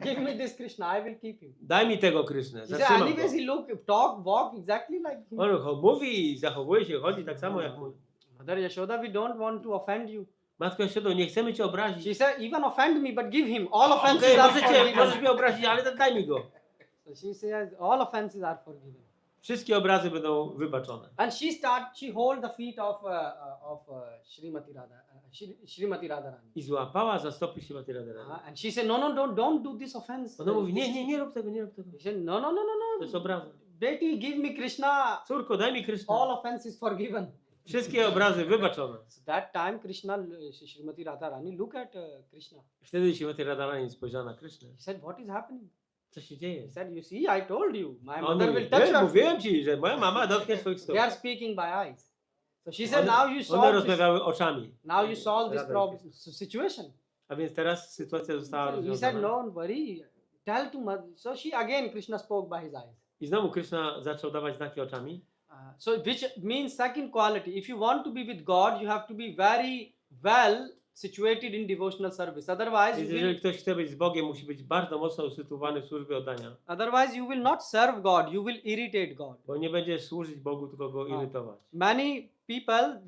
Give me this Krishna. I will keep him. Daj mi tego Krysznę. He said, Zatrzymam go. anyways, he walk exactly like him. On mówi i zachowuje się, chodzi tak samo jak mój. Mother Yashoda, we don't want to offend you. Matko Jasiodo, nie chcemy cię obrazić. She said, even offend me, but give him. All offenses Okej, are możesz forgiven. mnie obrazić, ale daj mi go. So she says, all offenses are forgiven. Wszystkie obrazy będą wybaczone. And she hold the feet of Srimati Radharani. I złapała za stopy Śrimati Radharani. And she said, no, don't do this offense. Ona mówi, nie rób tego. He said, no. To jest obraza. Betty, give me Krishna. Córko, daj mi Krysznę. All offenses forgiven. Wszystkie obrazy wybaczone. So that time Krishna, Srimati Radharani, look at Krishna. Wtedy Śrimati Radharani spojrzała na Krysznę. He said, what is happening? Co się dzieje? He said, you see, I told you, my A on mother mówi, will touch her. mówiłem ci, że moja mama dotknie twoich stóp. They are speaking by eyes. So she said, One now you solve this. rozmawiały oczami. Now you solve this Radha problem, situation. A więc teraz sytuacja została He said, rozwiązana. don't worry. Tell to mother. So she again, Krishna spoke by his eyes. I znowu Krishna zaczął dawać znaki oczami. So which means second quality. If you want to be with God, you have to be very well situated in devotional service. Otherwise, Więc jeżeli ktoś chce być z Bogiem, musi być bardzo mocno usytuowany w służbie oddania. you will not serve God. You will irritate God. Bo nie będziesz służyć Bogu, tylko go irytować. Many people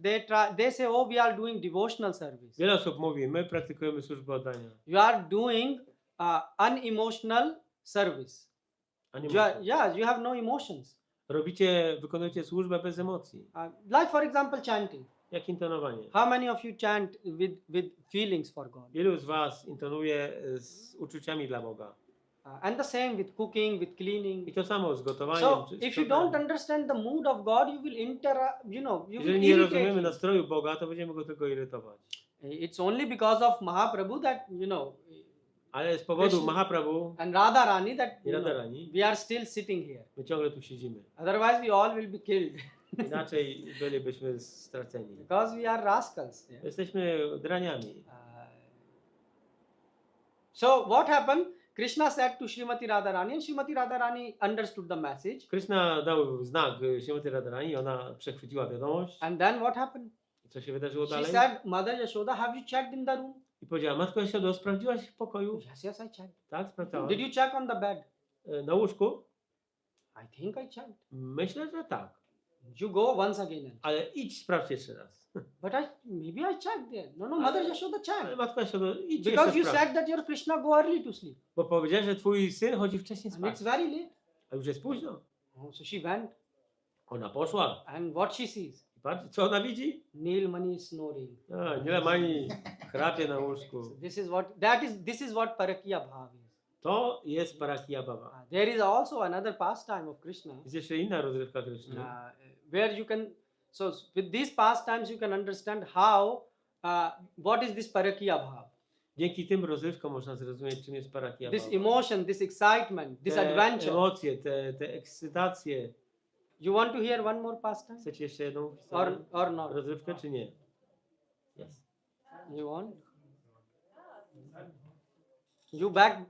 they say, oh, we are doing devotional service. Wiele osób mówi, my praktykujemy służbę oddania. You are doing unemotional service. A nie You have no emotions. wykonujecie służbę bez emocji. Like for example, chanting. Jak intonowanie. How many of you chant with feelings for God? Wielu z was intonuje z uczuciami dla Boga. And the same with cooking, with cleaning. I to samo z gotowaniem. So czy z if you sprzątaniem. don't understand the mood of God, you will you will Jeżeli nie irritate rozumiemy him. nastroju Boga, to będziemy go tylko irytować. It's only because of Mahaprabhu that Ale z powodu Krishna- Mahaprabhu and Radharani that i Radharani we are still sitting here. my ciągle tu siedzimy. Otherwise, we all will be killed Inaczej bylibyśmy straceni. because we are rascals. Yeah. Jesteśmy draniami. So what happened? Krishna said to Srimati Radharani, and Srimati Radharani understood the message. Krishna dał znak Śrimati Radharani, ona przechwyciła wiadomość. And then what happened? I co się wydarzyło She dalej? said, Mother Yashoda, have you checked in the room? I powiedziała, Matko Jaszodo, sprawdziłaś w pokoju? Yes, yes, I checked. Tak, sprawdzałam. Did you check on the bed? Na łóżku? I think I checked. Myślę, że tak. You go once again. Ale idź sprawdź jeszcze raz. But maybe I checked there. No, Mother Yashoda Ale checked. Matko Jaszodo, idź Because jeszcze you sprawdź. said that your Krishna go early to sleep. Bo powiedziałeś, że twój syn chodzi wcześniej And spać. it's very late. A już jest późno. Oh, so she went. Ona poszła. And what she sees? I patrz, co ona widzi? Neelmani is snoring. A, Nilamani chrapie na łóżku. So this is what Parakiya Bhav is. To jest Parakiya Bhava. There is also another pastime of Krishna. Jest jeszcze inna rozrywka Kryszny. Where you can, so with these pastimes you can understand how, what is this Parakiya Bhav. Dzięki tym rozrywkom można zrozumieć, czym jest Parakiya This Bhava. emotion, this excitement, this Te adventure. emocje, te ekscytacje. You want to hear one more pastime? Chcecie jeszcze jedną historię? Or not? Rozrywkę, czy nie? Yes. You want?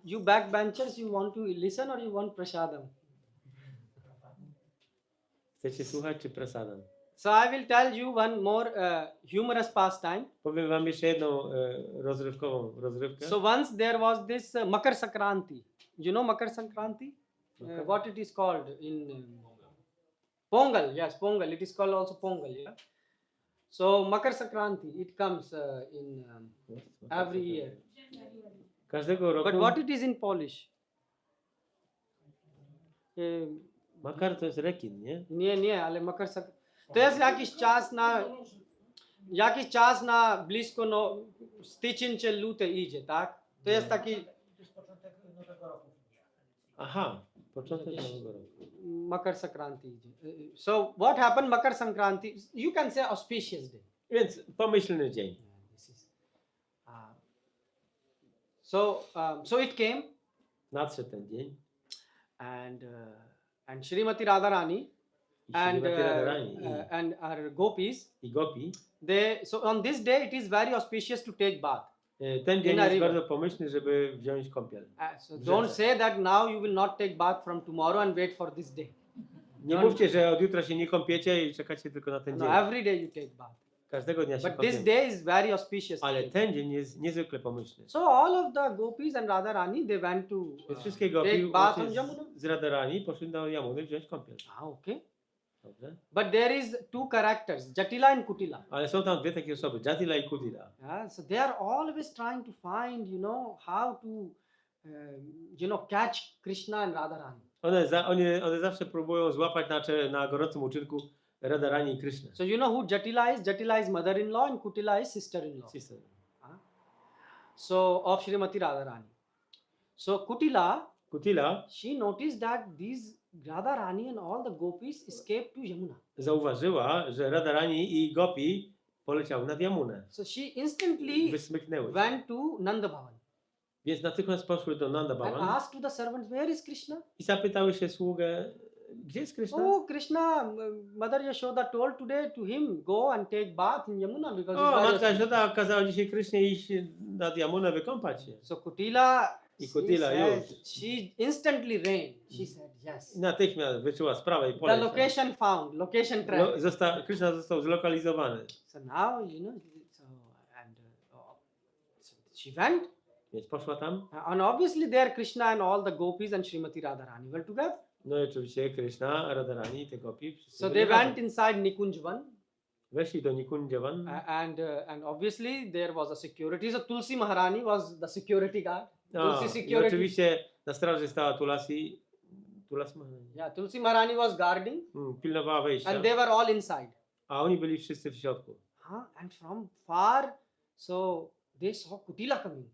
You backbenchers, you want to listen or you want prasadam? Chcecie słuchać, czy prasadam? So I will tell you one more humorous pastime. Powiem wam jeszcze jedną rozrywkową rozrywkę. So once there was this Makar Sankranti. You know Makar Sankranti? What it is called in Pongal? Yes, Pongal. It is called also Pongal. Yeah. So Makar Sankranti, it comes in every year. Każdego roku But what it is in Polish? makar to jest rekin, nie? Nie, ale Makar Sankranti. To jest jakiś czas na blisko styczeń czy luty idzie, tak? To jest taki Aha, początek nowego roku. Makar Sankranti idzie. So what happened Makar Sankranti? You can say auspicious day. Więc pomyślny dzień. So it came Nadszedł ten dzień. and Srimati Radharani I Śrimati Radharani and our gopis, i gopi. so on this day it is very auspicious to take bath. Ten dzień In a jest river. bardzo pomyślny, żeby wziąć kąpiel. So don't say that now you will not take bath from tomorrow and wait for this day. Nie mówcie, że od jutra się nie kąpiecie i czekacie tylko na ten No, dzień. every day you take bath. Każdego dnia się But this kąpiemy. day is very auspicious. Ale ten dzień jest niezwykle pomyślny. So all of the gopis and Radharani they went to Więc wszystkie take gopi bath on łącznie Yamuna. z Radharani poszli do Jamuny wziąć kąpiel. Okay. Dobrze? But there is two characters, Jatila and Kutila. Ale są tam dwie takie osoby, Jatila i Kutila. Yeah, so they are always trying to find, how to, catch Krishna and Radharani. One zawsze próbują złapać na gorącym uczynku Radharani i Krishna. So you know who Jatila is? Jatila is mother-in-law and Kutila is sister-in-law. Sister. So of Srimati Radharani. So Kutila, Kutila she noticed that these Radharani and all the gopis escaped to Yamuna. zauważyła, że Radharani i gopi poleciały nad Jamunę. So she instantly Wysmyknęły się. went to Nanda Bhavan Więc natychmiast poszły do Nanda and Bhavan asked to the servants, where is Krishna? i zapytały się sługę, gdzie jest Krishna? Oh, Krishna, Mother Yashoda told today to him, go and take bath in Yamuna because O, it's very matka Yashoda kazała dzisiaj Krysznie iść nad Jamunę wykąpać się. So Kutila, I Kutila she instantly ran. She said yes. I natychmiast wyczuła sprawę i The poleciała. location found, location tracked. Krishna został zlokalizowany. So now, so she went. Więc poszła tam. And obviously there Krishna and all the gopis and Srimati Radharani were together. No i oczywiście Krishna, Radharani i te gopi. wszyscy So byli they razem. went inside Nikunjvan. Weszli do Nikunjavan. And obviously there was a security. So Tulsi Maharani was the security guard. Tulsi I security. oczywiście na straży stała Tulasi Maharani. Yeah, Tulsi Maharani was guarding, Pilnowała wejścia. and they were all inside. A oni byli wszyscy w środku. And from far, so they saw Kutila coming.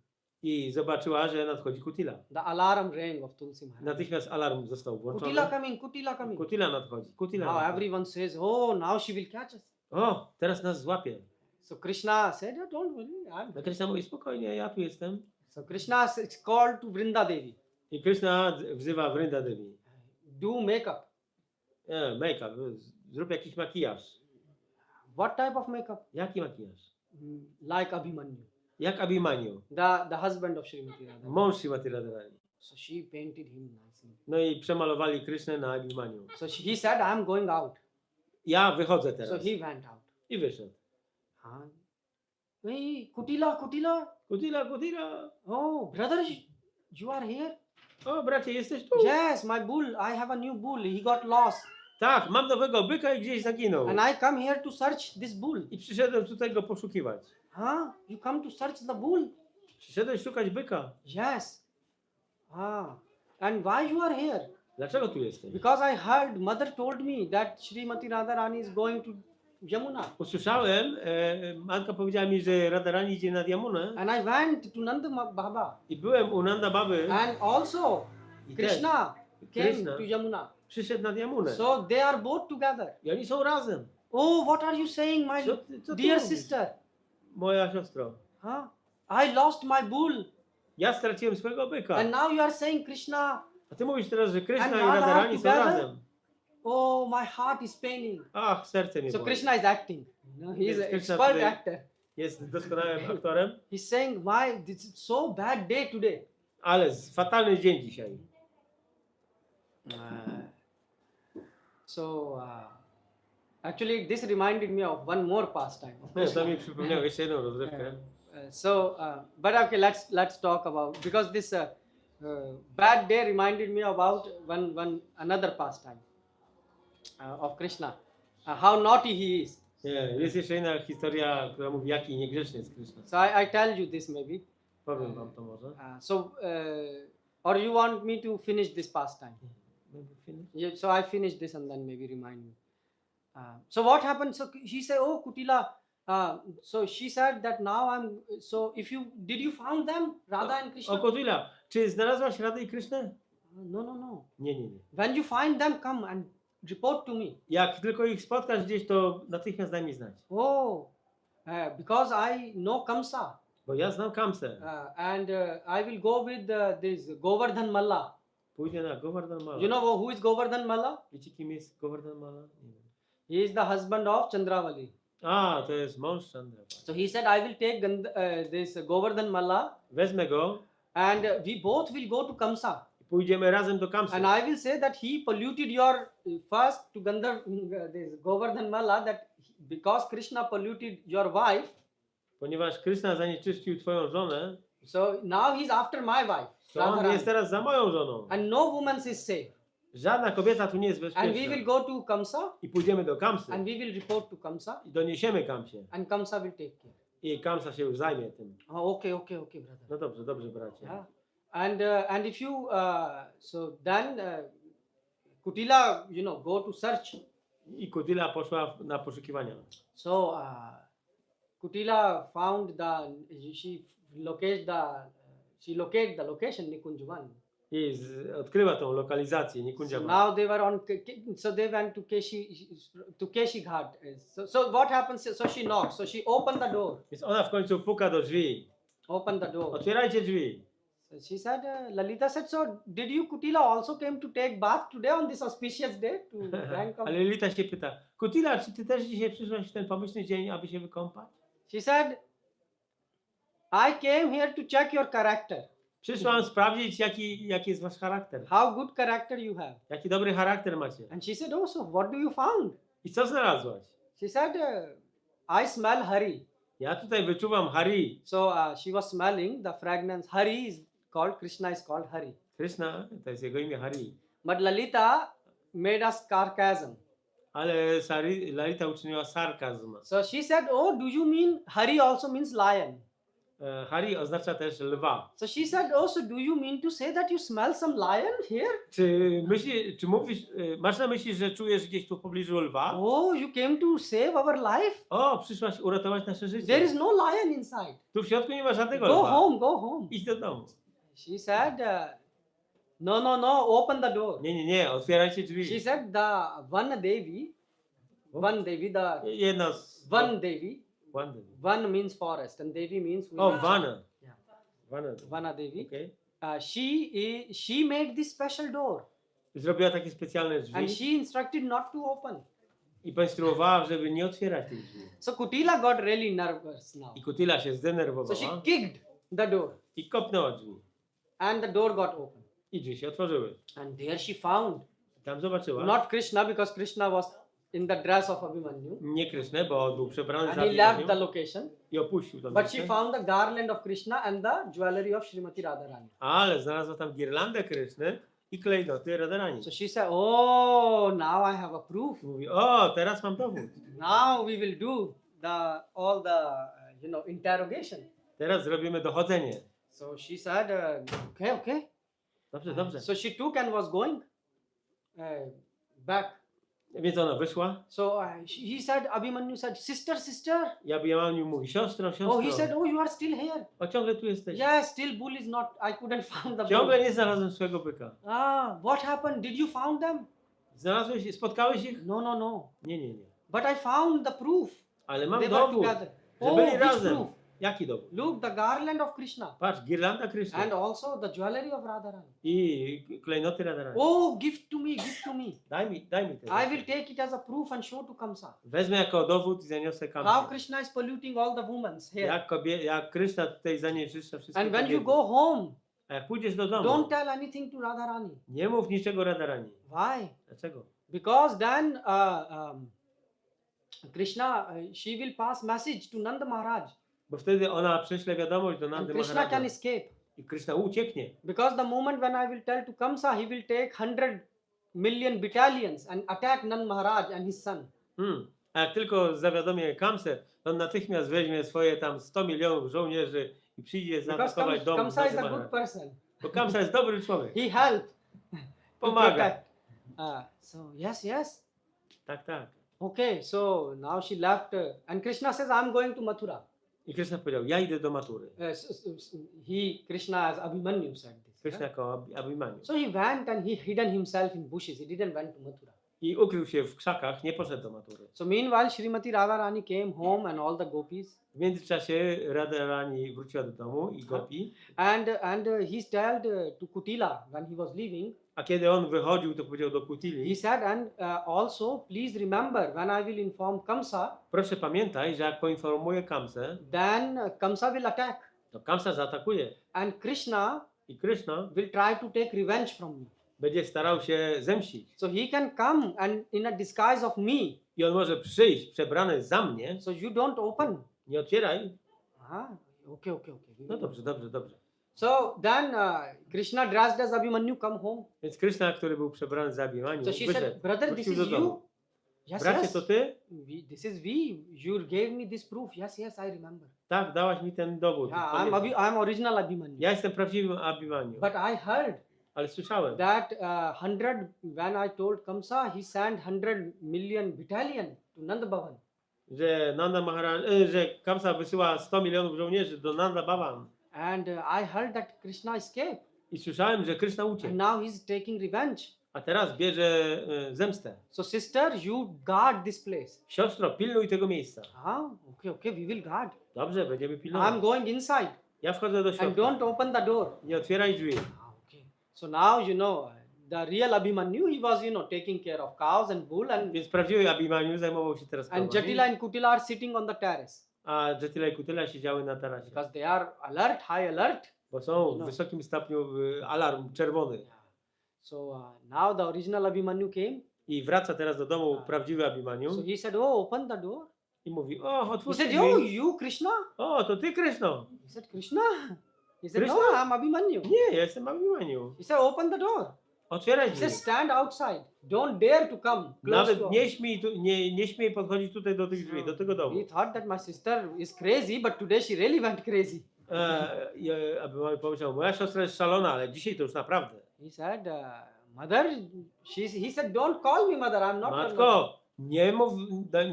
I zobaczyła, że nadchodzi Kutila. The alarm rang of Tulsi Maharaj. Natychmiast alarm został Kutila włączony. coming, Kutila coming. Kutila nadchodzi. Kutila Now nadchodzi. everyone says, oh, now she will catch us. O, teraz nas złapie. So Krishna said, oh, don't worry. A Krishna mówi, spokojnie, ja tu jestem. So Krishna is called to Vrinda Devi. I Krishna wzywa Vrinda Devi. Do makeup. Make-up, zrób jakiś makijaż. What type of makeup? Jaki makijaż? Like Abhimanyu, Jak Abhimanyu, the husband of Srimati Radha. mąż Śrimati Radharani. So she painted him nicely. No i przemalowali Krishnę na Abhimanyu. So he said, I'm going out. Ja wychodzę So teraz. he went out. I wyszedł. Huh? Hey, Kutila, Kutila. Kutila, Kutila. Oh, brother, you are here? O, bracie, jesteś tu? Yes, my bull. I have a new bull. He got lost. Tak, mam nowego byka i gdzieś zaginął. And I come here to search this bull. I przyszedłem tutaj go poszukiwać. Huh? You come to search the bull? Przyszedłeś szukać byka. Yes. And why you are here? Dlaczego tu jesteś? Because I heard mother told me that Srimati Radharani is going to Yamuna. Usłyszałem, matka powiedziała mi, że Radharani idzie nad Yamunę. And I went to Nanda Baba. I byłem u Nanda Baby. And also I Krishna came Krishna to Yamuna. przyszedł nad Yamunę. So they are both together. I oni są razem. Oh, what are you saying, my Co ty dear mówisz? sister? Moja siostro. Huh? I lost my bull. Ja straciłem swojego byka. And now you are saying Krishna. A ty mówisz teraz, że Krishna And i Radha Radharani są together? razem. Oh, my heart is paining. Ach, serce mnie So boli. Krishna is acting. He is Yes, an Krishna expert today- actor. Jest doskonałym aktorem, He's saying, why this is so bad day today? ale fatalny dzień dzisiaj. Actually, this reminded me of one more pastime. To mi przypomniało jeszcze jedną rozrywkę. But okay, let's talk about, because this bad day reminded me about one another pastime of Krishna, how naughty he is. Nie, jest jeszcze jedna historia, która mówi, jaki niegrzeczny jest Krishna. So I tell you this maybe. Powiem wam to może. Or you want me to finish this pastime? Maybe finish? Yeah, so I finish this and then maybe remind me. So what happened? So he said, "Oh, Kutila." So she said that now I'm. So did you found them, Radha and Krishna? O, Kotila, czy znalazłaś Radę i Krishnę? No. Nie. When you find them, come and report to me. Jak tylko ich spotkasz gdzieś, to natychmiast daj mi znać. Oh, because I know Kamsa, Bo ja znam Kamsę. and I will go with this Govardhan Malla. Pójdę na Govardhan Mala. You know who is Govardhan Malla? Wiecie, kim jest Govardhan Mala? Nie wiem. He is the husband of Chandravali. A, to jest mąż Chandra. So he said, I will take this Govardhan Malla, Wezmę go and we both will go to Kamsa. i pójdziemy razem do Kamsy. And I will say that he polluted your first to this Govardhan Malla, that because Krishna polluted your wife, Ponieważ Krishna zanieczyścił twoją żonę, so now he's after my wife, to on Radharani. jest teraz za moją żoną. And no woman is safe. Żadna kobieta tu nie jest And we will bezpieczna. go to Kamsa, I pójdziemy do Kamsy and we will report to Kamsa, i doniesiemy Kamsie. and Kamsa will take care. I Kamsa się już zajmie tym. Oh, okay, brother. No dobrze, bracie. Yeah. And if you so then Kutila, go to search. I Kutila poszła na poszukiwania. So Kutila found she located the location Nikunjwan. I odkryła tą lokalizację, nie So Kundziawa. now they were so they went to Keshi Ghat. So what happens? So she knocks. So she opened the door. Więc ona w końcu puka do drzwi. Opened the door. Otwierajcie drzwi. So she said, Lalita said, so did you Kutila also came to take bath today on this auspicious day to rank up? Ale Lilita się pyta, Kutila, czy ty też dzisiaj przyszłaś w ten pomyślny dzień, aby się wykąpać? She said, I came here to check your character. Przyszłam sprawdzić, jaki jest wasz charakter. How good character you have. Jaki dobry charakter macie. And she said, oh, so what do you found? I co znalazłaś? She said, I smell Hari. Ja tutaj wyczuwam Hari. So she was smelling the fragrance. Hari is called, Krishna is called Hari. Krishna, to jest jego imię Hari. But Lalita made us sarcasm. Ale Lalita uczyniła sarkazm. So she said, oh, do you mean Hari also means lion? Hari oznacza też lwa. So she said, oh, so do you mean to say that you smell some lion here? Czy mówisz, masz na myśli, że czujesz gdzieś tu w pobliżu lwa? Oh, you came to save our life? O, przyszłaś uratować nasze There życie. is no lion inside. Tu w środku nie ma żadnego Go lwa. home, go home. Idź do domu. She said, no, no, no, open the door. Nie, otwierajcie She drzwi. said, the one Devi, the Jedna z... one Devi, One. one means forest and Devi means O, village. Vana. Yeah. Vana. Vana Devi. Okay. She made this special door Zrobiła takie specjalne and drzwi she instructed not to open. i poinstruowała, żeby nie otwierać tych drzwi. So Kutila got really nervous now. I Kutila się So she zdenerwowała kicked the door i kopnęła drzwi. and the door got open. I drzwi się otworzyły. And there she found Tam zobaczyła. not Krishna because Krishna was in the dress of Abhimanyu Nie Krysznę, bo on był przebrany za and he left the Abhimanyu location. i opuścił to But she miejsce. found the garland of Krishna and the jewelry of Srimati Radharani. Ale znalazła tam girlandę Kryszny i klejnoty Radharani. So she said, oh, now I have a proof. Mówi, o, teraz mam dowód. Now we will do all the interrogation. Teraz zrobimy dochodzenie. So she said, okay. Dobrze, dobrze. So she took and was going back. Więc ona wyszła. So he said, Abhimanyu said, sister. I Abhimanyu mówi, siostro, Oh, he said, siostro. oh, you are still here. O, ciągle tu jesteś. Yeah, still bull is not, I couldn't find the bull. Ciągle nie znalazłem swojego byka. What happened? Did you found them? Znalazłeś, spotkałeś ich? No. Nie. But I found the proof. Ale mam They were dowód, together. że Oh, byli which razem. proof? Jaki dowód? Look, the garland of Krishna Patrz, girlanda Kryszny and also the jewelry of Radharani. i klejnoty Radharani. Oh, give to me. Daj mi te. I will take it as a proof and show to Kamsa. Wezmę jako dowód i zaniosę How Kamsie. Krishna is polluting all the women's here. Jak Kryszna tutaj zanieczyszcza wszystkie And when you kobiety. go home, A jak pójdziesz do domu, don't tell anything to Radharani. nie mów niczego Radharani. Why? Dlaczego? Because then Krishna, she will pass message to Nanda Maharaj. Bo wtedy ona prześle wiadomość do And Nandy Krishna can Maharaja. escape. I Kryszna ucieknie. Because the moment when I will tell to Kamsa, he will take 100 million battalions and attack Nand Maharaj and his son. A jak tylko zawiadomię Kamsę, to on natychmiast weźmie swoje tam 100 milionów żołnierzy i przyjdzie Because zaatakować dom Kamsa is Nandy a good Maharaja. person. Bo Kamsa jest dobry człowiek. He helped to Pomaga. protect. So yes. Tak. Okay, so now she left and Krishna says, I'm going to Mathura. I Kryszna powiedział, ja idę do Matury. Krishna as Abhimanyu said this. Kryszna jako Abhimanyu. So he went and he hidden himself in bushes. He didn't went to Mathura. I ukrył się w krzakach, nie poszedł do Matury. So meanwhile, Srimati Radharani came home and all the gopis. W międzyczasie Radharani wróciła do domu i Gopi. And he told to Kutila when he was leaving. A kiedy on wychodził, to powiedział do He Kutili, said, and also please remember when I will inform Kamsa, proszę pamiętaj, że jak poinformuję Kamsę, then Kamsa will attack. to Kamsa zaatakuje. And Krishna I Kryszna will try to take revenge from me. będzie starał się zemścić. So he can come and in a disguise of me. I on może przyjść przebrany za mnie. So you don't open. Nie otwieraj. Okay. No dobrze. So then Krishna dressed as Abhimanyu come home. Więc Kryszna, który był przebrany za Abhimanyu, So she wyszedł. said, brother, this Wrócił is do domu. you. Yes, Bracie, to ty? This is we. You gave me this proof. Yes, I remember. Tak, dałaś mi ten dowód. Yeah, Pamiętam. I'm original Abhimanyu. Ja jestem prawdziwym Abhimanyu. But I heard Ale słyszałem, that 100, when I told Kamsa, he sent 100 million battalion to Nanda Bhavan. że Nanda Maharaj, że Kamsa wysyła 100 milionów żołnierzy do Nanda Bhavan. And I heard that Krishna escaped. I słyszałem, że Kryszna And uciekł. now he's taking revenge. A teraz bierze zemstę. So sister, you guard this place. Siostro, pilnuj tego miejsca. Okay, we will guard. Dobrze, będziemy I'm pilnować. going inside. Ja wchodzę do And środka. don't open the door. Nie otwieraj drzwi. Okay. So now, the real Abhimanyu, he was, taking care of cows and bull and Więc prawdziwy Abhimanyu zajmował się teraz and krowami. Jatila and Kutila are sitting on the terrace A Jatila i Kutila siedziały na tarasie. because they are alert, high alert. Bo są w No. wysokim stopniu alarm czerwony. So now the original Abhimanyu came. I wraca teraz do domu prawdziwy Abhimanyu. So he said, oh, open the door. I mówi, o, He otwórz said, drzwi. oh, you Krishna? O, to ty, Kryszno. He said, Krishna? He said, no, Krishna? I'm Abhimanyu. Nie, ja jestem Abhimanyu. He said, open the door. Otwieraj He drzwi. said, stand outside. Don't dare to come close Nawet to nie śmiej podchodzić tutaj do tych drzwi, do tego domu. We thought that my sister is crazy, but today she really went crazy. Aby powiedział, moja siostra jest szalona, ale dzisiaj to już naprawdę. He said, mother, he said, don't call me mother, I'm not. Matko, nie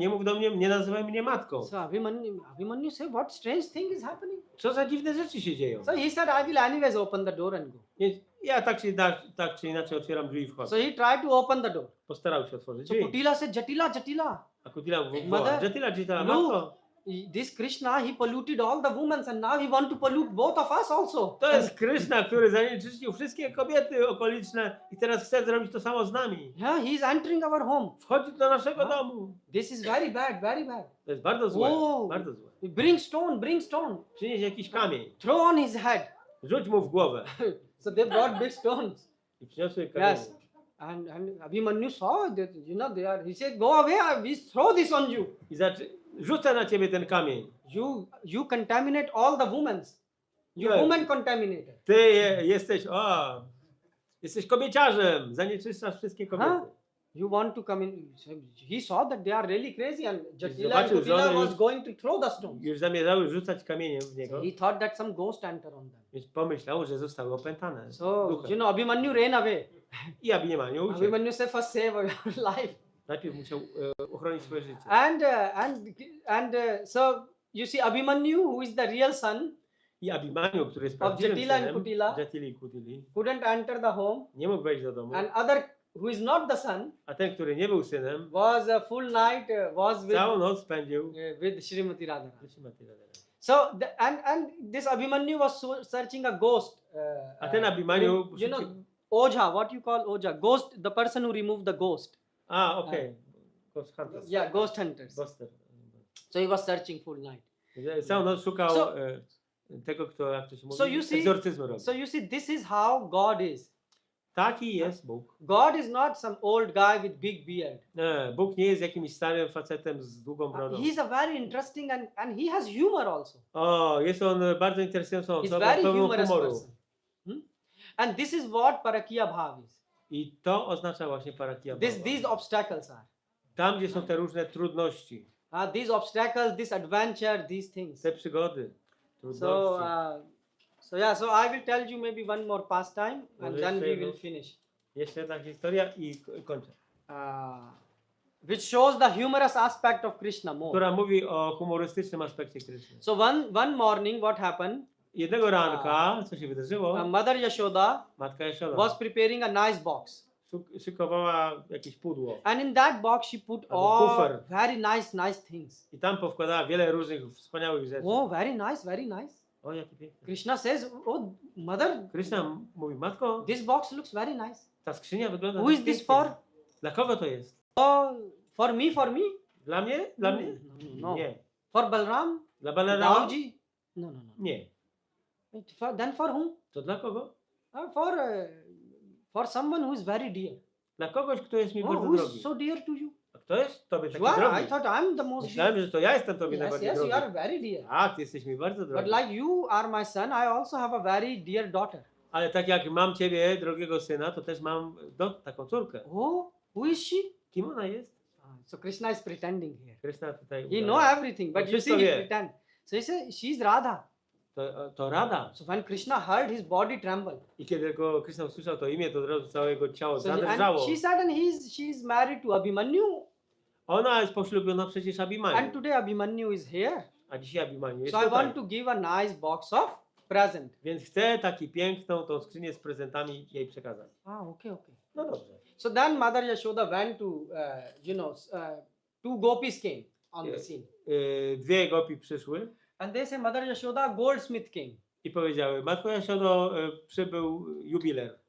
mów do mnie, nie nazywaj mnie matką. So Abhimanyu said, what strange thing is happening? Co za dziwne rzeczy się dzieją. So he said, I will anyways open the door and go. Więc ja tak czy inaczej otwieram drzwi i So wchodzę. he tried to open the door. Postarał się otworzyć So drzwi. Kutila said, Jatila. A Kutila Mother, Jatila, look, matko, this Krishna, he polluted all the women and now he want to pollute both of us also. to jest Krishna, który zanieczyścił wszystkie kobiety okoliczne i teraz chce zrobić to samo z nami. Yeah, he is entering our home. Wchodzi do naszego domu. This is very bad, very bad. To jest bardzo złe, Whoa. bardzo złe. Bring stone. Przynieś jakiś kamień, Throw on his head. rzuć mu w głowę. So they brought big stones. I przyniosły kamień. Yes. And Abhimanyu saw that, they are, he said, go away, we throw this on you. I rzucę na ciebie ten kamień. You contaminate all the women. You Yes. woman contaminator. Ty jesteś kobieciarzem, zanieczyszczasz wszystkie kobiety. Huh? You want to come in. So he saw that they are really crazy and Jatila and Zobaczył, że Kutila one was już- going to throw the stones. Już zamierzały rzucać kamieniem w niego, He thought that some ghost enter on them. więc pomyślał, że zostały opętane So, duchem. Abhimanyu ran away. I Abhimanyu uciekł. Abhimanyu said, first save your life. Najpierw musiał uchronić swoje życie. So you see Abhimanyu, who is the real son, I Abhimanyu, który jest Of prawdziwym Jatila and synem Kutila. Jatili i Kutili, couldn't enter the home, nie mógł wejść do domu, and other who is not the son a ten, który nie był synem, was a full night was całą noc spędził with Srimati Radharani. Radharani. So and this Abhimanyu was searching a ghost. A ten Abhimanyu you know, Ojha, what you call Ojha? Ghost, the person who removed the ghost. Okej. Ghost Hunters. Yeah, ghost hunters. Buster. So he was searching full night. Całą noc szukał So- tego, kto, jak to się mówi, So you see- egzorcyzmu robi. So you see, this is how God is. Taki jest Bóg. God is not some old guy with big beard. Bóg nie jest jakimś starym facetem z długą brodą. He's a very interesting and he has humor also. Jest on bardzo interesującą He's osobą, very pełną humorous humoru. person. And this is what Parakiya Bhav is. I to oznacza właśnie parakia Bhava. These obstacles are. Tam, gdzie są te różne trudności, These obstacles, this adventure, these things. te przygody, trudności. So I will tell you maybe one more pastime and Może then jeszcze we will jedno? finish. Jeszcze jedna historia i kończę. Which shows the humorous aspect of Krishna more. Która mówi o humorystycznym aspekcie Kryszny. So one morning what happened? Jednego ranka, co się wydarzyło, Mother Yashoda matka Yashoda was preparing a nice box. szykowała jakieś pudło. And in that box she put Albo all kufer. very nice things. I tam powkładała wiele różnych wspaniałych rzeczy. Oh, very nice, very nice. O, jaki piękny. Krishna says, oh, mother, Kryszna mówi, matko, this box looks very nice. ta skrzynia wygląda Who is tak this pięknie. for? Dla kogo to jest? Oh, for me, for me? Dla mnie? Dla mnie? No. Nie. For Balram? Dla Balarama? Dauji? No. Nie. Then for whom? To dla kogo? For someone who is very dear. Dla kogoś, kto jest mi bardzo Who drogi. is so dear to you? A kto jest tobie taki You are, drogi? I thought I'm the most dear. Myślałem, że to ja jestem tobie Yes, najbardziej yes, drogi. you are very dear. A, ty jesteś mi bardzo But drogi. like you are my son, I also have a very dear daughter. Ale tak jak mam ciebie, drogiego syna, to też mam taką córkę. Oh, who is she? Kim ona jest? So Krishna is pretending here. Kryszna tutaj He udaje. know everything, but you Wszystko see he wie. pretend. So he says, she's Radha. To Radha. So when Krishna heard, his body trembled. I kiedy tylko Kryszna usłyszał to imię, to od razu całe jego ciało So and zadrżało. she said, and she's married to Abhimanyu. Ona jest poślubiona przecież And Abhimanyu. today Abhimanyu is here. A dzisiaj Abhimanyu jest So I tutaj. want to give a nice box of present. Więc chcę taki piękną tą skrzynię z prezentami jej przekazać. Okay. No dobrze. So then Mother Yashoda went to, two gopis came on the Yes. scene. Dwie gopi przyszły And they say, Mother Yashoda, goldsmith came. i powiedziały, Matko Jaszodo, przybył jubiler,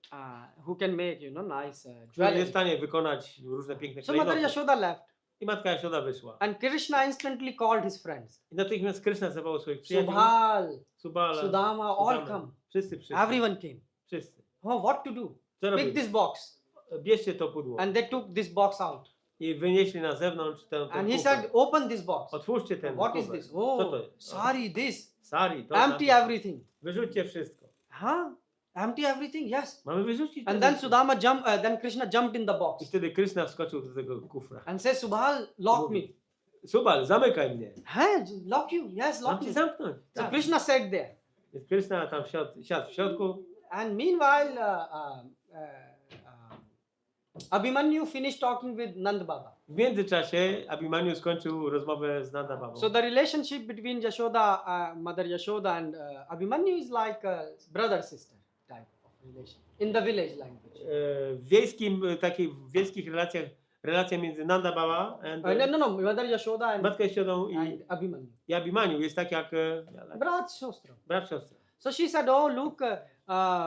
Who can make, nice który jest jewelry. w stanie wykonać różne piękne So Mother klejnoty. Yashoda left. I Matka Jaszoda wyszła. And Krishna instantly called his friends. I natychmiast Kryszna zawołał swoich przyjaciół. Subhal, Subala, Sudama, all come. Wszyscy przyszli. Everyone came. Wszyscy. Oh, what to do? Co Pick robili? this box. Bierzcie to pudło. And they took this box out. I wynieśli na zewnątrz ten And he kufer. said, open this box. Otwórzcie ten What is kufer. this? Co to Oh, jest? sorry, this. Sari, to Empty tam. everything. Wyrzućcie wszystko. Huh? Empty everything? Yes. Mamy wyrzucić And to then wszystko. then Krishna jumped in the I box wtedy Kryszna wskoczył do tego kufra. and said, Subhal, lock me. Subal, zamykaj mnie. Huh? Lock you? Yes, Mam lock cię you. zamknąć. So Tak. Krishna sat there. Jest Krishna tam siadł w środku. And meanwhile, Abhimanyu finished talking with Nand Baba. W międzyczasie Abhimanyu skończył rozmowę z Nanda Babą. So the relationship between Yashoda, Mother Yashoda and Abhimanyu is like a brother-sister type of relation in the village language. W wiejskich relacja między Nanda Baba No, Mother Yashoda and, matką Yashodą and Abhimanyu. i Abhimanyu jest tak jak Brat, siostra. brat siostra. So she said, oh look,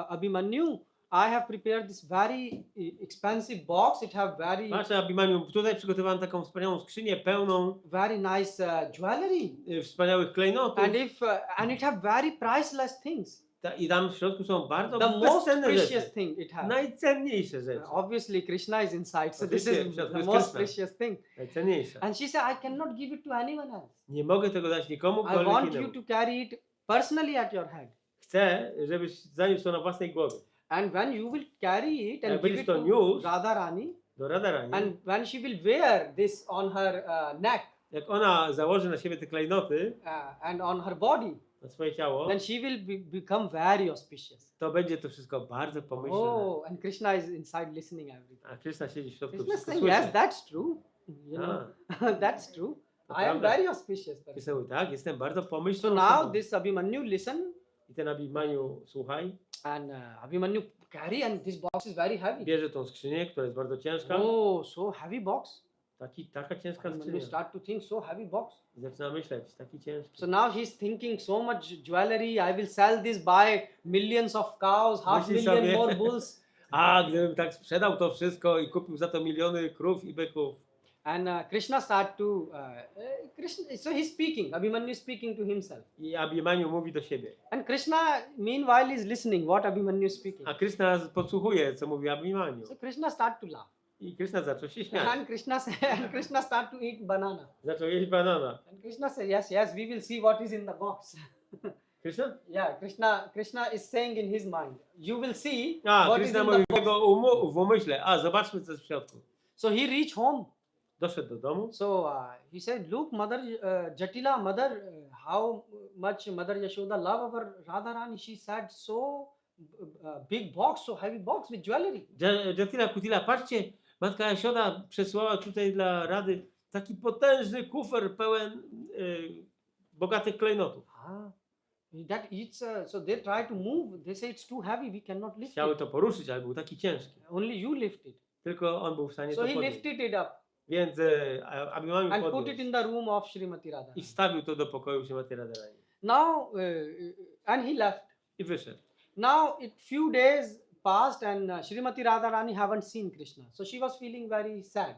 Abhimanyu, I have prepared this very expensive box. It have very Patrz, Abhimanyu, tutaj przygotowałem taką wspaniałą skrzynię pełną very nice jewelry, wspaniałych klejnotów. and it have very priceless things. I tam w środku są bardzo The most bezcenne precious rzeczy. thing it has. Najcenniejsze rzeczy. Obviously, Krishna is inside, so this Oczywiście, is w środku the jest most Krishna. precious thing. Najcenniejsze. And she said, I cannot give it to anyone else. Nie mogę tego dać nikomu, I want you innemu. to carry it personally at your head. Chcę, żebyś zaniósł to na własnej głowie. And when you will carry it and Jak give będziesz it to to niósł Radharani, do Radharani, and when she will wear this on her neck jak ona założy na siebie te klejnoty and on her body, na swoje ciało, then she will become very auspicious. to będzie to wszystko bardzo pomyślne. Oh, and Krishna is inside listening everything. A Krishna siedzi w środku, Krishna wszystko saying, słyszy. yes, that's true. You know, that's true. To I am prawda. very auspicious person. Krishna mówi, tak, jestem bardzo pomyślną So now osobą. this Abhimanyu listen, I ten Abhimanyu, słuchaj, and Abhimanyu carry, and this box is very heavy. bierze tą skrzynię, która jest bardzo ciężka. Oh, so heavy box. Taka ciężka Abhimanyu skrzynia. start to think, so heavy box. I zaczyna myśleć, taki ciężki. So now he's thinking so much jewelry. I will sell this, buy millions of cows, half Myśli million sobie- more bulls. A, gdybym tak sprzedał to wszystko i kupił za to miliony krów i byków. And Krishna start to Krishna. So he's speaking. Abhimanyu is speaking to himself. I Abhimanyu mówi do siebie. And Krishna meanwhile is listening what Abhimanyu is speaking. A Krishna podsłuchuje, co mówi Abhimanyu. So Krishna start to laugh. I Krishna zaczął się śmiać. And Krishna start to eat banana. Zaczął jeść banana. And Krishna said, yes, yes, we will see what is in the box. Krishna? Yeah, Krishna is saying in his mind, you will see A, what is Krishna in mówi the w jego w umyśle. A, zobaczmy, co jest w środku. So he reached home. Doszedł do domu. So he said, look, Mother Jatila, Mother, how much Mother Yashoda love our Radharani. She said, so big box, so heavy box with jewelry. Jatila Kutila, patrzcie, matka Yashoda przesłała tutaj dla Rady taki potężny kufer pełen bogatych klejnotów. That eats, so they try to move. They say it's too heavy, we cannot lift Chciały it. to poruszyć, ale był taki ciężki. Only you lift it. Tylko on był w stanie So to he podnieść. lifted it up Więc Abhimanyu and put it podniósł in the room of Srimati i Radha. wstawił to do pokoju Śrimati Radharani. Now, and he left. I wyszedł. Now, few days passed and Srimati Radharani haven't seen Krishna. So she was feeling very sad.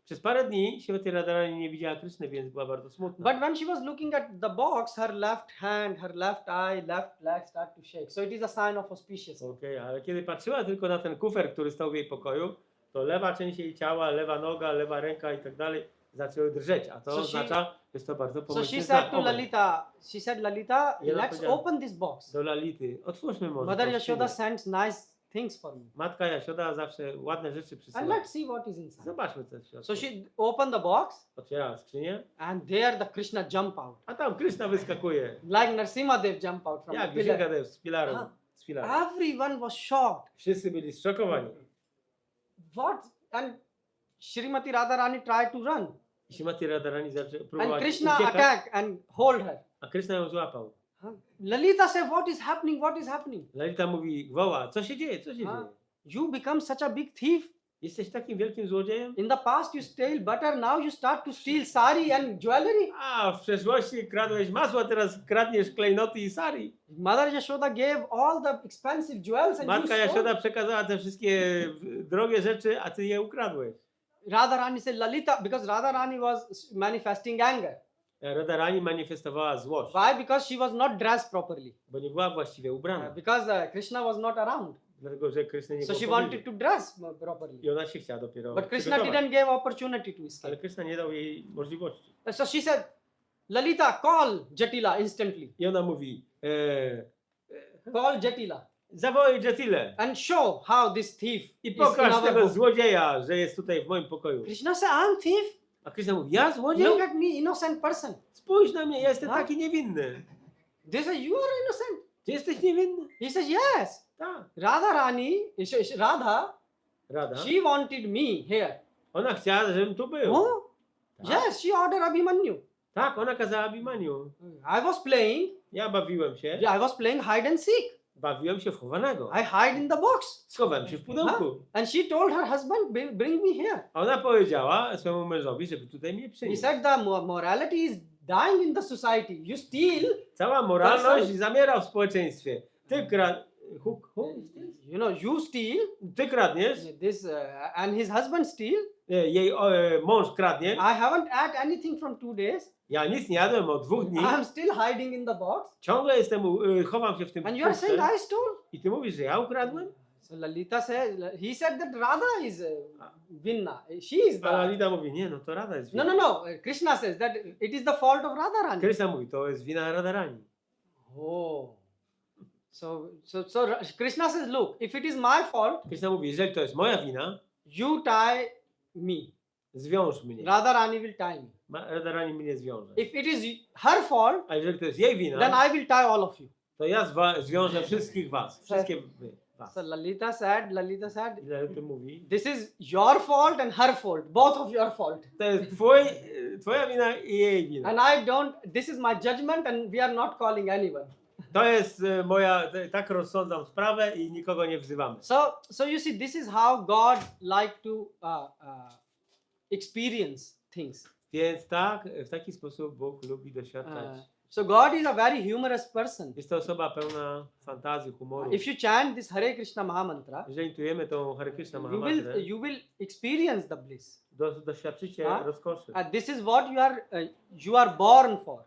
Przez parę dni Śrimati Radharani nie widziała Kryszny, więc była bardzo smutna. But when she was looking at the box, her left hand, her left eye, left leg start to shake. So it is a sign of auspiciousness. Okej, ale kiedy patrzyła tylko na ten kufer, który stał w jej pokoju, to lewa część jej ciała, lewa noga, lewa ręka i tak dalej zaczęły drżeć, a to So she- oznacza, że jest to bardzo So pomocny she znak. said to Omen. Lalita, Lalita, Yeah, let's yeah. open this box. Do Lality, otwórzmy może Mother tą Yashoda skrzynię. sends nice things for me. Matka Yashoda zawsze ładne rzeczy And przysyła. let's see what is inside. Zobaczmy co jest w środku. So she opened the box Otwierała skrzynię, and there the Krishna jump out. a tam Kryszna wyskakuje. Like Narsimhadev jump out from Jak the pillar. Księga z filaru. Ah. Z filaru. Everyone was shocked. Wszyscy byli zszokowani. What? And Srimati Radharani tried to run. I Śrimati Radharani zaczęła And próbować Krishna uciekać, attacked and hold her. a Kryszna ją złapał. Lalita said, what is happening? What is happening? Lalita mówi, woła, co się dzieje, co się Ah. dzieje? You become such a big thief. Jesteś takim wielkim złodziejem? In the past you stole butter, now you start to steal sari and jewelry. A, w przeszłości kradłeś masło, teraz kradniesz klejnoty i sari. Mother Yashoda gave all the expensive jewels and Matka you Yashoda stole. przekazała te wszystkie drogie rzeczy, a ty je ukradłeś. Radharani said, Lalita, because Radharani was manifesting anger. Radharani manifestowała złość, Why? Because she was not dressed properly. bo nie była właściwie ubrana. Because Krishna was not around. Dlatego, że Kryszny nie So było she w wanted pobliżu. to dress properly. I ona się chciała dopiero But Krishna przygotować. didn't give opportunity to Ale escape. Kryszna nie dał jej możliwości. So she said, Lalita, call Jatila instantly. I ona mówi, Call Jatila zawołaj Jatilę and show how this thief i is in pokaż our tego book. złodzieja, że jest tutaj w moim pokoju. Krishna said, I'm thief. A Kryszna mówi, ja złodziej? Look at me, innocent person. Spójrz na mnie, ja jestem A? taki niewinny. They say, you are innocent. Ty jesteś niewinny. He says, yes. Tak. Radharani, Radha, Rada. she wanted me here. Ona chciała, żebym tu był. Oh, Tak. yes, she ordered Abhimanyu. Tak, ona kazała Abhimaniu. I was playing, Ja bawiłem się. I was playing hide and seek. Bawiłem się w chowanego. I hide in the box. Schowałem się w pudełku. And she told her husband, bring me here. A ona powiedziała swojemu mężowi, żeby tutaj mnie He przynieść. said the morality is dying in the society. You steal, Cała moralność zamiera w społeczeństwie. Ty you steal, Ty kradniesz, this and his husband steal. jej mąż kradnie. I haven't ate anything from 2 days. Ja nic nie jadłem od 2 dni. I am still hiding in the box. Ciągle jestem, chowam się w tym And you are saying puszce. I stole? I ty mówisz, że ja ukradłem? So Lalita said, he said that Radha is Vinna. She is A the. Lalita mówi, nie, no to Radha jest No, wina. no, no. Krishna says that it is the fault of Radharani. Krishna mówi, to jest wina Radharani. Oh. So Krishna says, look, if it is my fault, Krishna mówi, jeżeli to jest moja wina, you tie me. zwiąż mnie. Radharani will tie me. Radharani mnie zwiąże. If it is her fault, A jeżeli to jest jej then wina, I will tie all of you. to ja zwiążę wszystkich was. Wszystkie was. So Lalita said, I Lalita mówi, this is your fault and her fault, both of your fault. to jest twoja wina i jej wina. And I don't, this is my judgment and we are not calling anyone. To jest moja, tak rozsądzam sprawę i nikogo nie wzywamy. So you see, this is how God like to experience things. Więc tak, w taki sposób Bóg lubi doświadczać. So God is a very humorous person. Jest to osoba pełna fantazji, humoru. If you chant this Hare Krishna Mahamantra, Jeżeli intujemy tą Hare Krishna Mahamantrę, you will experience the bliss. doświadczycie rozkoszy. This is what you are born for.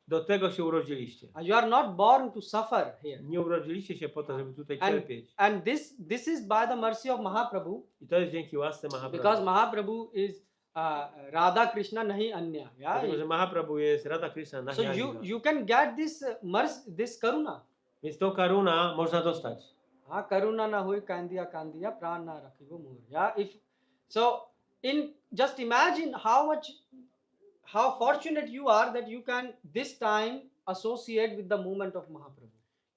Do tego się urodziliście. You are not born to suffer here. Nie urodziliście się po to, żeby tutaj cierpieć. And this is by the mercy of Mahaprabhu, I to jest dzięki łasce Mahaprabhu. because Mahaprabhu is Radha Krishna nahi anya. Dlatego, że Mahaprabhu jest Radha Krishna So nahi. you can get this karuna. Więc tą karuna można dostać. Karuna na hoy kandiya kandiya pran na rakhibo mur. So just imagine how fortunate you are that you can this time associate with the movement of Mahaprabhu.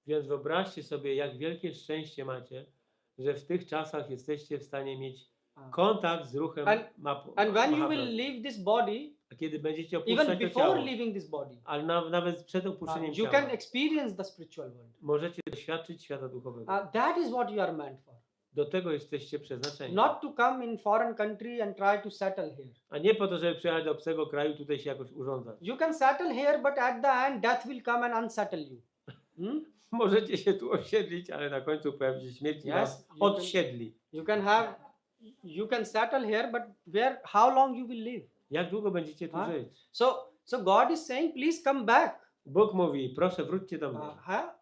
Więc wyobraźcie sobie, jak wielkie szczęście macie, że w tych czasach jesteście w stanie mieć kontakt z ruchem And when you Mahaprabhu. will leave this body, A kiedy będziecie even opuszczać to before ciało, leaving this body, ale nawet przed opuszczeniem you ciała, can experience the spiritual world. możecie doświadczyć świata duchowego. That is what you are meant for. Do tego jesteście przeznaczeni. Not to come in foreign country and try to settle here. A nie po to, żeby przyjechać do obcego kraju, tutaj się jakoś urządzać. You can settle here, but at the end, death will come and unsettle you. Możecie się tu osiedlić, ale na końcu pojawi się śmierć i was odsiedli. You can settle here, but how long you will live? Jak długo będziecie tu żyć? So God is saying, please come back. Bóg mówi, proszę wróćcie do mnie.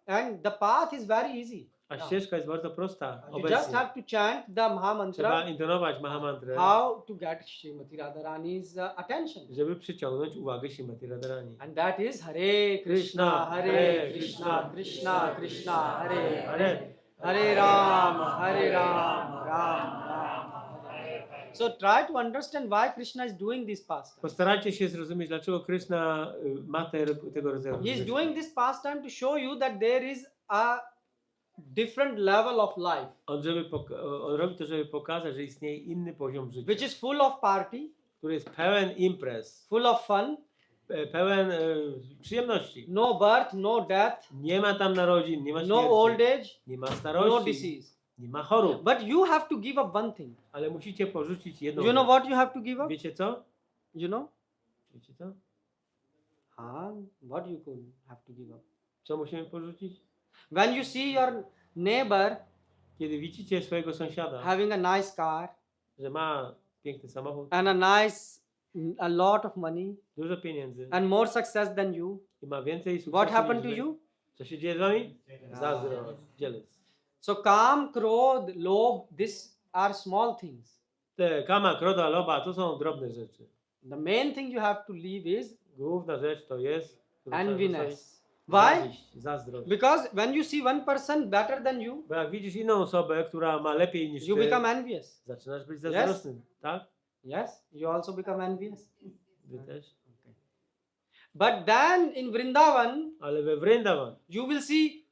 And the path is very easy. A ścieżka jest bardzo prosta. You just have to chant the Trzeba Mahamantra, intonować Mahamantrę, how to get Srimati Radharani's attention. żeby przyciągnąć uwagę Śrimati Radharani. And that is Hare Krishna, Hare Krishna, Krishna Krishna, Hare Hare, Hare Ram, Ram Ram, Hare. So try to understand why Krishna is doing this pastime. Postarajcie się zrozumieć, dlaczego Krishna ma tego rodzaju. He is doing this pastime to show you that there is a different level of life, On robi to, żeby pokazać, że istnieje inny poziom życia, which is full of party, który jest pełen imprez, full of fun, pełen przyjemności. no birth, no death, Nie ma tam narodzin, nie ma śmierci, no old age, nie ma no starości, disease. nie ma chorób. But you have to give up one thing. Ale musicie porzucić jedną You know rzecz. what you have to give up? Wiecie co? You know? Wiecie co? What you could have to give up? Co musimy porzucić? When you see your neighbor Kiedy widzicie swojego sąsiada, having a nice car że ma piękny samochód, and a lot of money dużo pieniędzy and more success than you, i ma więcej sukcesu what happened to niż wy, you? co się dzieje z wami? Zazdrość, jealous. So kam, krodh, lobh, these are small things. Te kama, kroda, loba, to są drobne rzeczy. The main thing you have to leave is Główna rzecz to jest którą trzeba enviness. zostawić, Why? zawiść, zazdrość. Because when you see one person better than you, Bo jak widzisz inną osobę, która ma lepiej niż you ty, become envious. zaczynasz być zazdrosny, tak? Yes, you also become envious. Wy też? But then in Vrindavan, Ale we Vrindavan you will see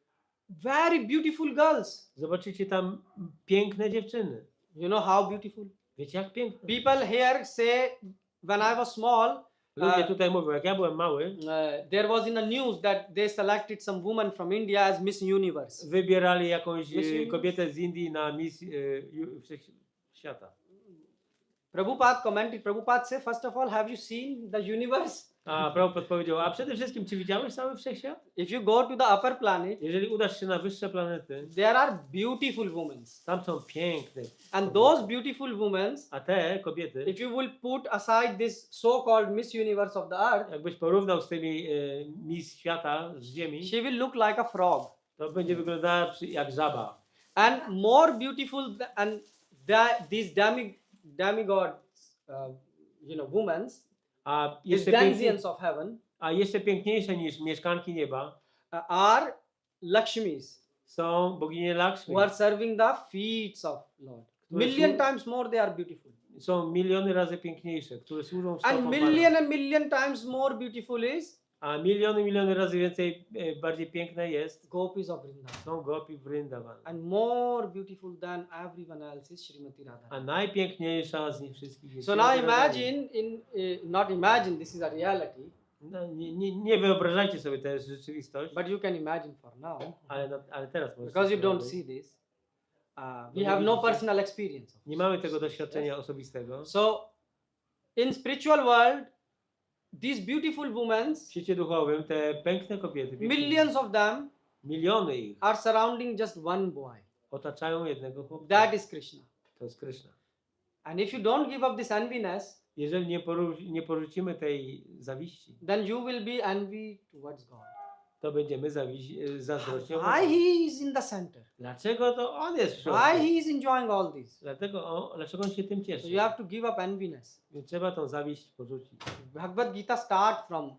very beautiful girls. zobaczycie tam piękne dziewczyny. You know how beautiful? Wiecie jak piękne? People here say, when I was small, Ludzie tutaj mówią, jak ja byłem mały, there was in the news that they selected some woman from India as Miss Universe. wybierali jakąś Miss Universe? kobietę z Indii na Miss Świata. Prabhupada commented, Prabhupada said, first of all, have you seen the universe? A Prabhu podpowiedział, a przede wszystkim, czy widziałeś cały wszechświat? If you go to the upper planet, Jeżeli udasz się na wyższe planety, there are beautiful women. tam są piękne. And those beautiful women, A te kobiety, if you will put aside this so-called Miss Universe of the earth, jakbyś porównał z tymi Miss Świata z Ziemi, she will look like a frog. to będzie wyglądała jak żaba. And more beautiful than these demigods, women, A these jeszcze, denizens of heaven, a jeszcze piękniejsze niż mieszkanki nieba are Lakshmis, są boginie Lakshmi. who are serving the feet of Lord. Million times more they are beautiful. Są miliony razy piękniejsze, które służą And stopom million times more beautiful is A miliony razy więcej, bardziej piękne jest, gopis of Vrindavan. są gopi Vrindavan. And more beautiful than everyone else is Srimati Radha. A najpiękniejsza z nich wszystkich jest So now Srimati Radharani. imagine, not imagine, this is a reality, No, nie wyobrażajcie sobie tę rzeczywistość, but you can imagine for now, ale teraz możecie because you sobie don't wyobrazić. see this. We have no personal experience. Nie mamy tego doświadczenia osobistego. So in spiritual world, these beautiful women, W świecie duchowym te piękne kobiety, millions of them miliony ich are surrounding just one boy. otaczają jednego chłopca. That is Krishna. To jest Krishna. And if you don't give up this enviness, Jeżeli nie porzucimy tej zawiści, then you will be envy towards God. to będziemy zazdrością. Why he is in the center? Dlaczego to on jest w Why środku? he is enjoying all this? Dlaczego on się tym So cieszy? you have to give up enviness. Więc trzeba tą zawiść porzucić. Bhagavad Gita start from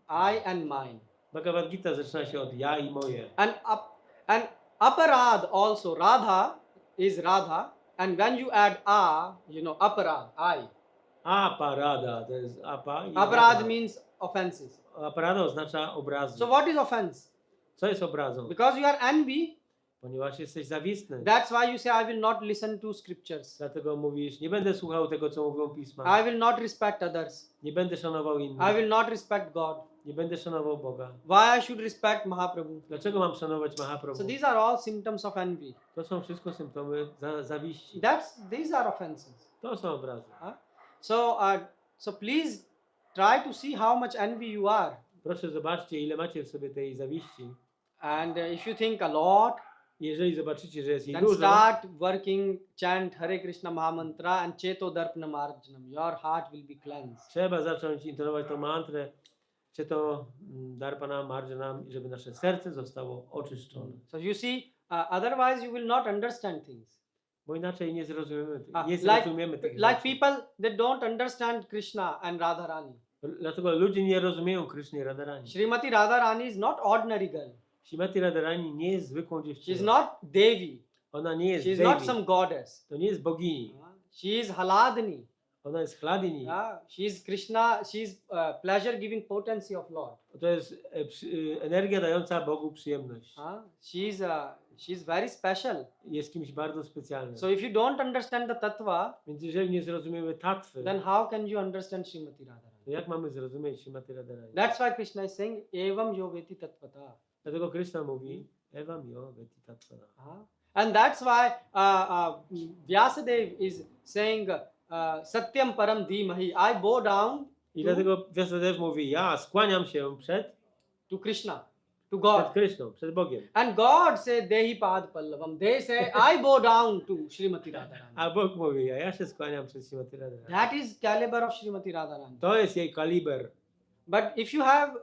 I and mine. Bhagavad Gita zaczyna się od ja i moje. And aparad also, Radha is Radha. And when you add a, aparad, I. Aparada, to jest apa. i Aparad rada. means offenses. Aparada oznacza obrazy. So what is offense? Co jest obrazą? Because you are envy, Ponieważ jesteś zawistny. that's why you say I will not listen to scriptures. Dlatego mówisz, nie będę słuchał tego, co mówią pisma. I will not respect others. Nie będę szanował innych. I will not respect God. Nie będę szanował Boga. Why I should respect Mahaprabhu? Dlaczego mam szanować So Mahaprabhu? these are all symptoms of envy. To są wszystko symptomy zawiści. These are offenses. To są obrazy. So please try to see how much envy you are. Proszę zobaczcie, ile macie w sobie tej zawiści. And if you think a lot, Jeżeli zobaczycie, że jest jej then dużo, start working, chant Hare Krishna Mahamantra and Cheto Darpana Marjanam. Your heart will be cleansed. trzeba zacząć intonować tą mantrę, czy to Darpana Marjanam, żeby nasze serce zostało oczyszczone. So you see, otherwise you will not understand things. Bo inaczej nie zrozumiemy, tych Like rzeczy. people, they don't understand Krishna and Radharani. Dlatego ludzie nie rozumieją Kryszny i Radharani. Srimati Radharani is not ordinary girl. Srimati Radharani nie jest zwykłą She is dziewczyną. not Devi. Ona nie jest She is Devi. not some goddess. To nie jest bogini. She is Haladini. Ona jest Hladini. She is Krishna. She is pleasure-giving potency of Lord. To jest energia dająca Bogu przyjemność. She is very special. Jest kimś bardzo specjalnym. So if you don't understand the tattva, Więc jeżeli nie zrozumiemy tattwy, then how can you understand Srimati Radharani? to jak mamy zrozumieć Srimati Radharani? That's why Krishna is saying, Evam yo veti tattvata. Dlatego Krishna mówi, Evam yo veti tattvata. And that's why Vyasadev is saying, Satyam param dhimahi. I bow down I dlatego Vyasadev mówi, ja skłaniam się to Krishna, to przed God. Kryszną, przed Bogiem. And God said, Dehi pad pallavam. They say, I bow down to Srimati Radharani. A Bóg mówi, ja się skłaniam przed Srimati Radharani. That is caliber of Srimati Radharani. To jest jej kaliber. But if you have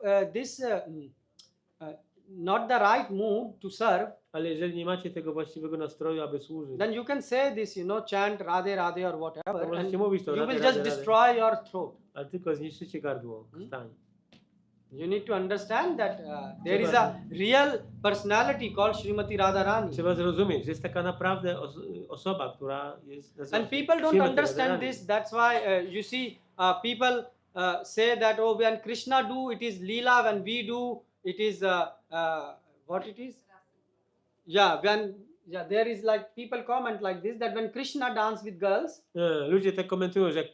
not the right mood to serve, Ale jeżeli nie macie tego właściwego nastroju, aby służyć, then you can say this, chant Radhe Radhe or to whatever, and możecie mówić to, you Radhe, will Radhe, just Radhe. destroy your throat. Ale tylko zniszczycie gardło, krtań. You need to understand that there is a real personality called Srimati Radharani. Trzeba zrozumieć, że jest taka naprawdę osoba, która jest... And people don't Srimati understand Radharani. this. That's why you see people say that, oh, when Krishna do, it is Leela, when we do, it is what it is? Yeah, there is like people comment like this, that when Krishna dance with girls, Ludzie tak komentują, że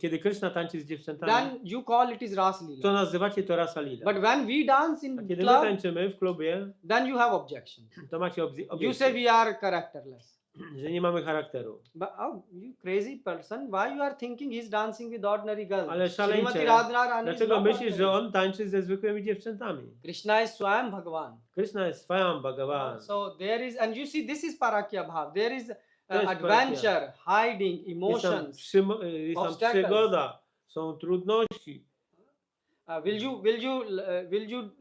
kiedy Krishna tańczy z dziewczętami, then you call it is Ras to Leela. nazywacie to rasa lila. But when we dance A in kiedy my club, tańczymy w klubie, then you have objection. to macie You say obiekcje, we are characterless. że nie mamy charakteru. But oh, you crazy person, why you are thinking he's dancing with ordinary girls? Ale Srimati szaleńcze, Radharani is dlaczego not myślisz, że ordinary. on tańczy ze zwykłymi dziewczętami? Krishna is Swayam Bhagavan. Krishna jest Swayam Bhagavan. So there is, and you see, this is parakya bhav. There is To jest adventure, hiding, Jest tam, emotions. jest tam obstacles. przygoda, są trudności. Will you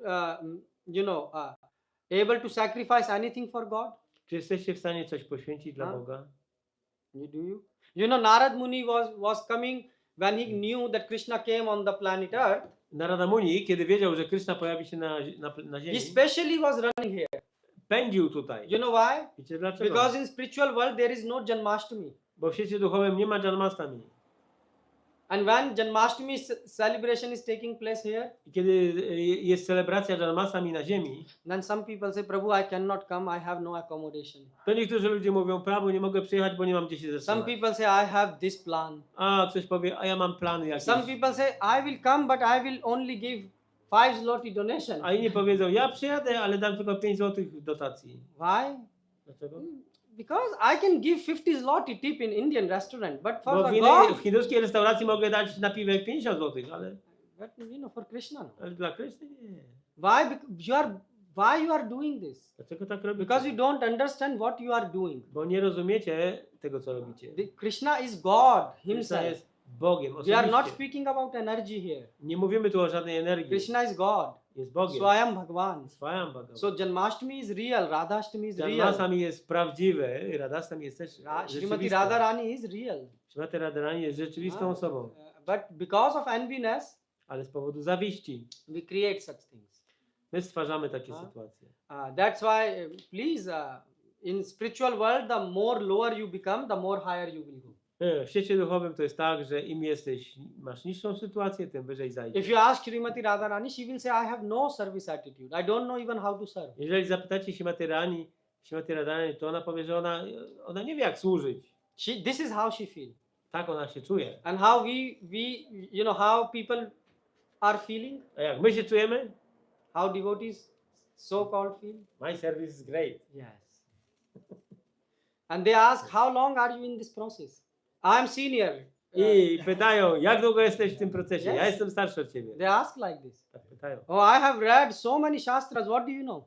able to sacrifice anything for God? Czy jesteście w stanie coś poświęcić dla A? Boga? Do you? You know, Narad Muni was coming when he knew that Krishna came on the planet Earth. Narada Muni, kiedy wiedział, że Krishna pojawi się na He ziemi, specially was running here. pędził tutaj. You know why? Wiecie dlaczego? Because in spiritual world there is no Janmashtami. Bo w świecie duchowym nie ma Janmastami. And when Janmashtami celebration is taking place here, I kiedy jest celebracja Janmastami na ziemi, then some people say, Prabhu, I cannot come, I have no accommodation. to niektórzy ludzie mówią, Prabhu, nie mogę przyjechać, bo nie mam gdzie się Some zatrzymać. people say, I have this plan. A coś powie, a ja mam plany jakieś. Some people say, I will come, but I will only give 5 zloty donation. A inni powiedzą, ja przyjadę, ale dam tylko 5 zł dotacji. Why? Dlaczego? Because I can give 50 zloty tip in Indian restaurant, but for Bo w God, hinduskiej restauracji mogę dać na piwek 50 zł, ale but for Krishna, no. dla Kryszny nie. Why? Why you are doing this? Dlaczego tak robicie? Because you don't understand what you are doing. Bo nie rozumiecie tego, co robicie. Krishna is God Krishna himself. jest Bogiem We are not osobiście. speaking about energy here. Nie mówimy tu o żadnej energii. Krishna is God. Jest Bogiem. Swayam Bhagavan. Swayam Bhagavan. So Janmashtami is real, Radhasthami is real. Janmashtami jest prawdziwy, Radhasthami jest też Srimati rzeczywistą. Radharani is real. Srimati Radharani jest rzeczywistą osobą. But because of enviness, Ale z powodu zawiści we create such things. my stwarzamy takie sytuacje. That's why, please, in spiritual world, the more lower you become, the more higher you will go. W świecie duchowym to jest tak, że im masz niższą sytuację, tym wyżej zajdziesz. If you ask Srimati Radharani, she will say, I have no service attitude. I don't know even how to serve. Jeżeli zapytacie Srimati Radharani, to ona powie, że ona nie wie, jak służyć. This is how she feels. Tak ona się czuje. And how how people are feeling, A jak my się czujemy? how devotees so-called feel. My service is great. Yes. And they ask, how long are you in this process? I'm senior. I pytają, jak długo jesteś w tym procesie? Yes. Ja jestem starszy od ciebie. They ask like this. Tak pytają. Oh, I have read so many shastras. What do you know?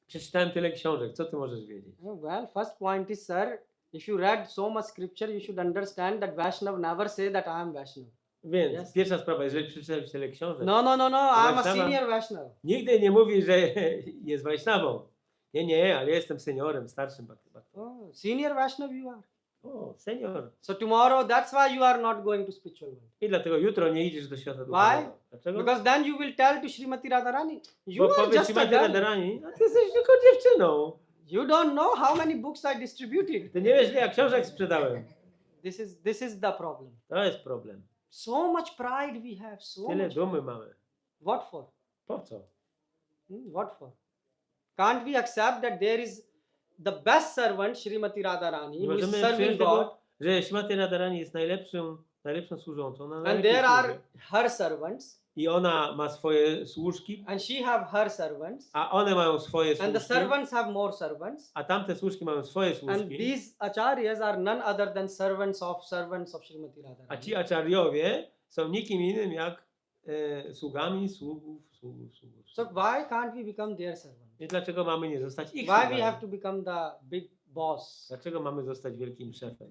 Przeczytałem tyle książek, co ty możesz wiedzieć? Oh, well, first point is, sir, if you read so much scripture, you should understand that Vaishnav never say that I am Vaishnav. Więc Yes. pierwsza sprawa, jeżeli przeczytałeś tyle książek, No, I'm a Vaishnava? senior Vaishnav. nigdy nie mówi, że jest Vaishnavą. Nie, ale jestem seniorem, starszym bhakti. Oh, senior Vaishnav you are. O, senior. So tomorrow, that's why you are not going to spiritual world. I dlatego jutro nie idziesz do świata duchowego. Dlaczego? Because then you will tell to Srimati Radharani, you Bo are powiesz just a Srimati girl. Radharani, a ty jesteś tylko dziewczyną. You don't know how many books I distributed. Ty nie wiesz, ile ja książek sprzedałem. This is the problem. To jest problem. So much pride we have. Tyle dumy mamy. What for? Po co? What for? Can't we accept that there is the best servant, Srimati Radharani, Nie who is możemy serving przyjąć God, tego, że Srimati Radharani jest najlepszą służącą. Ona and najlepiej there are służy. her servants, I ona ma swoje służki, and she have her servants, a one mają swoje and the służki, servants have more servants, a tamte służki mają swoje and służki, these acharyas are none other than servants of Srimati a Radharani. ci acharyowie są nikim innym jak sługami sługów. So why can't we become their servant? I dlaczego mamy nie zostać ich Why we sługami? have to become the big boss? Dlaczego mamy zostać wielkim szefem?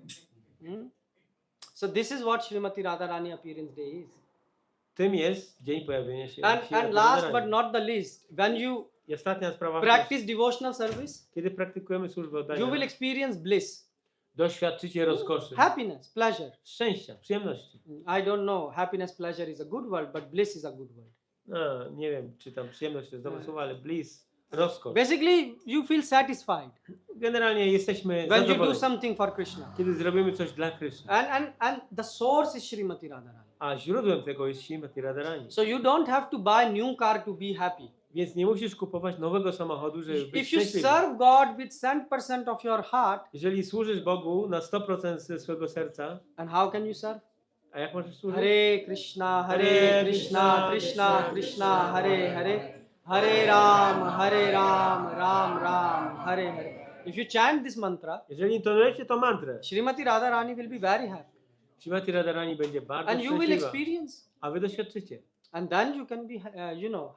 So this is what Srimati Radharani appearance day is. Tym jest dzień pojawienia się And Srimati last Radharani. but not the least, when you I ostatnia sprawa, practice devotional service, kiedy praktykujemy służbę oddania, you will experience bliss, doświadczycie rozkoszy, happiness, pleasure. szczęścia, przyjemności. I don't know, happiness, pleasure is a good word, but bliss is a good word. Nie wiem, czy tam przyjemność to jest dobre słowo, ale bliss, rozkosz. Basically, you feel satisfied Generalnie jesteśmy when you do zadowoleni, something for Krishna. kiedy zrobimy coś dla Kryszny. And the source is Srimati Radharani. A źródłem tego jest Śrimati Radharani. So you don't have to buy new car to be happy. Więc nie musisz kupować nowego samochodu, żeby być If you szczęśliwy. serve God with 100% of your heart, Jeżeli służysz Bogu na 100% ze swojego serca, and how can you serve? a jak możesz służyć? Hare Krishna, Hare Krishna, Krishna Krishna, Hare Hare, Hare Ram, Ram Ram, Hare Hare. If you chant this mantra, Jeżeli intonujecie tą mantrę, Srimati Radharani will be very happy. Śrimati Radharani będzie bardzo And you will szczęśliwa, experience. a wy doświadczycie. And then you can be,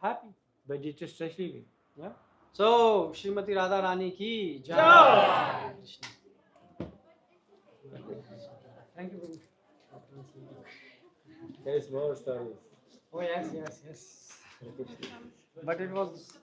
happy. Będziecie szczęśliwi. Yeah. So, Srimati Radharani ki jai. Jai. Krishna. Thank you very much. There is more stories. Oh yes. But it was